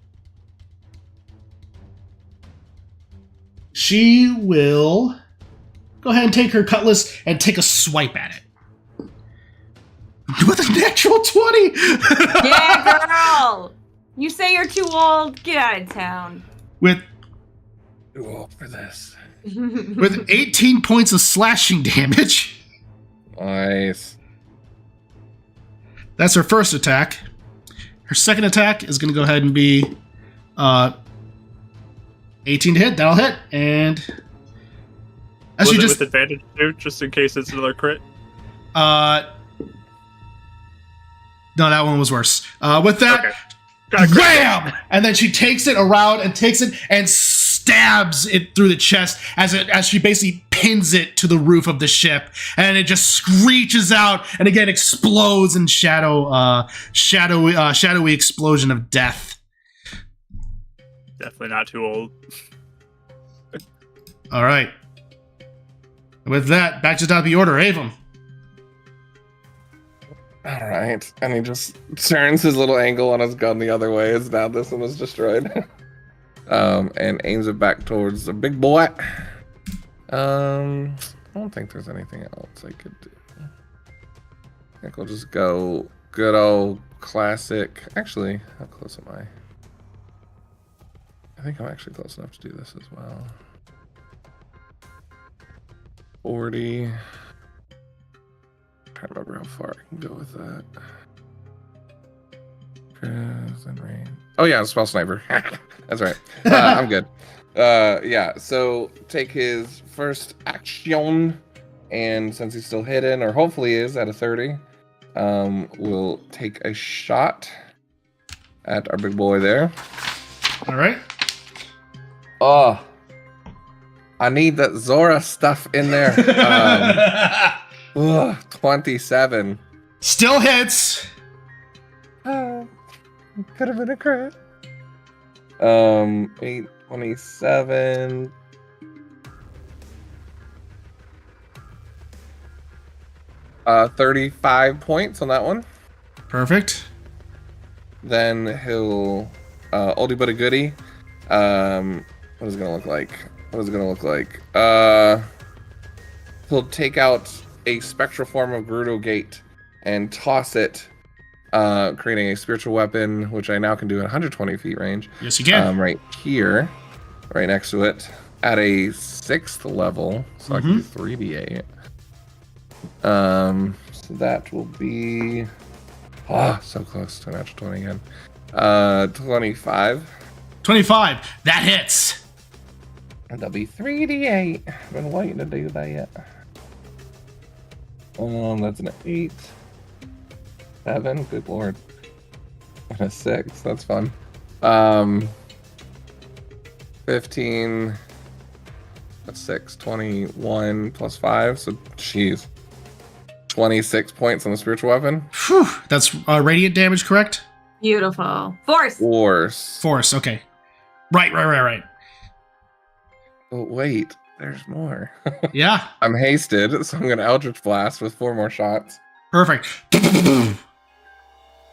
She will go ahead and take her cutlass and take a swipe at it. With a natural 20! Yeah, girl! You say you're too old, get out of town. With Too old for this. with 18 points of slashing damage. Nice. That's her first attack. Her second attack is going to go ahead and be 18 to hit. That'll hit. And as Was you it just with advantage too, just in case it's another crit? no, that one was worse. With that, Okay. wham! And then she takes it around and takes it and stabs it through the chest as she basically pins it to the roof of the ship, and it just screeches out and again explodes in shadowy explosion of death. Definitely not too old. All right. With that, back to the top of the order, Avon. All right, and he just turns his little angle on his gun the other way as now this one was destroyed. And aims it back towards the big boy. I don't think there's anything else I could do. I think we'll just go good old classic. Actually, how close am I? I think I'm actually close enough to do this as well. 40. I can't remember how far I can go with that. Prison rain. Oh yeah, spell sniper. That's right. I'm good. Yeah. So take his first action, and since he's still hidden, or hopefully is at a 30, we'll take a shot at our big boy there. All right. Oh, I need that Zora stuff in there. 27. Still hits. Could have been a crit. 8, 27. 35 points on that one. Perfect. Then he'll oldie but a goodie. What is it gonna look like? What is it gonna look like? He'll take out a spectral form of Gerudo Gate and toss it, creating a spiritual weapon, which I now can do at 120 feet range. Yes, you can. Right here, right next to it, at a 6th level, so I can do 3d8. So that will be so close to a natural 20 again. 25. 25. That hits. And that'll be 3d8. I've been waiting to do that. That's an 8. 7, good lord. And a 6, that's fun. 15. That's 6. 21 plus 5, so jeez. 26 points on the spiritual weapon. Whew. That's radiant damage, correct? Beautiful. Force. Force, okay. Right. Oh, wait, there's more. Yeah. I'm hasted, so I'm going to Eldritch Blast with 4 more shots. Perfect.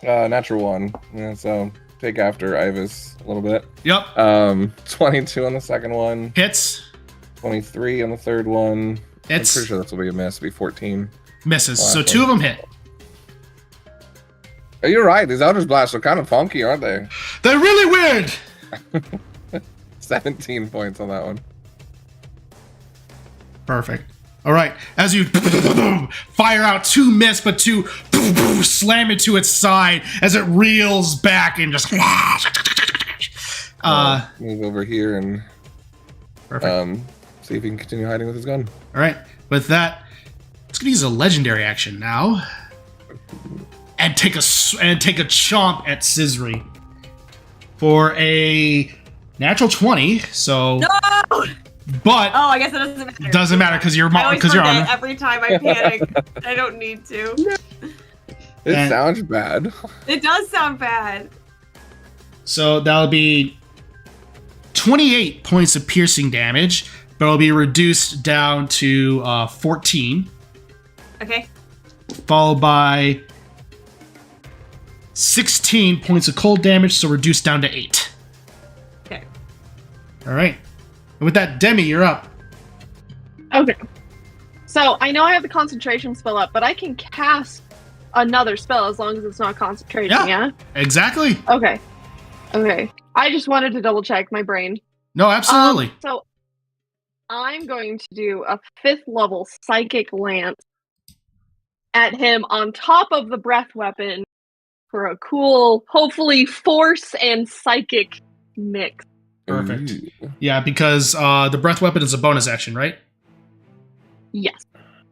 Natural 1. Yeah, so take after Ivis a little bit. Yep. 22 on the second one. Hits. 23 on the third one. Hits. I'm pretty sure this will be a miss. It'll be 14. Misses. Last So 2 one. of them hit. Oh, you're right. These Eldritch Blasts are kind of funky, aren't they? They're really weird. 17 points on that one. Perfect. All right. As you fire out 2 miss, but 2 slam into its side as it reels back and just. Move over here and Perfect. see if he can continue hiding with his gun. All right. With that, it's gonna use a legendary action now, and take a chomp at Scissory for a natural 20. So, No! but Oh, I guess it doesn't matter. doesn't matter because you're I always because you're forget on. every time I panic. I don't need to. It And- sounds bad. It does sound bad. So that'll be 28 points of piercing damage, but it'll be reduced down to 14, Okay. followed by 16 points of cold damage, so reduced down to 8. Okay. All right. And with that, Demi, you're up. Okay. So I know I have the concentration spell up, but I can cast another spell as long as it's not concentrating, yeah? Exactly. Okay. I just wanted to double check my brain. No, absolutely. So I'm going to do a 5th level psychic lance at him on top of the breath weapon for a cool, hopefully force and psychic mix. Perfect. Ooh. Yeah, because the breath weapon is a bonus action, right? Yes.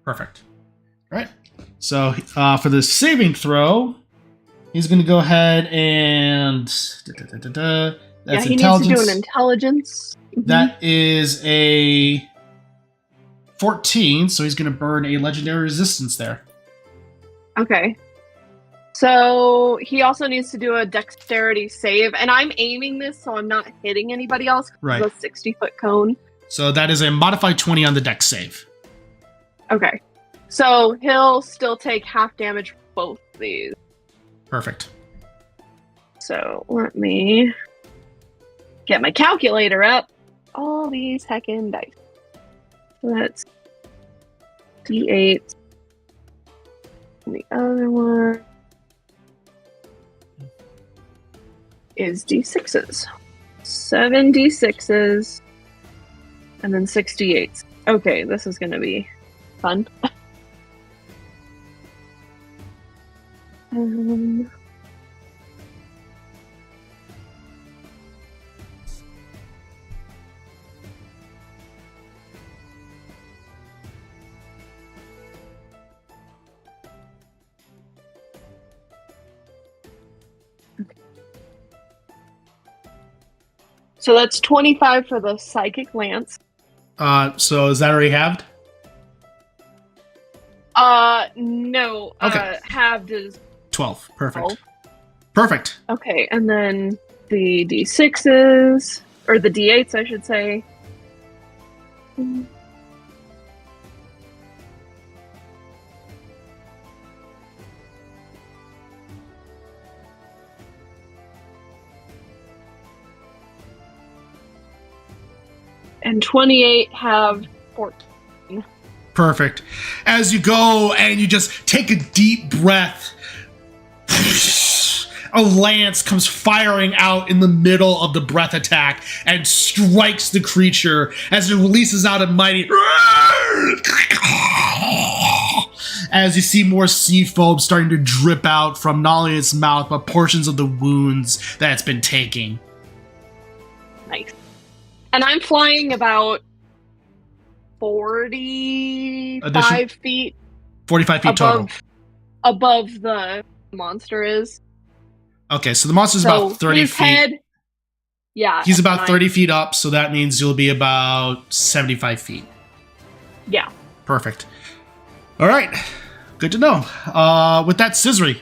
Perfect. All right. So for the saving throw, he's going to go ahead and that's He intelligence. needs to do an intelligence. That is a 14, so he's going to burn a legendary resistance there. Okay. So he also needs to do a dexterity save, and I'm aiming this so I'm not hitting anybody else. 'Cause Right. It's a 60-foot cone. So that is a modified 20 on the dex save. Okay. So he'll still take half damage for both of these. Perfect. So let me get my calculator up. All these heckin' dice. So that's D8. And the other one is D6s. 7 D6s. And then 6 D8s. Okay, this is gonna be fun. So that's 25 for the Psychic Lance. So is that already halved? No. Okay. Halved is 12. Perfect. 12. Perfect. Okay, and then the D6s, or the D8s, I should say. And 28 have 14. Perfect. As you go and you just take a deep breath, a lance comes firing out in the middle of the breath attack and strikes the creature as it releases out a mighty as you see more sea foam starting to drip out from not only its mouth but portions of the wounds that it's been taking. Nice. And I'm flying about 45 feet 45 feet total. Above the monster is. Okay, so the monster's about 30 his feet. Head, yeah. He's about 30 feet up, so that means you'll be about 75 feet. Yeah. Perfect. All right. Good to know. With that, Scissory.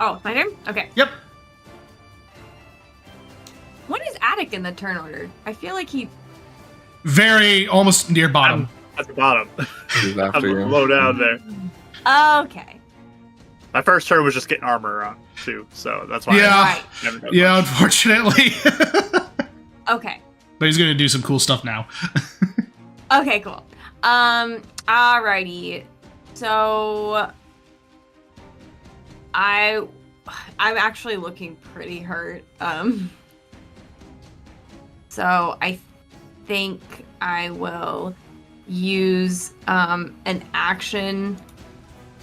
Oh, my turn? Okay. Yep. When is Attic in the turn order? I feel like he... Very almost near bottom. At the bottom. He's I'm after you. low down there. Okay. My first turn was just getting armor on too, so that's why. Yeah. Right. I never done Yeah, much. unfortunately. Okay. But he's gonna do some cool stuff now. Okay, cool. Alrighty. So I'm actually looking pretty hurt. So I think I will use an action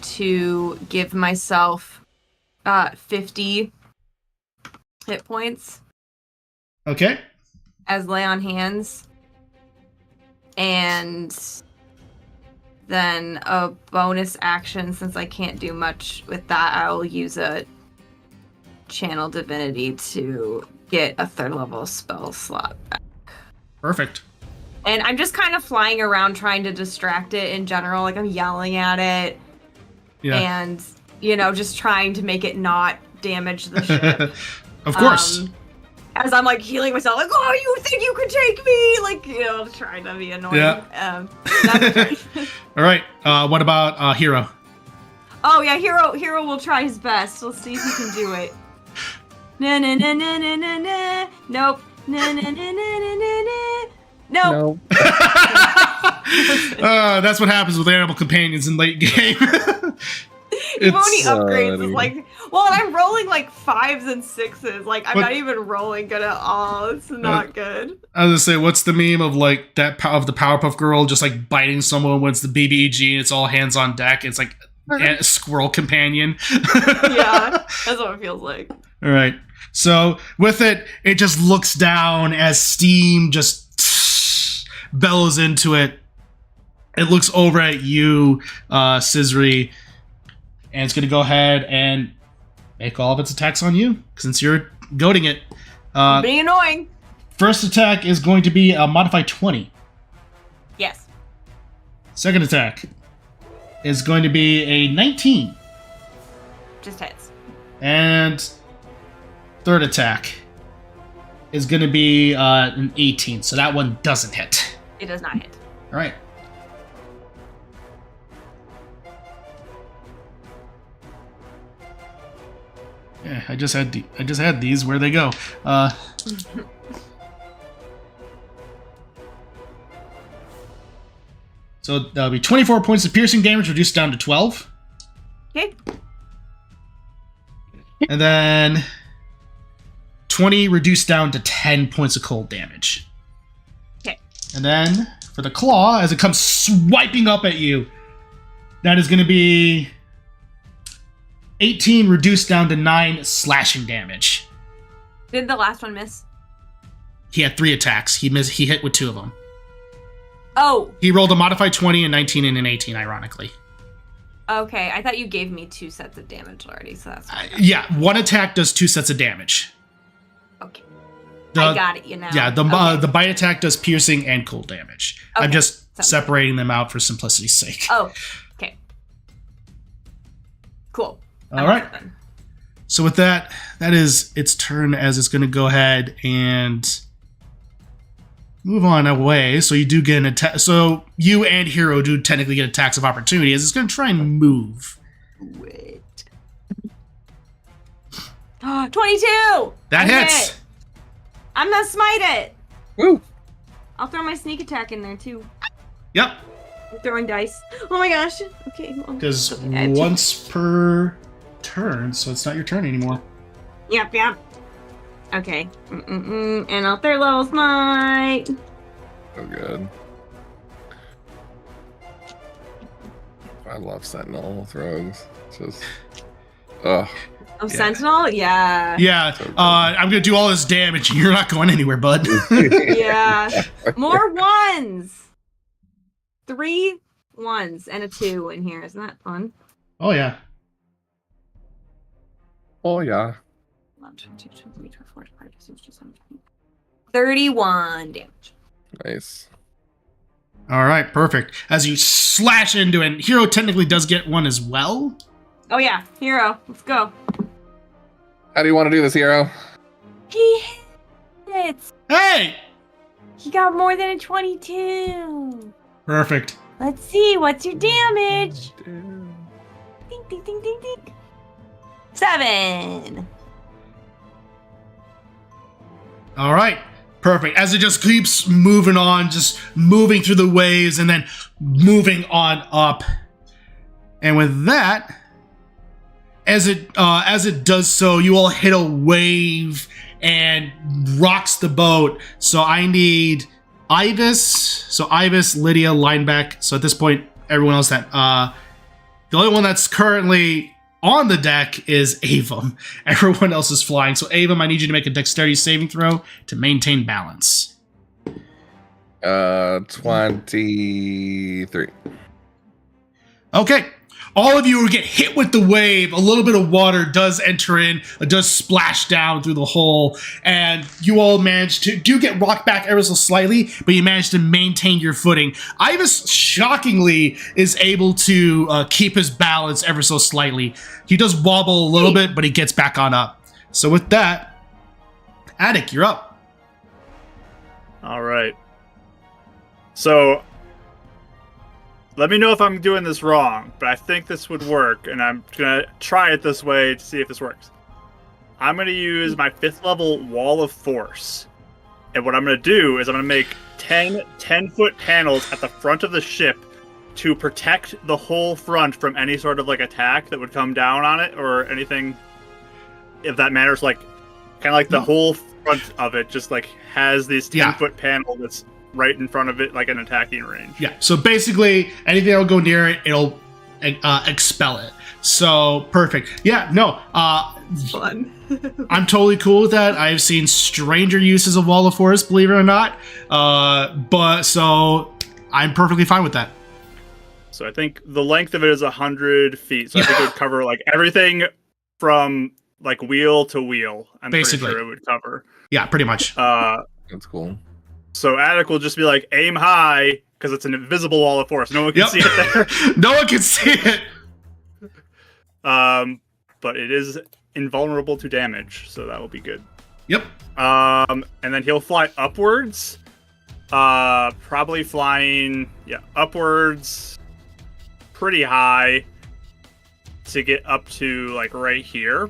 to give myself 50 hit points Okay. as lay on hands. And then a bonus action, since I can't do much with that, I'll use a channel divinity to get a 3rd level spell slot back. Perfect. And I'm just kind of flying around trying to distract it in general. Like, I'm yelling at it. Yeah. And, you know, just trying to make it not damage the ship. Of course. As I'm, like, healing myself. Like, oh, you think you could take me? Like, you know, trying to be annoying. Yeah. That's right. All right. What about Hero? Oh, yeah, Hero will try his best. Let's see if he can do it. Na na na na na na na. Nope. Na na na na na na na. Nope. No. That's what happens with animal companions in late game. Even when he It's, upgrades, it's like, well, and I'm rolling like 5s and 6s. Like, I'm But- not even rolling good at all. It's not good. I was gonna say, what's the meme of like that of the Powerpuff Girl just like biting someone when it's the BBEG and it's all hands on deck? It's like a squirrel companion. Yeah, that's what it feels like. All right. So with it, it just looks down as steam just bellows into it. It looks over at you, Scissory, and it's going to go ahead and make all of its attacks on you since you're goading it. Being annoying. First attack is going to be a modified 20. Yes. Second attack is going to be a 19. Just hits. And third attack is going to be an 18, so that one doesn't hit. It does not hit. All right. Yeah, I just had these. Where'd they go? So that'll be 24 points of piercing damage, reduced down to 12. Okay. And then 20 reduced down to 10 points of cold damage. Okay. And then for the claw, as it comes swiping up at you, that is going to be 18 reduced down to 9 slashing damage. Did the last one miss? He had 3 attacks. He hit with 2 of them. Oh. He rolled a modified 20, a 19, and an 18, ironically. Okay, I thought you gave me 2 sets of damage already, so that's yeah, 1 attack does 2 sets of damage. okay. I got it, you know. Yeah, the bite attack does piercing and cold damage. Okay. I'm just Sounds separating them out for simplicity's sake. Oh, okay. Cool. All right. So with that is its turn, as it's going to go ahead and move on away. So you do get an attack. So you and Hero do technically get attacks of opportunity, as it's going to try and move. Wait. 22! That I hits. hit. I'm gonna smite it. Woo! I'll throw my sneak attack in there too. Yep. I'm throwing dice. Oh my gosh. Okay. Because once per turn, so it's not your turn anymore. Yep. Okay. And I'll third level smite. So good. I love Sentinel with rogues. It's just, ugh. Oh, Sentinel? Yeah. Yeah. I'm going to do all this damage, and you're not going anywhere, bud. Yeah. More ones. 3 1s and a 2 in here. Isn't that fun? Oh, yeah. Oh yeah. 31 damage. Nice. All right, perfect. As you slash into it, Hero technically does get one as well. Oh yeah, Hero. Let's go. How do you want to do this, Hero? He hits. Hey! He got more than a 22. Perfect. Let's see. What's your damage? Ding, ding, ding, ding, ding. 7. All right, perfect. As it just keeps moving on, just moving through the waves and then moving on up. And with that, as it does so, you all hit a wave and rocks the boat. So I need Ibis. So Ibis, Lydia, Lineback. So at this point, everyone else that the only one that's currently on the deck is Avum. Everyone else is flying. So Avum, I need you to make a dexterity saving throw to maintain balance. 23. Okay. All of you will get hit with the wave. A little bit of water does enter in, does splash down through the hole, and you all manage to get rocked back ever so slightly, but you manage to maintain your footing. Ibis, shockingly, is able to keep his balance ever so slightly. He does wobble a little bit, but he gets back on up. So with that, Attic, you're up. All right. So, let me know if I'm doing this wrong, but I think this would work, and I'm going to try it this way to see if this works. I'm going to use my 5th level Wall of Force, and what I'm going to do is I'm going to make 10-foot panels at the front of the ship to protect the whole front from any sort of like attack that would come down on it or anything, if that matters. Like, kind of like the whole front of it just like has this 10-foot panel that's right in front of it, like an attacking range. Yeah, so basically, anything that will go near it, it'll expel it. So, perfect. Yeah, no, Fun. I'm totally cool with that. I've seen stranger uses of Wall of Force, believe it or not. But, so, I'm perfectly fine with that. So I think the length of it is 100 feet. So I think it would cover, like, everything from, like, wheel to wheel. I'm Basically. pretty sure it would cover. Yeah, pretty much. That's cool. So Attic will just be like, aim high, because it's an invisible wall of force. No one can see it there. No one can see it. But it is invulnerable to damage, so that will be good. Yep. And then he'll fly upwards. Probably flying, upwards pretty high to get up to, like, right here.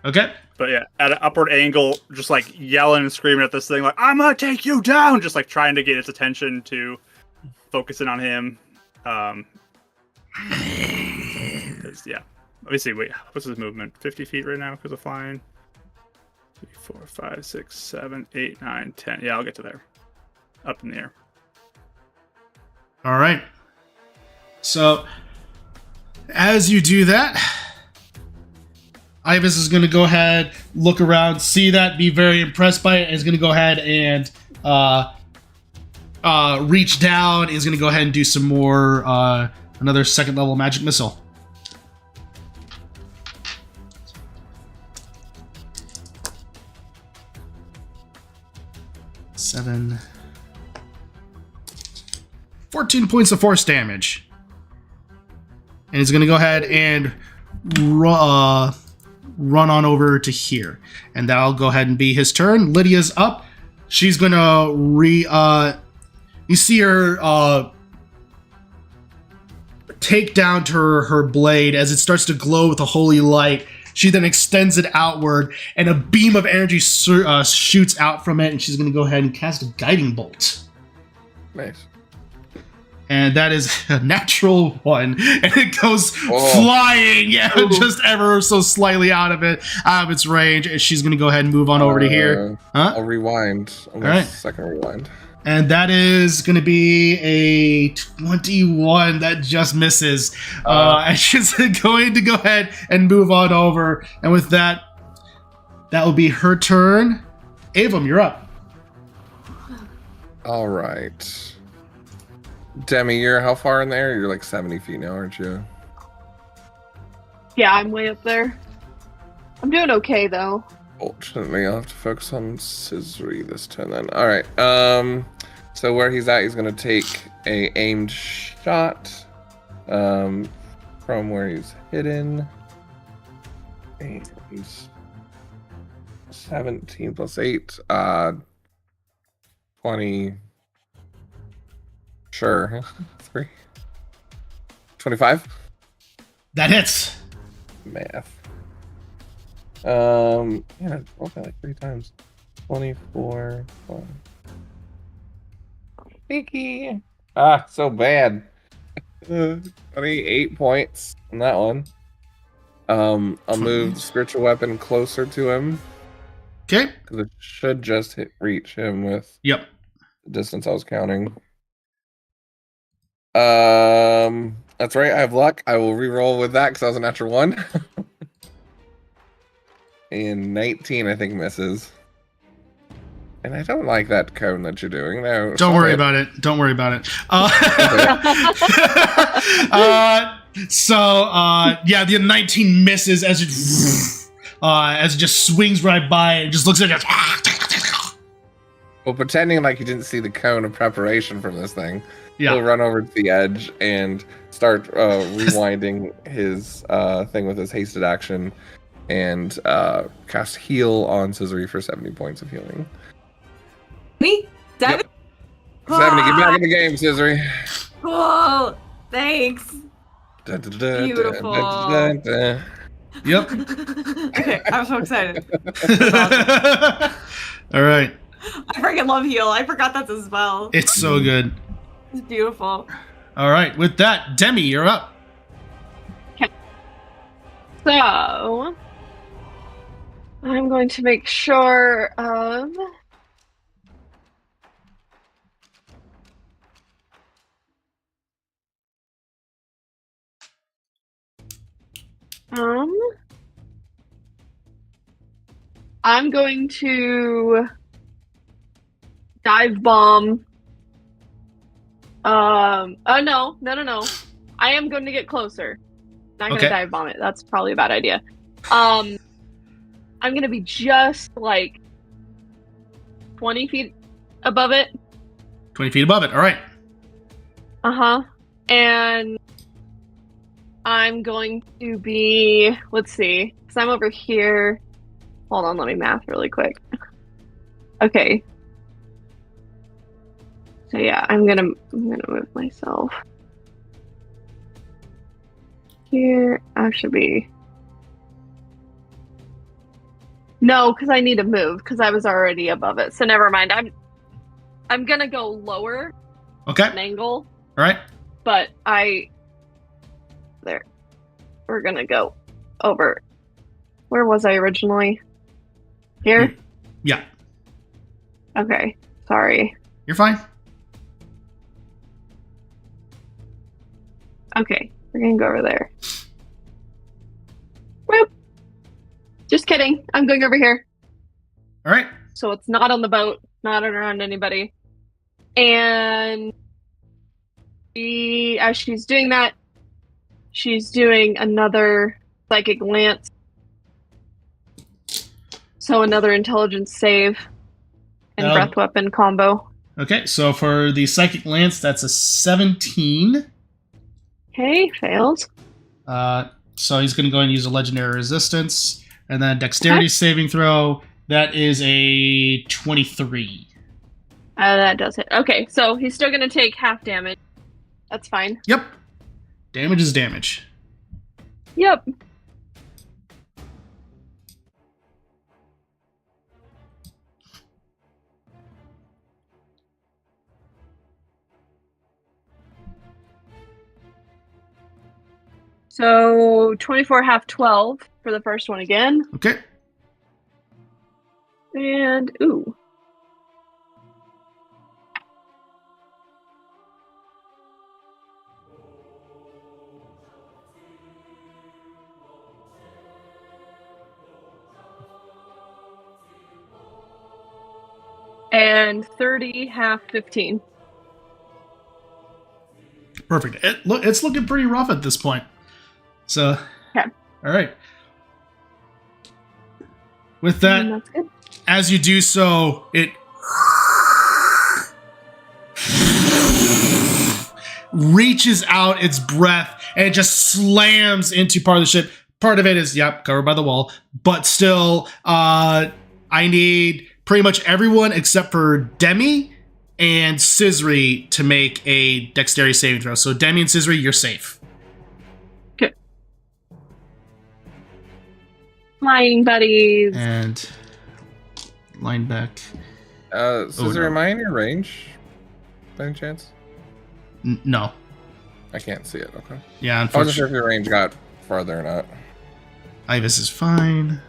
Okay. But yeah, at an upward angle, just, like, yelling and screaming at this thing, like, I'm gonna take you down! Just, like, trying to get its attention to focusing on him. Yeah. Let me see, wait, what's his movement? 50 feet right now because of flying? 3, 4, 5, 6, 7, 8, 9, 10. Yeah, I'll get to there. Up in the air. All right. So, as you do that, Ibis is going to go ahead, look around, see that, be very impressed by it, and is going to go ahead and reach down. Is going to go ahead and do some more, another second level magic missile. Seven. 14 points of force damage. And he's going to go ahead and run on over to here. And that'll go ahead and be his turn. Lydia's up. She's going to you see her take down to her blade as it starts to glow with a holy light. She then extends it outward, and a beam of energy shoots out from it, and she's going to go ahead and cast a guiding bolt. Nice. And that is a natural 1, and it goes flying, just ever so slightly out of its range. And she's going to go ahead and move on over to here. I'll rewind. All right. Second rewind. And that is going to be a 21 that just misses. And she's going to go ahead and move on over. And with that, that will be her turn. Avum, you're up. All right. Demi, you're how far in there? You're like 70 feet now, aren't you? Yeah, I'm way up there. I'm doing okay, though. Fortunately, I'll have to focus on Scissory this turn then. All right. So where he's at, he's going to take a aimed shot from where he's hidden. And he's 17 plus 8. 20. Sure. 3. 25? That hits. Math. Yeah, I rolled that like 3 times. 24. 1. Sticky. So bad. 28 points on that one. I'll move spiritual weapon closer to him. Okay. Because it should just reach him with Yep. the distance I was counting. That's right. I have luck. I will re-roll with that because that was a natural 1. And 19, I think, misses. And I don't like that cone that you're doing. No, Don't worry about it. Don't worry about it. The 19 misses as it just swings right by and just looks at it. Well, pretending like you didn't see the cone of preparation from this thing, Yeah. he'll run over to the edge and start rewinding his thing with his hasted action and cast heal on Scissory for 70 points of healing. Me? 7? Yep. 70, get back in the game, Scissory. Cool. Thanks. Beautiful. Yep. Okay, I'm so excited. All right. I freaking love heal. I forgot that's a spell. It's so good. It's beautiful. All right. With that, Demi, you're up. So, I'm going to make sure of... I'm going to dive bomb. No. I am going to get closer. Not going to dive bomb it. That's probably a bad idea. I'm going to be just like 20 feet above it. 20 feet above it. All right. And I'm going to be, let's see, because I'm over here. Hold on, let me math really quick. Okay. So yeah, I'm gonna move myself. Here, I should be. No, because I need to move because I was already above it. So never mind. I'm gonna go lower Okay. an angle, All right. but there. We're gonna go over. Where was I originally? Here? Yeah. Okay. Sorry. You're fine. Okay. We're gonna go over there. Whoop. Just kidding. I'm going over here. All right. So it's not on the boat, not around anybody. And as she's doing that, she's doing another psychic lance. So another intelligence save and breath weapon combo. Okay, so for the Psychic Lance, that's a 17. Okay, fails. So he's going to go and use a Legendary Resistance. And then Dexterity saving throw, that is a 23. That does it. Okay, so he's still going to take half damage. That's fine. Yep. Damage is damage. Yep. So 24 half 12 for the first one again. Okay. And ooh. And 30 half 15. Perfect. It's looking pretty rough at this point. So, okay. All right. With that, That's good. as you do so, it reaches out its breath and it just slams into part of the ship. Part of it is, covered by the wall, but still, I need pretty much everyone except for Demi and Scissory to make a dexterity saving throw. So Demi and Scissory, you're safe. Okay. Flying buddies. And line back. Scissory, am I in your range? By any chance? No. I can't see it. Okay. Yeah, I wasn't sure if your range got farther or not. Ibis is fine.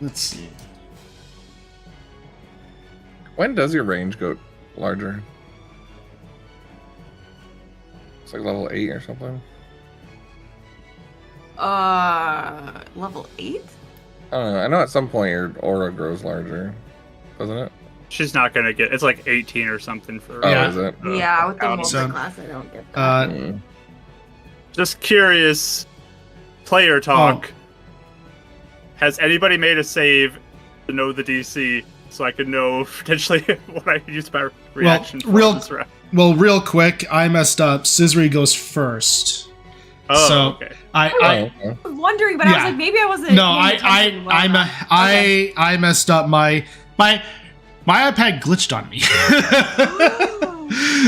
Let's see. When does your range go larger? It's like level 8 or something. Level 8? I don't know. I know at some point your aura grows larger, doesn't it? She's not gonna get. It's like 18 or something for. Oh, Yeah. is it? Yeah, with the out. multi-class, I don't get that. Just curious. Player talk. Has anybody made a save to know the DC so I could know potentially what I could use my reaction for this round? Real quick, I messed up. Scissory goes first. Oh, So, okay. I I was wondering, but I was like, maybe I wasn't. no, paying attention well enough. I messed up. My iPad glitched on me.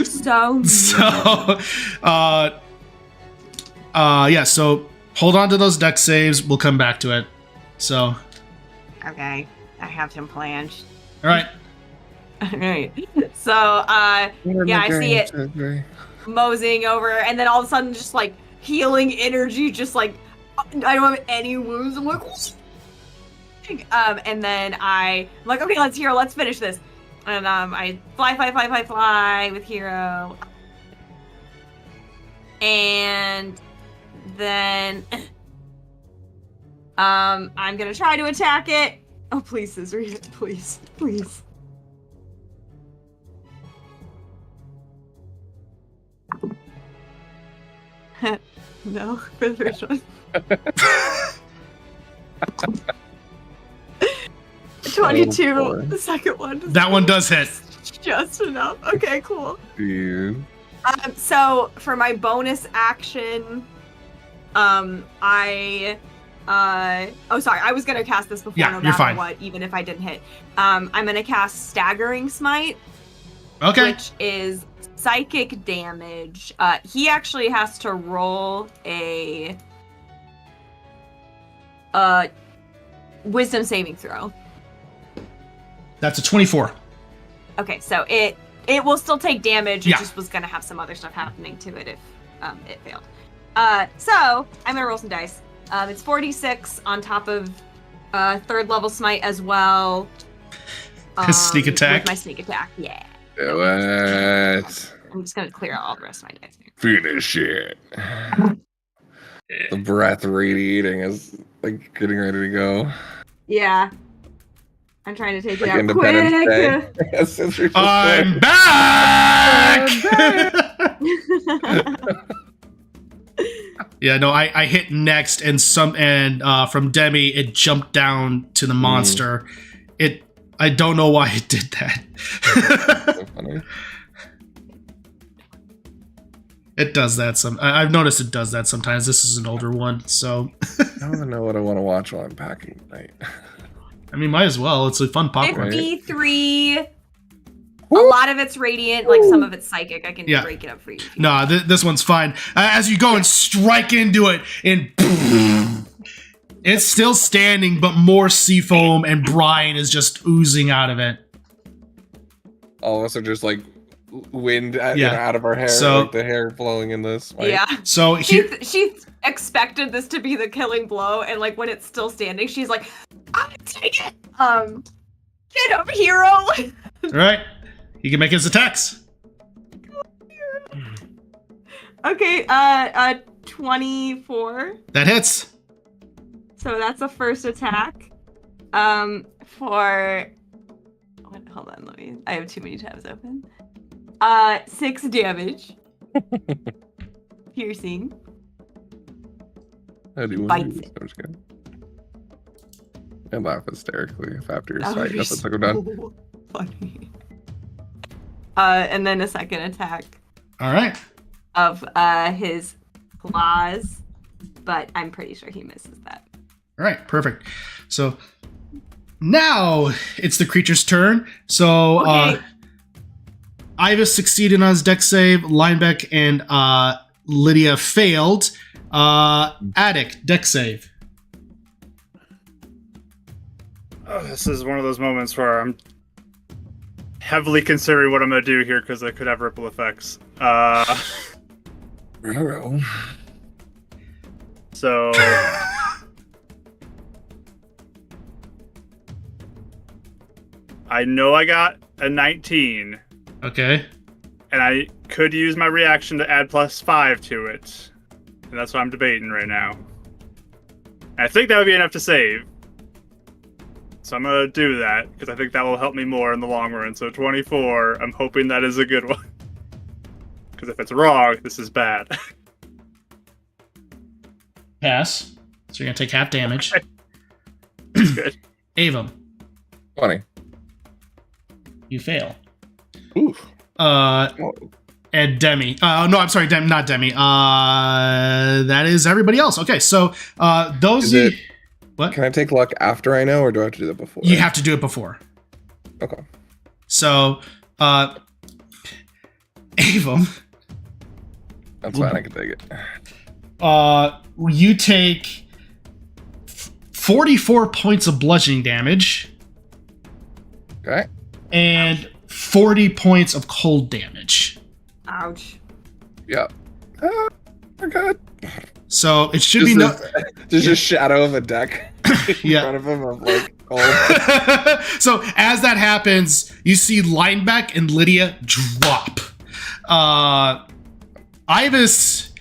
So hold on to those dex saves. We'll come back to it. So, Okay, I have some plans. all right. Alright. So, I see it moseying over, and then all of a sudden, just like healing energy, just like I don't have any wounds. I'm like, and then I'm like, okay, let's finish this. And I fly with Hero, and then I'm gonna try to attack it. Oh, please, Scissory, please. No, for the first one. 22, boy. the second one. That one does hit. Just enough. Okay, cool. Dude. So for my bonus action, Sorry, I was gonna cast this before Yeah, no you're matter fine. what, even if I didn't hit. I'm gonna cast Staggering Smite, Okay. which is psychic damage. He actually has to roll a wisdom saving throw. That's a 24. Okay, so it will still take damage. It Yeah. just was gonna have some other stuff happening to it if it failed. So I'm gonna roll some dice. It's 46 on top of third level smite as well. Sneak attack. With my sneak attack, yeah. Do it. I'm just gonna clear out all the rest of my dice here. Finish it. The breath radiating is like getting ready to go. Yeah. I'm trying to take it Like out Independence quick. Day. Yes, it's your I'm back! Yeah, no, I hit next, and from Demi, it jumped down to the monster. I don't know why it did that. So funny. It does that I've noticed it does that sometimes. This is an older one, so I don't even know what I want to watch while I'm packing tonight. I mean, might as well. It's a fun popcorn. 53. A lot of it's radiant, like some of it's psychic. I can Yeah. break it up for you. No, this one's fine. As you go and strike into it, and it's still standing, but more sea foam and brine is just oozing out of it. All of us are just like wind Yeah. out of our hair, So- like the hair flowing in this. Like, Yeah. So here, She expected this to be the killing blow, and like when it's still standing, she's like, "I'm take it." Get up, hero. all right, he can make his attacks. Okay. 24. That hits. So that's a first attack. For hold on, I have too many tabs open. 6 damage. Piercing. How do you Bites it? I'm just kidding. I laugh hysterically if after your That strike would be doesn't took him down. so funny. And then a second attack All right. of his claws, but I'm pretty sure he misses that. All right, perfect. So now it's the creature's turn. So Okay. Iva succeeded on his dex save. Linebeck and Lydia failed. Attic, dex save. Oh, this is one of those moments where I'm heavily considering what I'm going to do here because it could have ripple effects. So I know I got a 19, Okay. and I could use my reaction to add +5 to it. And that's what I'm debating right now. And I think that would be enough to save. So I'm going to do that, because I think that will help me more in the long run. So 24, I'm hoping that is a good one. Because if it's wrong, this is bad. Pass. So you're going to take half damage. That's good. Avum, 20. you fail. Oof. And Demi. No, I'm sorry, not Demi. That is everybody else. Okay, so those... Is it- What? Can I take luck after I know, or do I have to do that before? You have to do it before. Okay. So, Avum, That's fine. I can take it. you take 44 points of bludgeoning damage Okay. and 40 points of cold damage. Ouch. Yeah. Oh my god. So it should be no. There's a shadow of a deck in Yeah. front of him of like cold. So as that happens, you see Linebeck and Lydia drop. Ibis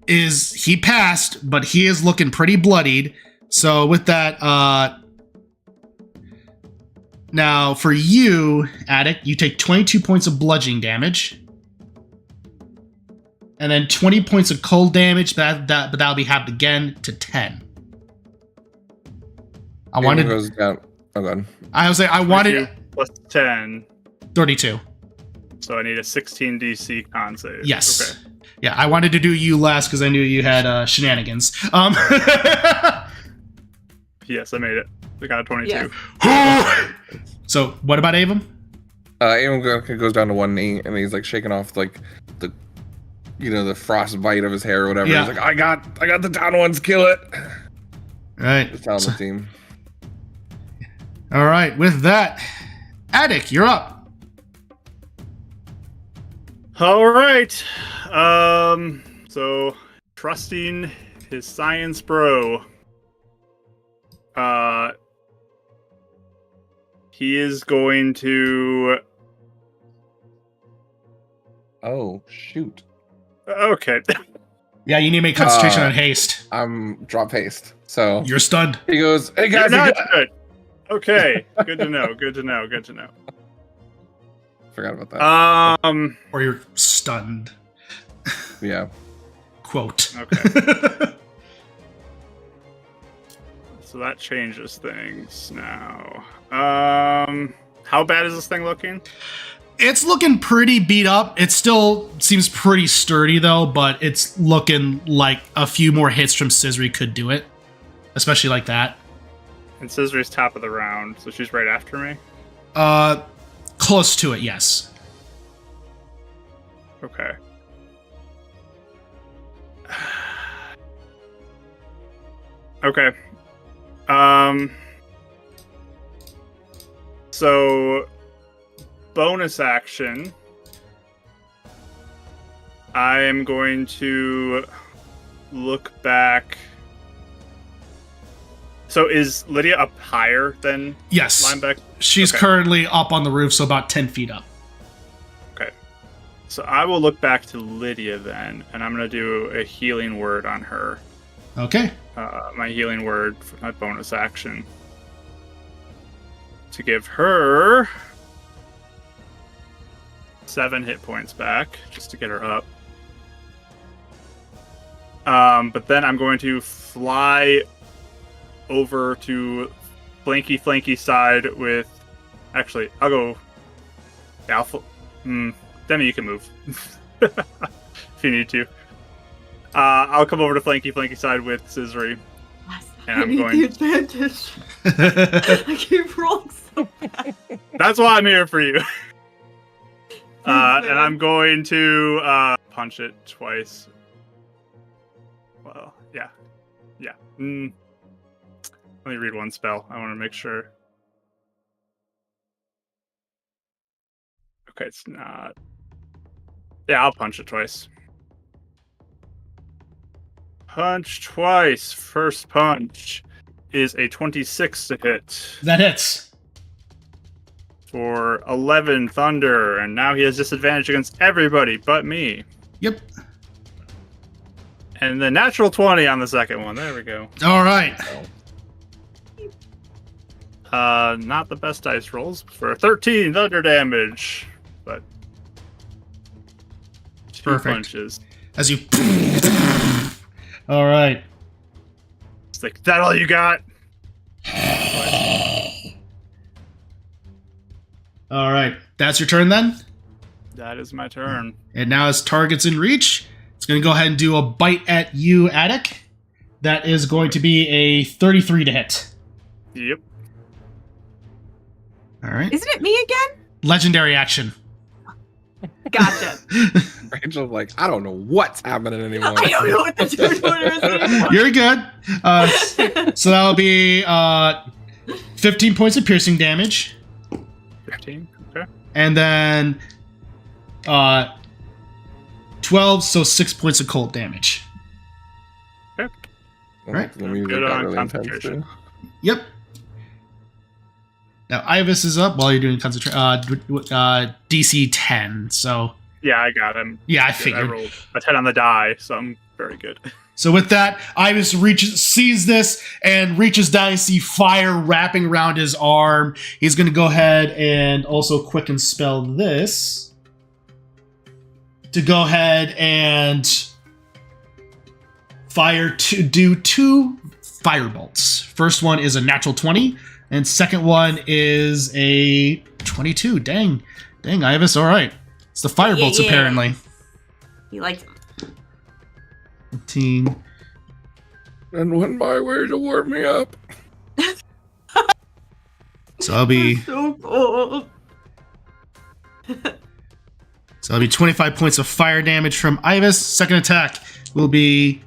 he passed, but he is looking pretty bloodied. So with that, now for you, Attic, you take 22 points of bludgeoning damage. And then 20 points of cold damage, but that'll be halved again to 10. I It wanted. goes down. Oh god. I was saying I wanted Plus 10. 32. So I need a 16 DC con save. Yes. Okay. Yeah, I wanted to do you last because I knew you had shenanigans. Yes, I made it. I got a 22. Yes. So, what about Avon? Avon goes down to one knee and he's like shaking off like the frostbite of his hair or whatever. Yeah. He's like, I got the down ones, kill it. Right. Just telling the team. All right, with that, Attic, you're up. All right. So trusting his science bro. He is going to. Oh shoot. Okay. Yeah, you need to make concentration on haste. I'm drop haste. So You're stunned. he goes, hey You're guys, not good. Okay. Good to know. Good to know. Good to know. forgot about that. Or you're stunned. Yeah. Quote. Okay. So that changes things now. How bad is this thing looking? It's looking pretty beat up. It still seems pretty sturdy, though, but it's looking like a few more hits from Scissory could do it. Especially like that. And Scissory's top of the round, so she's right after me? Close to it, yes. Okay. Okay. So bonus action. I am going to look back. So is Lydia up higher than Yes. linebacker? She's Okay. currently up on the roof, so about 10 feet up. Okay. So I will look back to Lydia then, and I'm going to do a healing word on her. Okay. My healing word for my bonus action. To give her 7 hit points back, just to get her up. But then I'm going to fly over to flanky side with... Actually, I'll go... Yeah, Demi, you can move. If you need to. I'll come over to flanky side with Scissory. And I'm going... the advantage. I keep rolling so bad. That's why I'm here for you. And I'm going to punch it twice. Well, yeah. Yeah. Let me read one spell. I want to make sure. Okay, it's not. Yeah, I'll punch it twice. Punch twice. First punch is a 26 to hit. That hits. For 11 thunder, and now he has disadvantage against everybody but me. Yep. And the natural 20 on the second one. There we go. All right. Not the best dice rolls for 13 thunder damage, but 2 Perfect. punches. As you... All right. It's like, that all you got? All right. That's your turn then? That is my turn. And now as target's in reach, it's going to go ahead and do a bite at you, Attic. That is going to be a 33 to hit. Yep. All right. Isn't it me again? Legendary action. Gotcha. Rachel's like, I don't know what's happening anymore. I don't know what the tutorial is anymore. You're good. So that'll be 15 points of piercing damage. 15. Okay. And then 12, so 6 points of cold damage. Okay. Right. The music Good got on really intense, concentration. too. Yep. Now, Ivis is up while you're doing concentration. DC 10, so... Yeah, I got him. Yeah, I Good. figured. I rolled a 10 on the die, so I'm very good. So with that, Ivis sees this and reaches down and see fire wrapping around his arm. He's going to go ahead and also quicken spell this to go ahead and do 2 firebolts. First one is a natural 20, and second one is a 22. Dang, Ivis, all right. It's the firebolts, Yeah. apparently. You liked him. 15. And went my way to warm me up. So I'll be So cool. 25 points of fire damage from Ibis. Second attack will be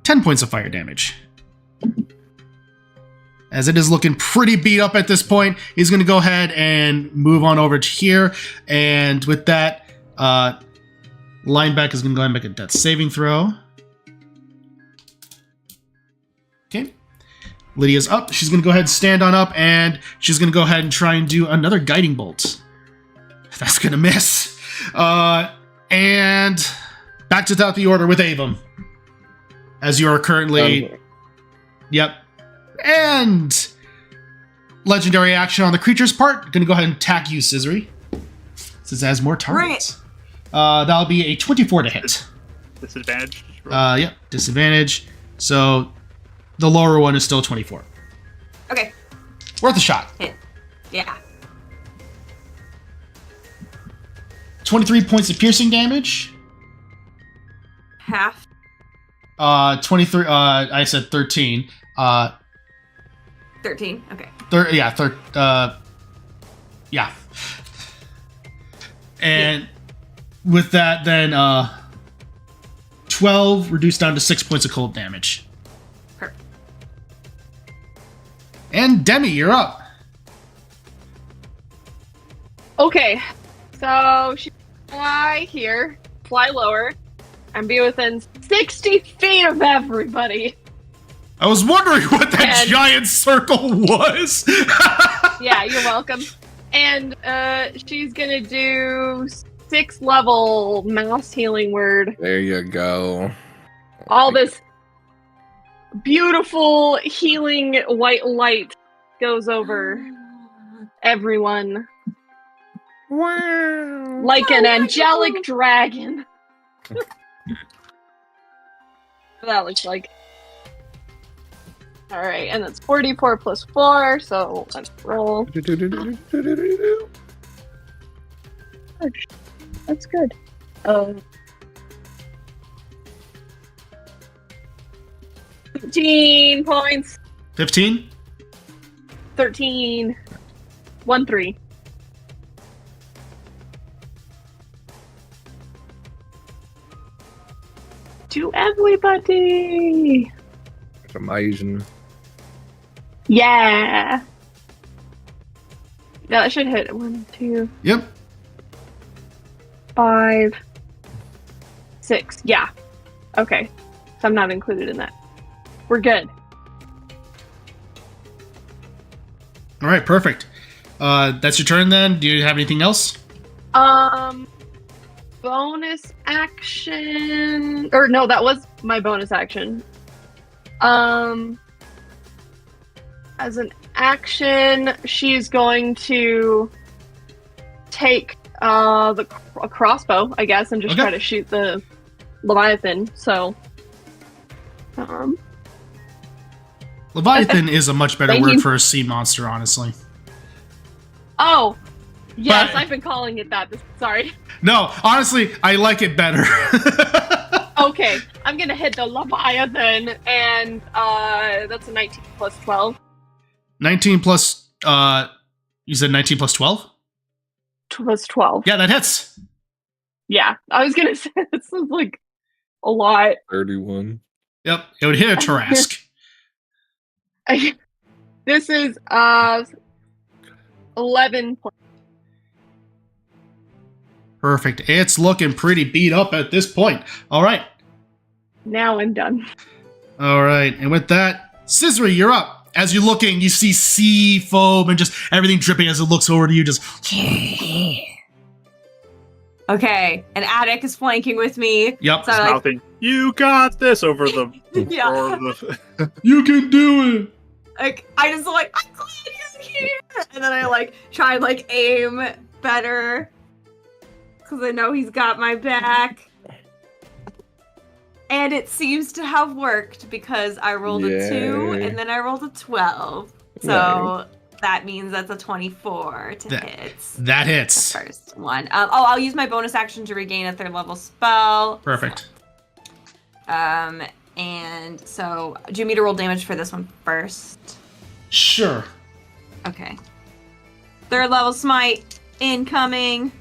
10 points of fire damage. As it is looking pretty beat up at this point, he's going to go ahead and move on over to here. And with that, Lineback is going to go ahead and make a death saving throw. Okay. Lydia's up. She's going to go ahead and stand on up, and she's going to go ahead and try and do another guiding bolt. That's going to miss. And back to top of the order with Avum. As you are currently... Yep. And legendary action on the creature's part. Going to go ahead and attack you, Scissory. Since it has more targets. That'll be a 24 to hit. Disadvantage. Yep. Disadvantage. So the lower one is still 24. Okay. Worth a shot. Hit. Yeah. 23 points of piercing damage. Half. 23. I said 13. 13. Okay. Yeah. And with that, then 12 reduced down to 6 points of cold damage. Perfect. And Demi, you're up. Okay, so she fly here, fly lower, and be within 60 feet of everybody. I was wondering what that And- giant circle was. Yeah, you're welcome. And she's gonna do 6th level mass healing word. There you go. All this beautiful healing white light goes over everyone Wow. like an angelic dragon. That looks like. Alright, and that's 44 plus 4, so let's roll. That's good. 15 points. 15? 13. 1, 3. To everybody. Amazing. Yeah. That should hit. 1, 2, Yep. 5, 6. Yeah. Okay. So I'm not included in that. We're good. All right, perfect. That's your turn then. Do you have anything else? Bonus action. Or no, that was my bonus action. As an action, she's going to take a crossbow, I guess, and just Okay. try to shoot the Leviathan. So, Leviathan is a much better Thank word you. for a sea monster, honestly. oh, yes, But- I've been calling it that. Sorry. No, honestly, I like it better. Okay, I'm gonna hit the Leviathan, and that's a 19 plus 12. 19 plus, you said 19 plus 12? Plus 12. Yeah, that hits. Yeah, I was gonna say this is like a lot. 31. Yep, it would hit a Tarask. This is 11 points. Perfect. It's looking pretty beat up at this point. All right. Now I'm done. All right. And with that, Scissory, you're up. As you're looking, you see sea foam and just everything dripping as it looks over to you. Just Okay. An addict is flanking with me. yep. So I like, Mouthing, you got this over the Yeah. roar of the You can do it. I just like, I'm glad you're here. And then I like try and like aim better. Because I know he's got my back. And it seems to have worked because I rolled a 2 Yay. and then I rolled a 12. So that means that's a 24 to hit. That The hits. first one. I'll use my bonus action to regain a 3rd level spell. Perfect. And so, do you want me to roll damage for this one first? Sure. Okay. 3rd level smite incoming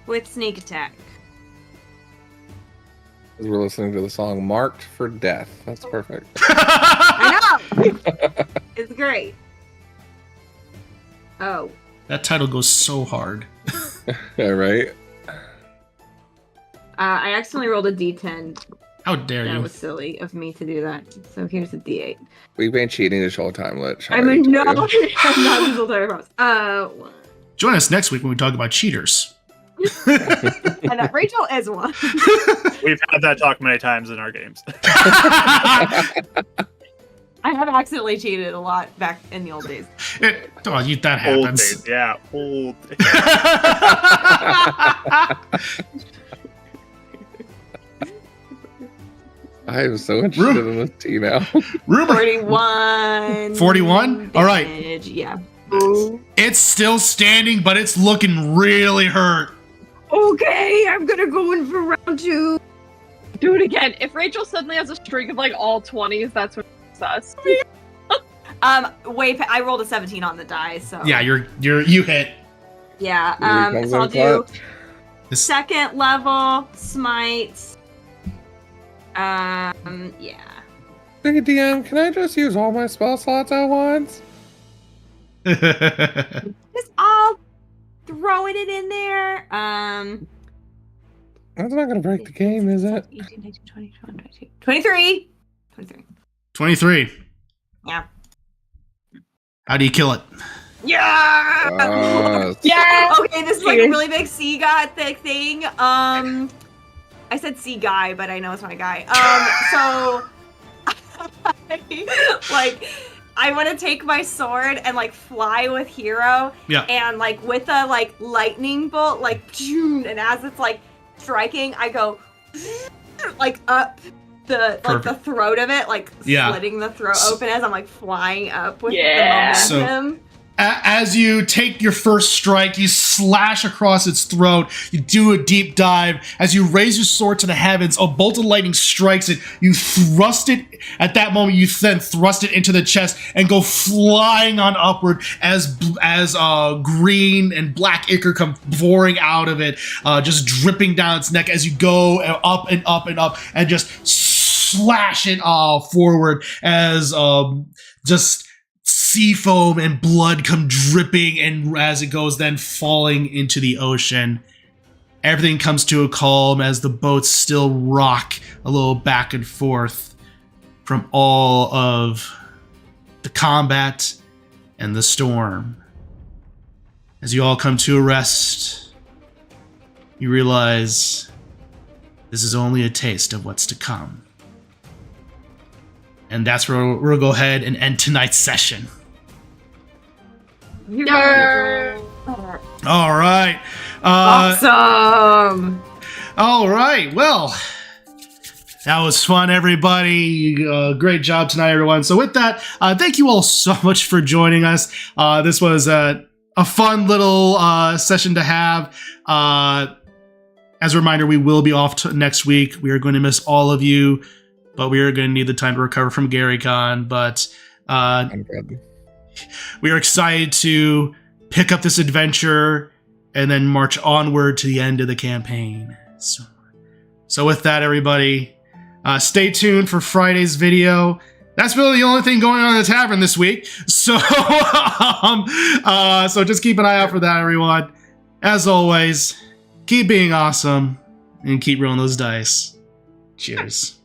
with sneak attack. We're listening to the song "Marked for Death." That's perfect. I know. It's great. Oh. That title goes so hard. Yeah, right. I accidentally rolled a D10. How dare That you? was silly of me to do that. So here's a D8. We've been cheating this whole time, Lich. I mean, no, I'm not this whole time, I promise. One. Join us next week when we talk about cheaters. And Rachel is one. We've had that talk many times in our games. I have accidentally cheated a lot back in the old days. That Old happens. days, yeah, old days. I am so interested in this tea now. Rumor. 41. 41? All right. damage, Yeah. It's still standing, but it's looking really hurt. Okay, I'm gonna go in for round 2. Do it again. If Rachel suddenly has a streak of like all 20s, that's when it's sus. I rolled a 17 on the die, so Yeah, you hit. yeah. Here comes So I'll our do clutch. This- 2nd level smite. Yeah. Hey, DM, can I just use all my spell slots at once? Just all throwing it in there. That's not gonna break the game, is it? 18, 19, 20, 21, 22, 23. 23. 23. Yeah. How do you kill it? Yeah. Yeah! Okay, this is like a really big sea guy thing. I said sea guy, but I know it's not a guy. So like I want to take my sword and like fly with Hero. Yeah. And like with a like lightning bolt, like and as it's like striking, I go like up the throat of it, like Yeah. slitting the throat open as I'm like flying up with Yeah. the momentum. As you take your first strike, you slash across its throat. You do a deep dive. As you raise your sword to the heavens, a bolt of lightning strikes it. You thrust it. At that moment, you then thrust it into the chest and go flying on upward as green and black ichor come pouring out of it, just dripping down its neck as you go up and up and up and just slash it forward as just sea foam and blood come dripping, and as it goes then falling into the ocean. Everything comes to a calm as the boats still rock a little back and forth from all of the combat and the storm. As you all come to a rest, you realize this is only a taste of what's to come. And that's where we'll go ahead and end tonight's session. Yeah. All right. Awesome. All right. Well, that was fun, everybody. Great job tonight, everyone. So with that, thank you all so much for joining us. This was a fun little session to have. As a reminder, we will be off next week. We are going to miss all of you, but we are going to need the time to recover from GaryCon. But we are excited to pick up this adventure and then march onward to the end of the campaign. So with that, everybody, stay tuned for Friday's video. That's really the only thing going on in the tavern this week. So, so just keep an eye out for that, everyone. As always, keep being awesome and keep rolling those dice. Cheers.